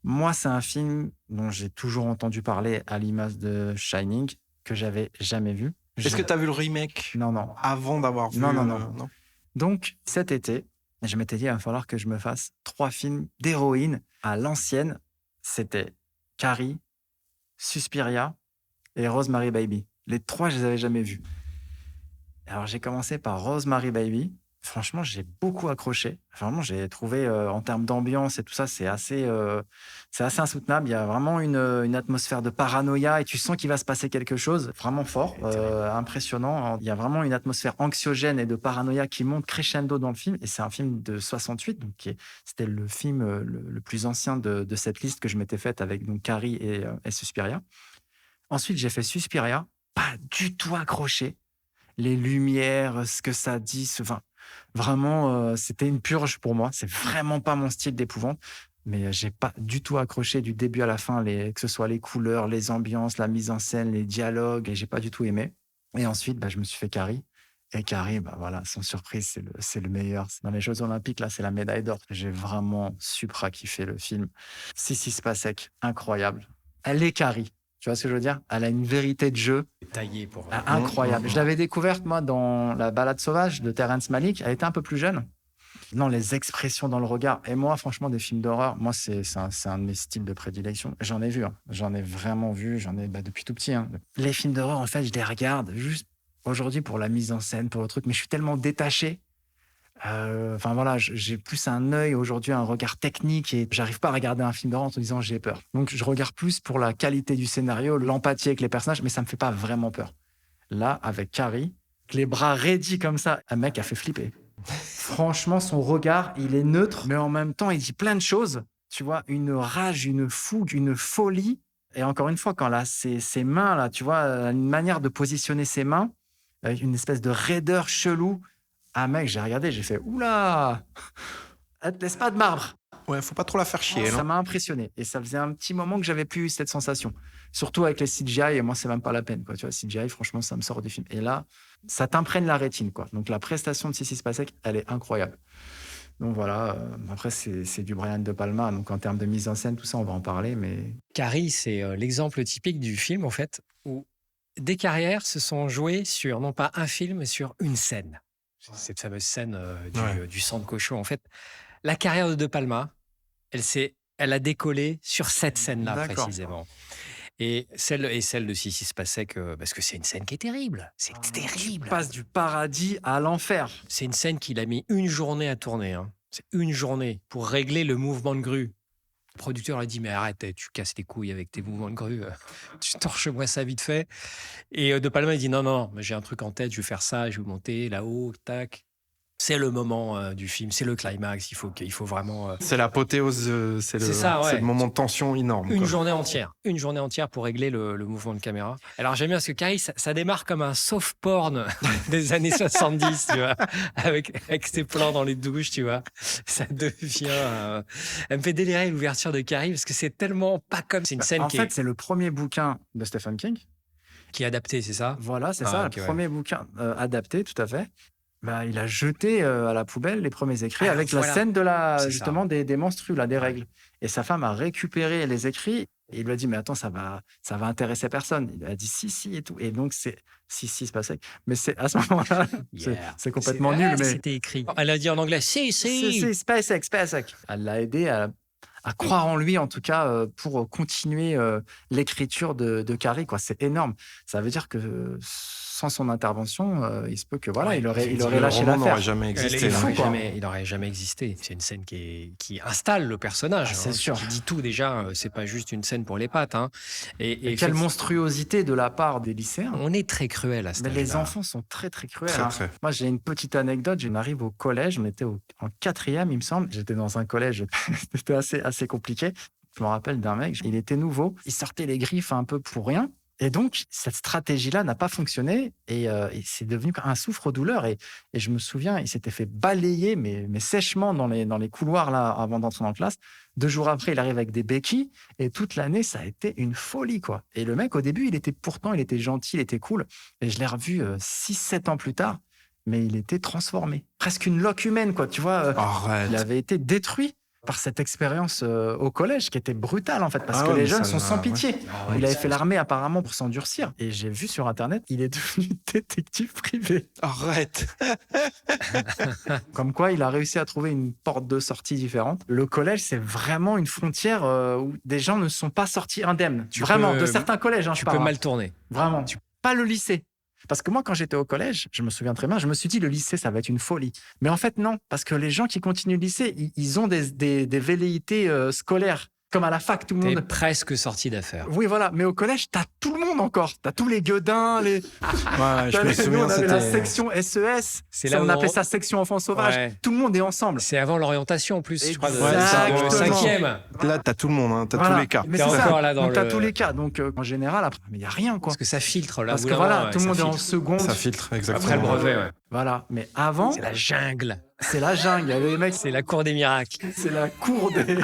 Moi, c'est un film dont j'ai toujours entendu parler à l'image de Shining, que j'avais jamais vu. Est-ce que tu as vu le remake? Non. Avant d'avoir vu... Non. Donc, cet été, je m'étais dit, il va falloir que je me fasse 3 films d'héroïne à l'ancienne. C'était Carrie, Suspiria et Rosemary Baby. Les 3, je les avais jamais vus. Alors, j'ai commencé par Rosemary Baby. Franchement, j'ai beaucoup accroché. Vraiment, j'ai trouvé, en termes d'ambiance et tout ça, c'est assez insoutenable. Il y a vraiment une atmosphère de paranoïa et tu sens qu'il va se passer quelque chose vraiment fort, impressionnant. Il y a vraiment une atmosphère anxiogène et de paranoïa qui monte crescendo dans le film. Et c'est un film de 68, donc c'était le film le plus ancien de cette liste que je m'étais faite avec donc, Carrie et Suspiria. Ensuite, j'ai fait Suspiria, pas du tout accroché. Les lumières, ce que ça dit, vraiment, c'était une purge pour moi. C'est vraiment pas mon style d'épouvante. Mais j'ai pas du tout accroché du début à la fin, que ce soit les couleurs, les ambiances, la mise en scène, les dialogues. Et j'ai pas du tout aimé. Et ensuite, je me suis fait Carrie. Et Carrie, sans surprise, c'est le meilleur. Dans les Jeux Olympiques, là, c'est la médaille d'or. J'ai vraiment supra kiffé le film. Sissy Spacek, incroyable. Elle est Carrie. Tu vois ce que je veux dire? Elle a une vérité de jeu taillée pour incroyable. Je l'avais découverte, moi, dans La Balade sauvage de Terrence Malick. Elle était un peu plus jeune. Non, les expressions dans le regard. Et moi, franchement, des films d'horreur, moi, c'est un de mes styles de prédilection. J'en ai vu. J'en ai vraiment vu. J'en ai depuis tout petit. Les films d'horreur, en fait, je les regarde juste aujourd'hui pour la mise en scène, pour le truc. Mais je suis tellement détaché. J'ai plus un œil aujourd'hui, un regard technique et j'arrive pas à regarder un film d'horreur en te disant j'ai peur. Donc je regarde plus pour la qualité du scénario, l'empathie avec les personnages, mais ça me fait pas vraiment peur. Là, avec Carrie, les bras raidis comme ça, un mec a fait flipper. Franchement, son regard, il est neutre, mais en même temps, il dit plein de choses. Tu vois, une rage, une fougue, une folie. Et encore une fois, quand là, ses mains, là, tu vois, une manière de positionner ses mains, avec une espèce de raideur chelou. Ah mec, j'ai regardé, j'ai fait oula, elle te laisse pas de marbre. Ouais, faut pas trop la faire chier. Ça m'a impressionné et ça faisait un petit moment que j'avais plus eu cette sensation. Surtout avec les CGI et moi c'est même pas la peine quoi. Tu vois, CGI franchement ça me sort du film. Et là, ça t'imprègne la rétine quoi. Donc la prestation de Sissy Spacek, elle est incroyable. Donc voilà. Après c'est du Brian De Palma. Donc en termes de mise en scène, tout ça, on va en parler. Mais Carrie, c'est l'exemple typique du film en fait où des carrières se sont jouées sur, non pas un film, mais sur une scène. Cette fameuse scène du sang de cochon. En fait, la carrière de De Palma, elle a décollé sur cette scène-là précisément. Et celle de Si se passait parce que c'est une scène qui est terrible. C'est terrible. Tu passes du paradis à l'enfer. C'est une scène qu'il a mis une journée à tourner. Hein. C'est une journée pour régler le mouvement de grue. Le producteur a dit, mais arrête, tu casses les couilles avec tes mouvements de grue, tu torches-moi ça vite fait. Et De Palma, il dit, non, mais j'ai un truc en tête, je vais faire ça, je vais monter là-haut, tac. C'est le moment du film, c'est le climax, il faut vraiment... C'est l'apothéose, c'est le moment de tension énorme. Une journée entière pour régler le mouvement de caméra. Alors j'aime bien parce que Carrie, ça démarre comme un soft porn des années 70, tu vois, avec ses plans dans les douches, tu vois. Ça devient... Elle me fait délirer l'ouverture de Carrie parce que c'est tellement pas comme... C'est une scène c'est le premier bouquin de Stephen King. Qui est adapté, c'est ça? Voilà, c'est ça, le premier bouquin adapté, tout à fait. Il a jeté à la poubelle les premiers écrits avec la scène de justement des menstrues, des règles. Et sa femme a récupéré les écrits et il lui a dit, mais attends, ça va intéresser personne. Il a dit, si, et tout. Et donc, c'est se passait. Mais c'est à ce moment-là, c'est complètement nul. Mais c'était écrit. Elle a dit en anglais, si. SpaceX. Elle l'a aidé à croire en lui, en tout cas, pour continuer l'écriture de Carrie, quoi. C'est énorme. Ça veut dire que sans son intervention, il se peut que il aurait lâché l'affaire. n'aurait jamais existé. Il n'aurait jamais existé. C'est une scène qui installe le personnage. C'est sûr. Qui dit tout déjà. C'est pas juste une scène pour les pattes. Hein. Et quelle monstruosité de la part des lycéens. On est très cruel à ce moment-là. Les enfants sont très très cruels. Très. Moi, j'ai une petite anecdote. On arrive au collège. On était en 4e, il me semble. J'étais dans un collège. C'était assez compliqué. Je me rappelle d'un mec. Il était nouveau. Il sortait les griffes un peu pour rien. Et donc, cette stratégie-là n'a pas fonctionné et c'est devenu un souffre-douleur. Et je me souviens, il s'était fait balayer, mais sèchement dans les couloirs là, avant d'entrer en classe. 2 jours après, il arrive avec des béquilles et toute l'année, ça a été une folie, quoi. Et le mec, au début, il était gentil, il était cool. Et je l'ai revu 6-7 ans plus tard, mais il était transformé. Presque une loque humaine, quoi. Tu vois, il avait été détruit par cette expérience au collège qui était brutale en fait parce que les jeunes sont sans pitié. Il avait fait l'armée apparemment pour s'endurcir et j'ai vu sur internet il est devenu détective privé. Arrête. Comme quoi il a réussi à trouver une porte de sortie différente. Le collège c'est vraiment une frontière où des gens ne sont pas sortis indemnes. De certains collèges. Tu peux mal tourner. Vraiment. Pas le lycée. Parce que moi, quand j'étais au collège, je me souviens très bien, je me suis dit, le lycée, ça va être une folie. Mais en fait, non, parce que les gens qui continuent le lycée, ils ont des velléités scolaires. Comme à la fac, tout le monde... T'es presque sorti d'affaires. Oui, voilà. Mais au collège, t'as tout le monde encore. T'as tous les gueudins, je me souviens, on avait la section SES. On appelait ça section enfants sauvages. Ouais. Tout le monde est ensemble. C'est avant l'orientation, en plus, je crois, de 5e. Là, t'as tout le monde, hein. T'as tous les cas. Mais c'est encore là dans t'as tous les cas. Donc, en général, après, il n'y a rien, quoi. Parce que ça filtre, là. Parce que voilà, tout le monde est en seconde. Ça filtre, exactement. Après le brevet, Voilà. Mais avant... C'est la jungle. C'est la jungle. Les mecs, c'est la cour des miracles. C'est la cour des...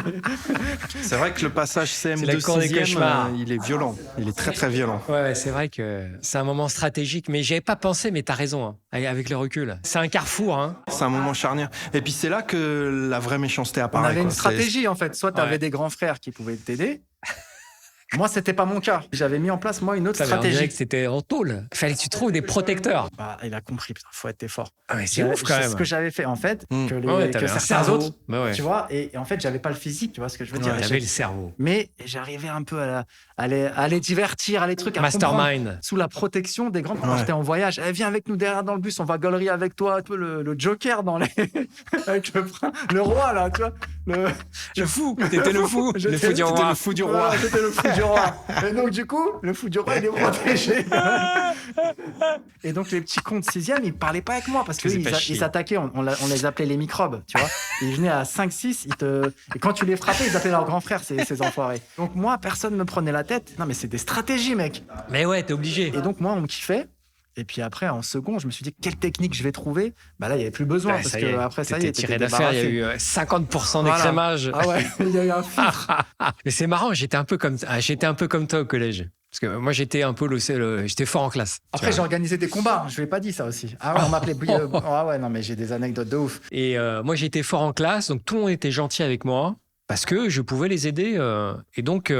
C'est vrai que le passage CM2 6e, il est violent. Il est très, très violent. Ouais, c'est vrai que c'est un moment stratégique. Mais j'y avais pas pensé, mais t'as raison, hein, avec le recul. C'est un carrefour. Hein. C'est un moment charnière. Et puis c'est là que la vraie méchanceté apparaît. On avait une stratégie, en fait. Soit t'avais des grands frères qui pouvaient t'aider. Moi, c'était pas mon cas. J'avais mis en place, moi, une autre stratégie. On dirait que c'était en tôle. Il fallait que tu trouves des protecteurs. Il a compris. Putain, faut être fort. Ah, mais c'est ouf, quand même. C'est ce que j'avais fait, en fait, que certains autres, tu vois. Et en fait, j'avais pas le physique, tu vois ce que je veux dire. J'avais le cerveau. Mais j'arrivais un peu à les divertir, à les trucs. Mastermind. Sous la protection des grands. Quand j'étais en voyage, viens avec nous derrière dans le bus, on va gaulerie avec toi. Tu vois, le Joker dans les... avec le roi, là, tu vois. Le fou. T'étais le fou. Le fou du roi. Le fou du roi. C'était le fou du roi. Et donc, du coup, le fou du roi, il est protégé. Et donc, les petits cons de 6e, ils parlaient pas avec moi parce qu'ils s'attaquaient. On les appelait les microbes, tu vois. Ils venaient à 5-6, et quand tu les frappais, ils appelaient leur grand frère, ces enfoirés. Donc, moi, personne me prenait la tête. Non, mais c'est des stratégies, mec. Mais ouais, t'es obligé. Et donc, moi, on me kiffait. Et puis après, en second, je me suis dit, quelle technique je vais trouver ? Là, il n'y avait plus besoin. Parce que après, ça y est, tiré d'affaire, il y a eu 50% d'écrémage. Ah ouais, il y a eu un filtre. Mais c'est marrant, j'étais un peu comme toi au collège. Parce que moi, j'étais un peu j'étais fort en classe. Après, j'ai organisé des combats. Je ne l'ai pas dit, ça aussi. Ah ouais, on m'appelait... Ah ouais, non, mais j'ai des anecdotes de ouf. Et moi, j'étais fort en classe. Donc, tout le monde était gentil avec moi parce que je pouvais les aider. Et donc,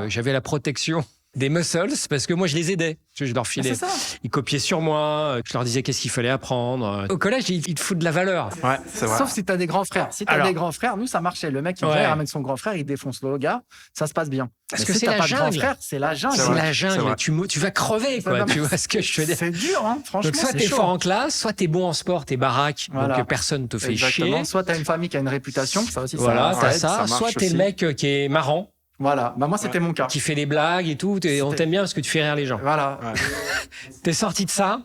j'avais la protection des muscles parce que moi, je les aidais. Je leur filais. C'est ça. Ils copiaient sur moi. Je leur disais qu'est-ce qu'il fallait apprendre. Au collège, ils te foutent de la valeur. Ouais, c'est vrai. Sauf si t'as des grands frères. Si t'as Alors. des grands frères, nous, ça marchait. Le mec, il Ouais. ramène son grand frère, il défonce le gars, ça se passe bien. Parce Mais que si c'est t'as la pas de grand jungle. frère, c'est la jungle. C'est la jungle. Tu vas crever, quoi. Non, mais Tu vois ce que je veux dire? C'est dur, hein. Franchement, Donc, soit c'est t'es chaud. fort en classe, soit t'es bon en sport, t'es baraque, Voilà. donc personne te fait Exactement. chier. Soit t'as une famille qui a une réputation, ça aussi, Voilà, ça t'as aide, ça. marche Soit t'es aussi. le mec qui est marrant, Voilà. Bah, moi, c'était mon cas. qui fait des blagues et tout. On t'aime bien parce que tu fais rire les gens. Voilà. T'es sorti de ça,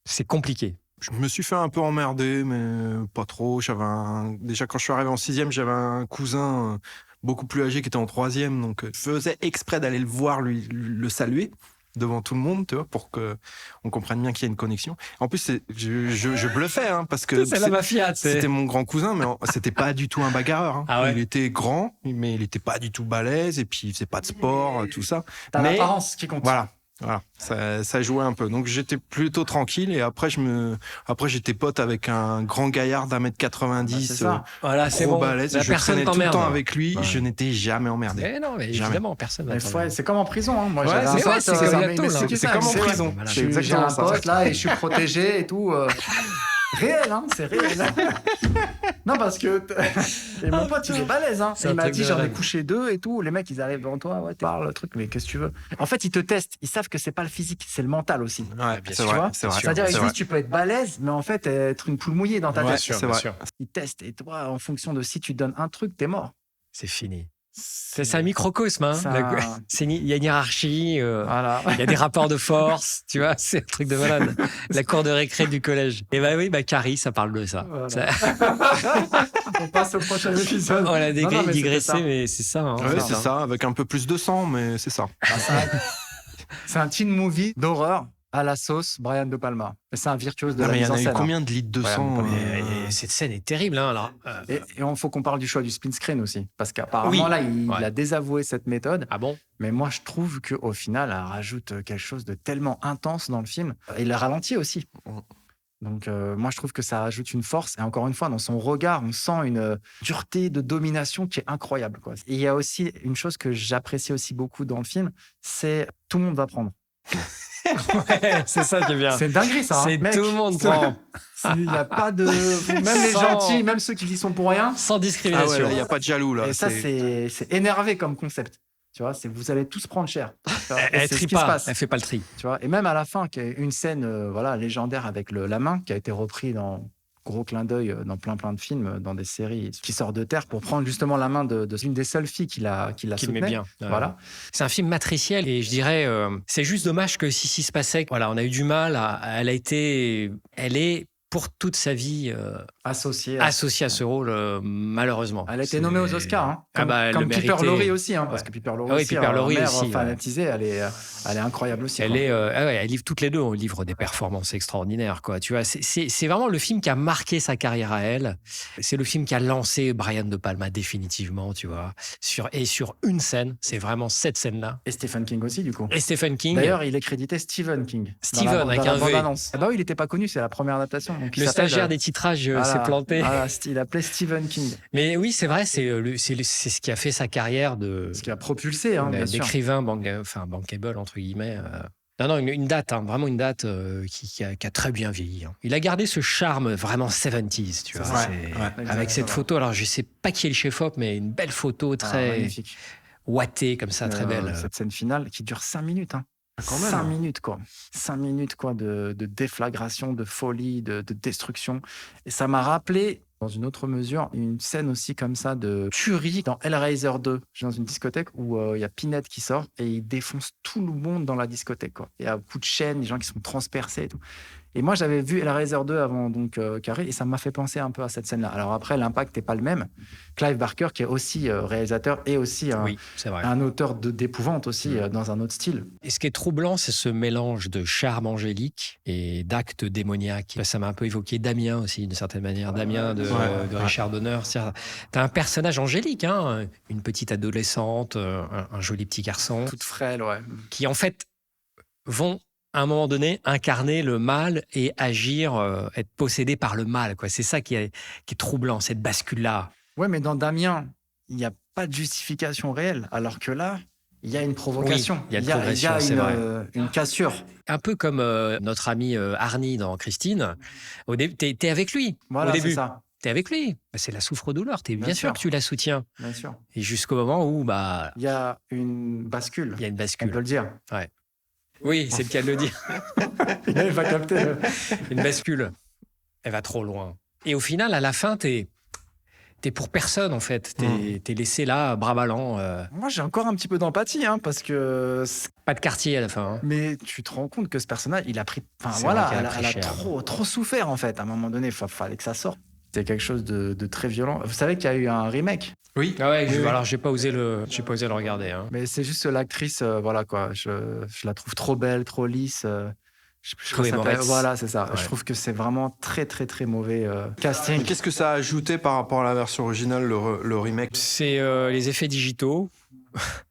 c'est compliqué. Je me suis fait un peu emmerder, mais pas trop. Déjà, quand je suis arrivé en 6e, j'avais un cousin beaucoup plus âgé qui était en 3e. Donc, je faisais exprès d'aller le voir, le saluer devant tout le monde, tu vois, pour qu'on comprenne bien qu'il y a une connexion. En plus, je bluffais, hein, parce que C'est la mafia, tu sais. c'était mon grand cousin, mais c'était pas du tout un bagarreur. Hein. Ah ouais. Il était grand, mais il était pas du tout balèze, et puis il faisait pas de sport, tout ça. T'as Mais l'apparence qui compte. Voilà. Ça jouait un peu. Donc j'étais plutôt tranquille et après j'étais pote avec un grand gaillard d'1m90, c'est ça. Voilà, c'est gros bon. balèze. La Je personne traînais tout le t'emmerde. temps avec lui. Ouais. Je n'étais jamais emmerdé. Mais non, mais Jamais. évidemment, personne va Mais t'emmerder. c'est comme en prison. Hein. Moi, Ouais, j'avais un c'est pote, vrai, c'est comme la mais tôle, hein. C'est comme en prison. Voilà. C'est J'ai exactement un ça. pote là et je suis protégé et tout. Réel, hein, c'est réel. Non, parce que. Et mon pote, il est balèze. Hein. C'est Il un m'a truc dit, de j'en ai malade. couché 2 et tout. Les mecs, ils arrivent devant toi, ouais, tu parles le truc, mais qu'est-ce que tu veux. En fait, ils te testent. Ils savent que c'est pas le physique, c'est le mental aussi. Ouais, Tu c'est vois vrai. C'est vrai. C'est-à-dire, ils c'est disent, vrai. tu peux être balèze, mais en fait, être une poule mouillée dans ta Ouais, tête. c'est vrai. Ils testent. Et toi, en fonction de si tu donnes un truc, t'es mort. C'est fini. C'est un microcosme. Hein. Ça- Il y a une hiérarchie, Voilà. il y a des rapports de force, tu vois, c'est un truc de malade. La cour de récré du collège. Et oui, Carrie, ça parle de ça. Voilà. Ça- On passe au prochain épisode. On a Non, non, mais c'était digressé, ça. mais c'est ça. Hein, Ouais, en fait, c'est hein. ça, avec un peu plus de sang, mais c'est ça. C'est un teen movie d'horreur à la sauce Brian De Palma. C'est un virtuose de Non, la mais il y mise en en a eu scène. combien de litres de sang Et cette scène est terrible. Hein, alors, Et il faut qu'on parle du choix du spin screen aussi. Parce qu'apparemment, Oui. là, il Ouais. a désavoué cette méthode. Ah bon? Mais moi, je trouve qu'au final, elle rajoute quelque chose de tellement intense dans le film. Et il ralentit aussi. Donc, moi, je trouve que ça ajoute une force. Et encore une fois, dans son regard, on sent une dureté de domination qui est incroyable, quoi. Et il y a aussi une chose que j'apprécie aussi beaucoup dans le film, c'est tout le monde va prendre. Ouais, c'est ça qui est bien. C'est une dinguerie, ça. hein. C'est Mec, tout le monde prend. Il n'y a pas de. Même les Sans- gentils, même ceux qui y sont pour rien. Sans Ah discrimination. ouais, là, il n'y a pas de jaloux, là. Et ça, c'est énervé comme concept. Tu vois, vous allez tous prendre cher. Tu vois, et Elle c'est ce trie qui se pas, passe. elle fait pas le tri. Tu vois, et même à la fin, qui est une scène voilà, légendaire avec la main qui a été repris dans gros clin d'œil dans plein de films, dans des séries qui sortent de terre pour prendre justement la main de une des seules filles qui la Qui le met soutenait. bien. Voilà. C'est un film matriciel et je dirais, c'est juste dommage que si se passait, voilà, on a eu du mal. Elle est pour toute sa vie Associée. associée à ce rôle, malheureusement. Elle a été nommée aux Oscars. Hein, Ah comme bah, elle comme le Piper méritait. Laurie aussi. Hein, parce Ouais. que Piper Laurie Ah oui, aussi, Piper Laurie mère aussi, ouais. fanatisée, elle est incroyable aussi. Elle quoi. est, elle livre toutes les deux, on livre des performances extraordinaires, quoi. Tu vois, c'est vraiment le film qui a marqué sa carrière à elle. C'est le film qui a lancé Brian De Palma définitivement, tu vois. Sur une scène, c'est vraiment cette scène-là. Et Stephen King aussi, du coup. Et Stephen King. D'ailleurs, il est crédité Stephen King. Steven, avec un V. bande-annonce. Ah bah oui, il n'était pas connu, c'est la première adaptation. Donc il le s'appelle, stagiaire des titrages voilà, s'est planté. voilà, il appelait Stephen King. Mais oui, c'est vrai, c'est ce qui a fait sa carrière de Ce qui a propulsé, hein, bien sûr. d'écrivain bankable, entre guillemets. Non, une date, hein, vraiment une date qui a très bien vieilli. Hein. Il a gardé ce charme vraiment 70s, tu vois. Ouais, C'est- avec cette photo, alors je sais pas qui est le chef-op, mais une belle photo très magnifique. ouatée, comme ça, très belle. Cette scène finale qui dure 5 minutes. Hein. Quand même. 5 minutes, quoi. 5 minutes, quoi, de déflagration, de folie, de destruction. Et ça m'a rappelé, dans une autre mesure, une scène aussi comme ça de tuerie dans Hellraiser 2. Je suis dans une discothèque où il y a Pinhead qui sort et il défonce tout le monde dans la discothèque, quoi. Et à coup de chaîne, les gens qui sont transpercés et tout. Et moi, j'avais vu Hellraiser 2 avant donc Carré et ça m'a fait penser un peu à cette scène-là. Alors après, l'impact n'est pas le même. Clive Barker, qui est aussi réalisateur et aussi Oui, c'est vrai. un auteur d'épouvante aussi dans un autre style. Et ce qui est troublant, c'est ce mélange de charme angélique et d'actes démoniaques. Ça m'a un peu évoqué Damien aussi, d'une certaine manière. Damien de Richard Donner. T'as un personnage angélique, hein, une petite adolescente, un joli petit garçon. Toute frêle, ouais. Qui en fait vont à un moment donné incarner le mal et agir, être possédés par le mal, quoi. C'est ça qui est troublant, cette bascule-là. Ouais, mais dans Damien, il n'y a pas de justification réelle. Alors que là, il y a une provocation. Oui, il y a de progression, c'est vrai. Une cassure. Un peu comme notre ami Arnie dans Christine. T'es avec lui Voilà, au début. c'est ça. T'es avec lui. C'est la souffre-douleur. Bien sûr que tu la soutiens. Bien sûr. Et jusqu'au moment où... il y a une bascule. Il y a une bascule. On peut le dire. Ouais. Oui, c'est le cas de le dire. Il n'avait pas capté. Une bascule. Elle va trop loin. Et au final, à la fin, t'es pour personne, en fait. T'es laissé là, bras ballants. Moi, j'ai encore un petit peu d'empathie, parce que... Pas de quartier à la fin. Mais tu te rends compte que ce personnage, il a pris... C'est voilà, vrai elle a cher. trop souffert, en fait. À un moment donné, il fallait que ça sorte. C'est quelque chose de très violent. Vous savez qu'il y a eu un remake? Oui. Ah ouais, Oui. alors j'ai pas osé le regarder. Mais c'est juste l'actrice, voilà quoi. Je la trouve trop belle, trop lisse. Chloé Moretz. Voilà, c'est ça. Ouais. Je trouve que c'est vraiment très mauvais casting. Mais qu'est-ce que ça a ajouté par rapport à la version originale, le remake? C'est les effets digitaux.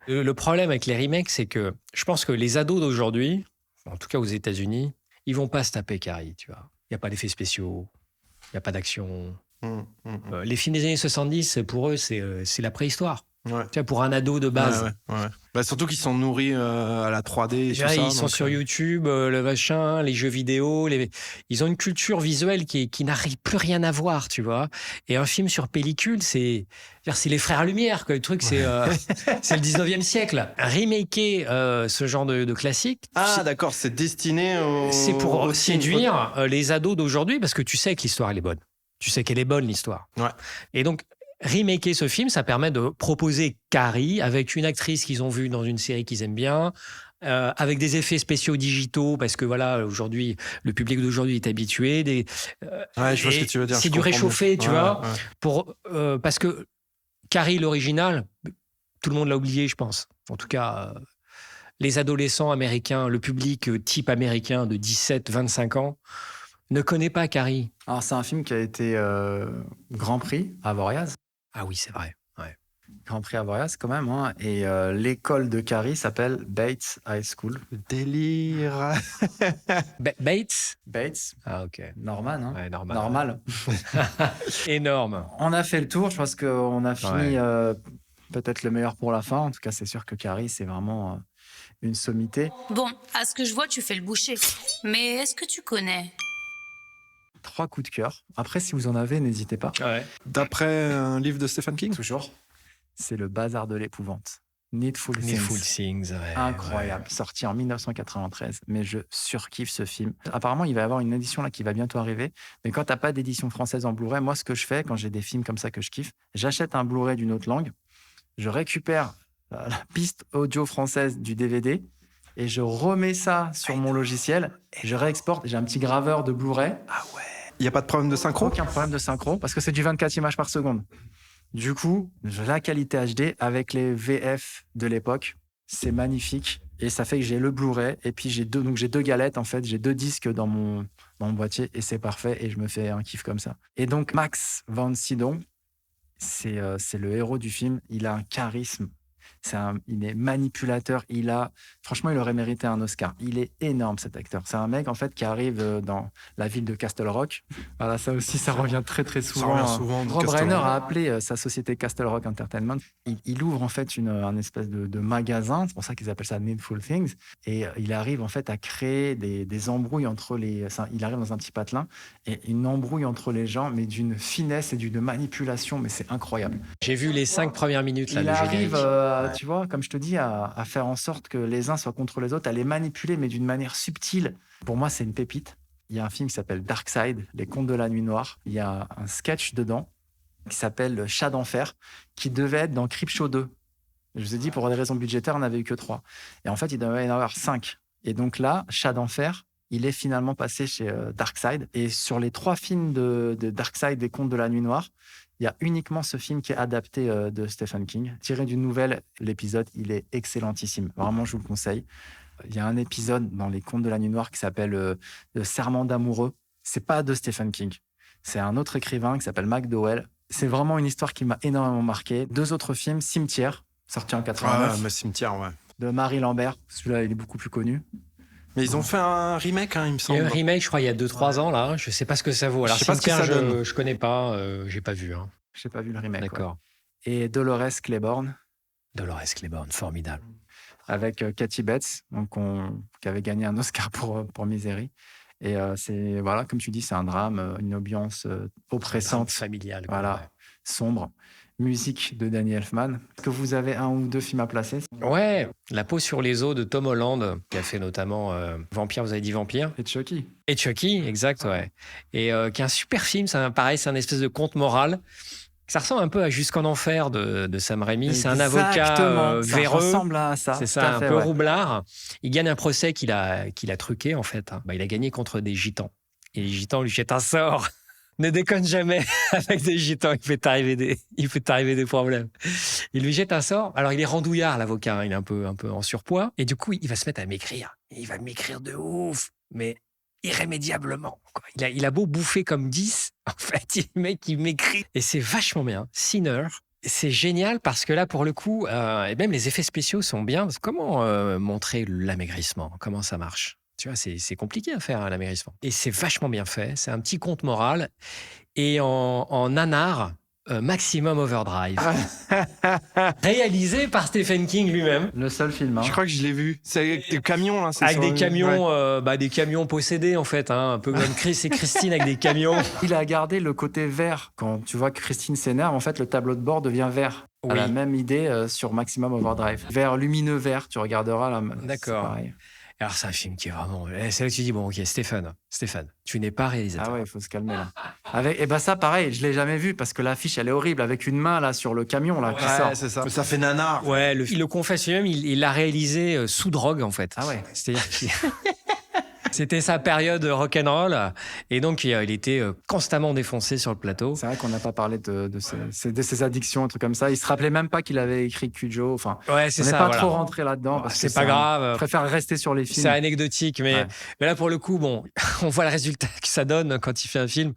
Le problème avec les remakes, c'est que je pense que les ados d'aujourd'hui, en tout cas aux États-Unis, ils vont pas se taper Carrie, tu vois. Il y a pas d'effets spéciaux, il y a pas d'action. Les films des années 70, pour eux, c'est la préhistoire. Ouais. Tu vois, pour un ado de base. Ouais. Bah, surtout qu'ils sont nourris à la 3D et tout Là, ça. ils sont sur YouTube, le machin, les jeux vidéo. Ils ont une culture visuelle qui n'arrive plus rien à voir, tu vois. Et un film sur pellicule, c'est les frères Lumière, quoi. Le truc, c'est le 19e siècle. Remaker ce genre de classique. Ah, d'accord, c'est destiné C'est pour séduire les ados d'aujourd'hui, parce que tu sais que l'histoire, elle est bonne. Tu sais qu'elle est bonne, l'histoire. Ouais. Et donc, remaker ce film, ça permet de proposer Carrie avec une actrice qu'ils ont vue dans une série qu'ils aiment bien, avec des effets spéciaux digitaux, parce que voilà, aujourd'hui, le public d'aujourd'hui est habitué. Ouais, je vois ce que tu veux dire. C'est du réchauffé, tu vois, parce que Carrie, l'original, tout le monde l'a oublié, je pense. En tout cas, les adolescents américains, le public type américain de 17-25 ans, ne connaît pas Carrie. Alors, c'est un film qui a été Grand Prix à Avoriaz. Ah oui, c'est vrai. Ouais. Grand Prix à Avoriaz, quand même. Et l'école de Carrie s'appelle Bates High School. Délire. Bates. Ah, ok. Norman. Ouais, Normal. Énorme. On a fait le tour. Je pense qu'on a fini peut-être le meilleur pour la fin. En tout cas, c'est sûr que Carrie, c'est vraiment une sommité. Bon, à ce que je vois, tu fais le boucher. Mais est-ce que tu connais 3 coups de cœur. Après, si vous en avez, n'hésitez pas. D'après un livre de Stephen King? Toujours. C'est Le Bazar de l'épouvante. Needful Things. Incroyable. Sorti en 1993. Mais je surkiffe ce film. Apparemment, il va y avoir une édition là qui va bientôt arriver. Mais quand t'as pas d'édition française en Blu-ray, moi, ce que je fais quand j'ai des films comme ça que je kiffe, j'achète un Blu-ray d'une autre langue, je récupère la piste audio française du DVD et je remets ça sur mon logiciel et je réexporte. J'ai un petit graveur de Blu-ray. Ah ouais. Il n'y a pas de problème de synchro? Aucun problème de synchro parce que c'est du 24 images par seconde. Du coup, la qualité HD avec les VF de l'époque, c'est magnifique. Et ça fait que j'ai le Blu-ray et puis j'ai deux galettes en fait. J'ai 2 disques dans mon boîtier et c'est parfait et je me fais un kiff comme ça. Et donc Max von Sydow, c'est le héros du film. Il a un charisme. Il est manipulateur. Franchement, il aurait mérité un Oscar. Il est énorme, cet acteur. C'est un mec, en fait, qui arrive dans la ville de Castle Rock. Voilà, ça aussi, ça revient très, très souvent. Rob Reiner a appelé sa société Castle Rock Entertainment. Il ouvre, en fait, un espèce de magasin. C'est pour ça qu'ils appellent ça Needful Things. Et il arrive, en fait, à créer des embrouilles entre les... Il arrive dans un petit patelin et une embrouille entre les gens, mais d'une finesse et d'une manipulation. Mais c'est incroyable. J'ai vu les 5 premières minutes, là, il de arrive... générique. Tu vois, comme je te dis, à faire en sorte que les uns soient contre les autres, à les manipuler, mais d'une manière subtile. Pour moi, c'est une pépite. Il y a un film qui s'appelle Dark Side, Les Contes de la Nuit Noire. Il y a un sketch dedans qui s'appelle Chat d'enfer, qui devait être dans Creepshow 2. Je vous ai dit, pour des raisons budgétaires, on n'avait eu que 3. Et en fait, il devait y en avoir 5. Et donc là, Chat d'enfer, il est finalement passé chez Dark Side. Et sur les 3 films de Dark Side, des Contes de la Nuit Noire, il y a uniquement ce film qui est adapté de Stephen King. Tiré d'une nouvelle, l'épisode, il est excellentissime. Vraiment, je vous le conseille. Il y a un épisode dans Les Contes de la Nuit Noire qui s'appelle Le Serment d'amoureux. C'est pas de Stephen King. C'est un autre écrivain qui s'appelle McDowell. C'est vraiment une histoire qui m'a énormément marqué. 2 autres films, Cimetière, sorti en 89. Ah, mais Cimetière, ouais. De Marie Lambert. Celui-là, il est beaucoup plus connu. Mais ils ont fait un remake, il me semble. Il y a un remake, je crois, il y a 2-3 ans, là. Je sais pas ce que ça vaut. Alors, je sais pas ce que ça donne. Je connais pas, j'ai pas vu. Hein. J'ai pas vu le remake. D'accord. Ouais. Et Dolores Claiborne. Dolores Claiborne, formidable. Avec Kathy Bates, donc qui avait gagné un Oscar pour Misery. Et c'est, voilà, comme tu dis, c'est un drame, une ambiance oppressante. Familiale. Voilà, sombre. Musique de Danny Elfman. Est-ce que vous avez un ou deux films à placer? Ouais, La peau sur les os de Tom Holland, qui a fait notamment Vampire, vous avez dit Vampire? Et Chucky. Et Chucky, exact, ouais. Et qui est un super film, pareil, c'est un espèce de conte moral. Ça ressemble un peu à Jusqu'en enfer de Sam Raimi. C'est un avocat véreux. Ça ressemble à ça. C'est ça, un peu roublard. Il gagne un procès qu'il a truqué, en fait. Il a gagné contre des gitans. Et les gitans lui jettent un sort. Ne déconne jamais avec des gitans, il peut t'arriver des problèmes. Il lui jette un sort. Alors, il est randouillard, l'avocat. Il est un peu en surpoids. Et du coup, il va se mettre à m'écrire. Il va m'écrire de ouf, mais irrémédiablement. Il a beau bouffer comme 10, en fait, le mec, il m'écrit. Et c'est vachement bien. Sinner. C'est génial parce que là, pour le coup, et même les effets spéciaux sont bien. Comment montrer l'amaigrissement? Comment ça marche? Tu vois, c'est compliqué à faire, l'amaigrissement. Et c'est vachement bien fait. C'est un petit conte moral. Et en nanar, Maximum Overdrive. Réalisé par Stephen King lui-même. Le seul film. Je crois que je l'ai vu. C'est avec des camions. Là, avec des camions, des camions possédés, en fait. Un peu comme Chris et Christine avec des camions. Il a gardé le côté vert. Quand tu vois que Christine s'énerve, en fait, le tableau de bord devient vert. Oui. La même idée sur Maximum Overdrive. Vert lumineux vert, tu regarderas là. D'accord. Alors, c'est un film qui est vraiment... C'est là que tu dis, bon, ok, Stéphane, tu n'es pas réalisateur. Ah ouais, il faut se calmer, là. Et ben ça, pareil, je ne l'ai jamais vu, parce que l'affiche, elle est horrible, avec une main, là, sur le camion, là, qui sort. C'est ça. Ça fait nanar. Ouais, il le confesse lui-même, il l'a réalisé sous drogue, en fait. Ah ouais. C'est-à-dire qu'il... C'était sa période rock'n'roll, et donc il était constamment défoncé sur le plateau. C'est vrai qu'on n'a pas parlé de ses addictions, un truc comme ça. Il se rappelait même pas qu'il avait écrit Cujo. Enfin, ouais, c'est on n'est ça. pas trop rentré là-dedans. Parce c'est que pas grave. Je préfère rester sur les films. C'est anecdotique, mais là pour le coup, bon, on voit le résultat que ça donne quand il fait un film.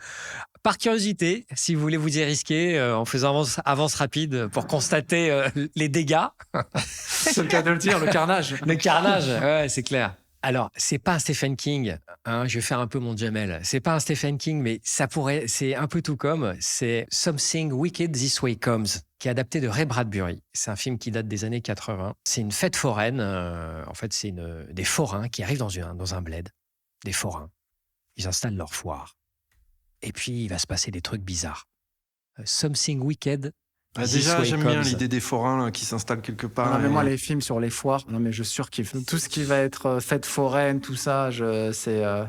Par curiosité, si vous voulez vous y risquer, en faisant avance rapide pour constater les dégâts. C'est le cas de le dire, le carnage. Le carnage, ouais, c'est clair. Alors, c'est pas un Stephen King, hein, je vais faire un peu mon Jamel. C'est pas un Stephen King, mais c'est un peu tout comme, c'est Something Wicked This Way Comes, qui est adapté de Ray Bradbury. C'est un film qui date des années 80. C'est une fête foraine, en fait, c'est des forains qui arrivent dans un bled, des forains. Ils installent leur foire. Et puis, il va se passer des trucs bizarres. Something Wicked. Déjà, j'aime bien l'idée des forains là, qui s'installent quelque part. Non, mais moi, les films sur les foires, non, mais je surkiffe. Tout ce qui va être fête foraine, tout ça,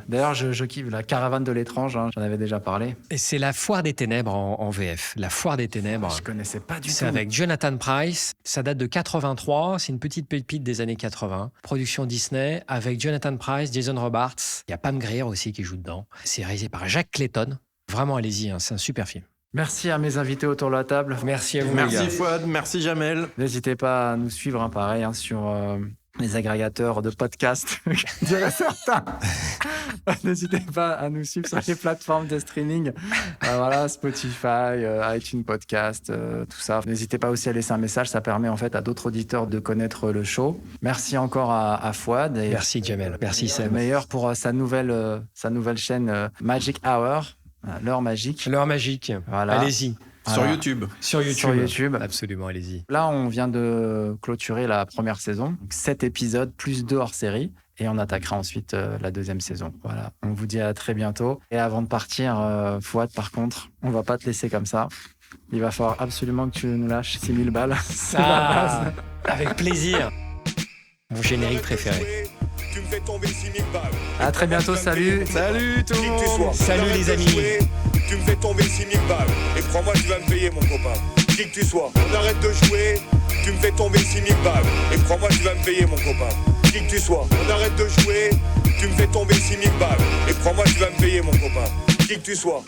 d'ailleurs, je kiffe la caravane de l'étrange, hein, j'en avais déjà parlé. Et c'est la foire des ténèbres en VF. La foire des ténèbres. Je connaissais pas du tout. C'est avec Jonathan Pryce. Ça date de 83. C'est une petite pépite des années 80. Production Disney avec Jonathan Pryce, Jason Robards. Il y a Pam Grier aussi qui joue dedans. C'est réalisé par Jacques Clayton. Vraiment, allez-y, hein, c'est un super film. Merci à mes invités autour de la table. Merci à vous. Merci Fouad, merci Jamel. N'hésitez pas à nous suivre, hein, pareil, hein, sur les agrégateurs de podcasts, je dirais certains. N'hésitez pas à nous suivre sur les plateformes de streaming. Voilà, Spotify, iTunes Podcast, tout ça. N'hésitez pas aussi à laisser un message, ça permet en fait à d'autres auditeurs de connaître le show. Merci encore à Fouad. Et merci Jamel, merci Sam. Le meilleur pour sa nouvelle chaîne Magic Hour. L'heure magique. L'heure magique. Voilà. Allez-y. Voilà. Sur YouTube. Absolument, allez-y. Là, on vient de clôturer la première saison. 7 épisodes, plus 2 hors série. Et on attaquera ensuite la deuxième saison. Voilà. On vous dit à très bientôt. Et avant de partir, Fouad, par contre, on va pas te laisser comme ça. Il va falloir absolument que tu nous lâches 6000 balles. C'est la base. Avec plaisir. Mon générique préféré. Tu me fais tomber 6000 balles. À très bientôt, salut. Salut tout le monde. Salut les amis. Tu me fais tomber 6000 balles. Et crois-moi, tu vas me payer mon copain. Qui que tu sois, on arrête de jouer. Tu me fais tomber 6000 balles. Et crois-moi, tu vas me payer mon copain. Qui que tu sois, on arrête de jouer. Tu me fais tomber 6000 balles. Et crois-moi, tu vas me payer mon copain. Qui que tu sois.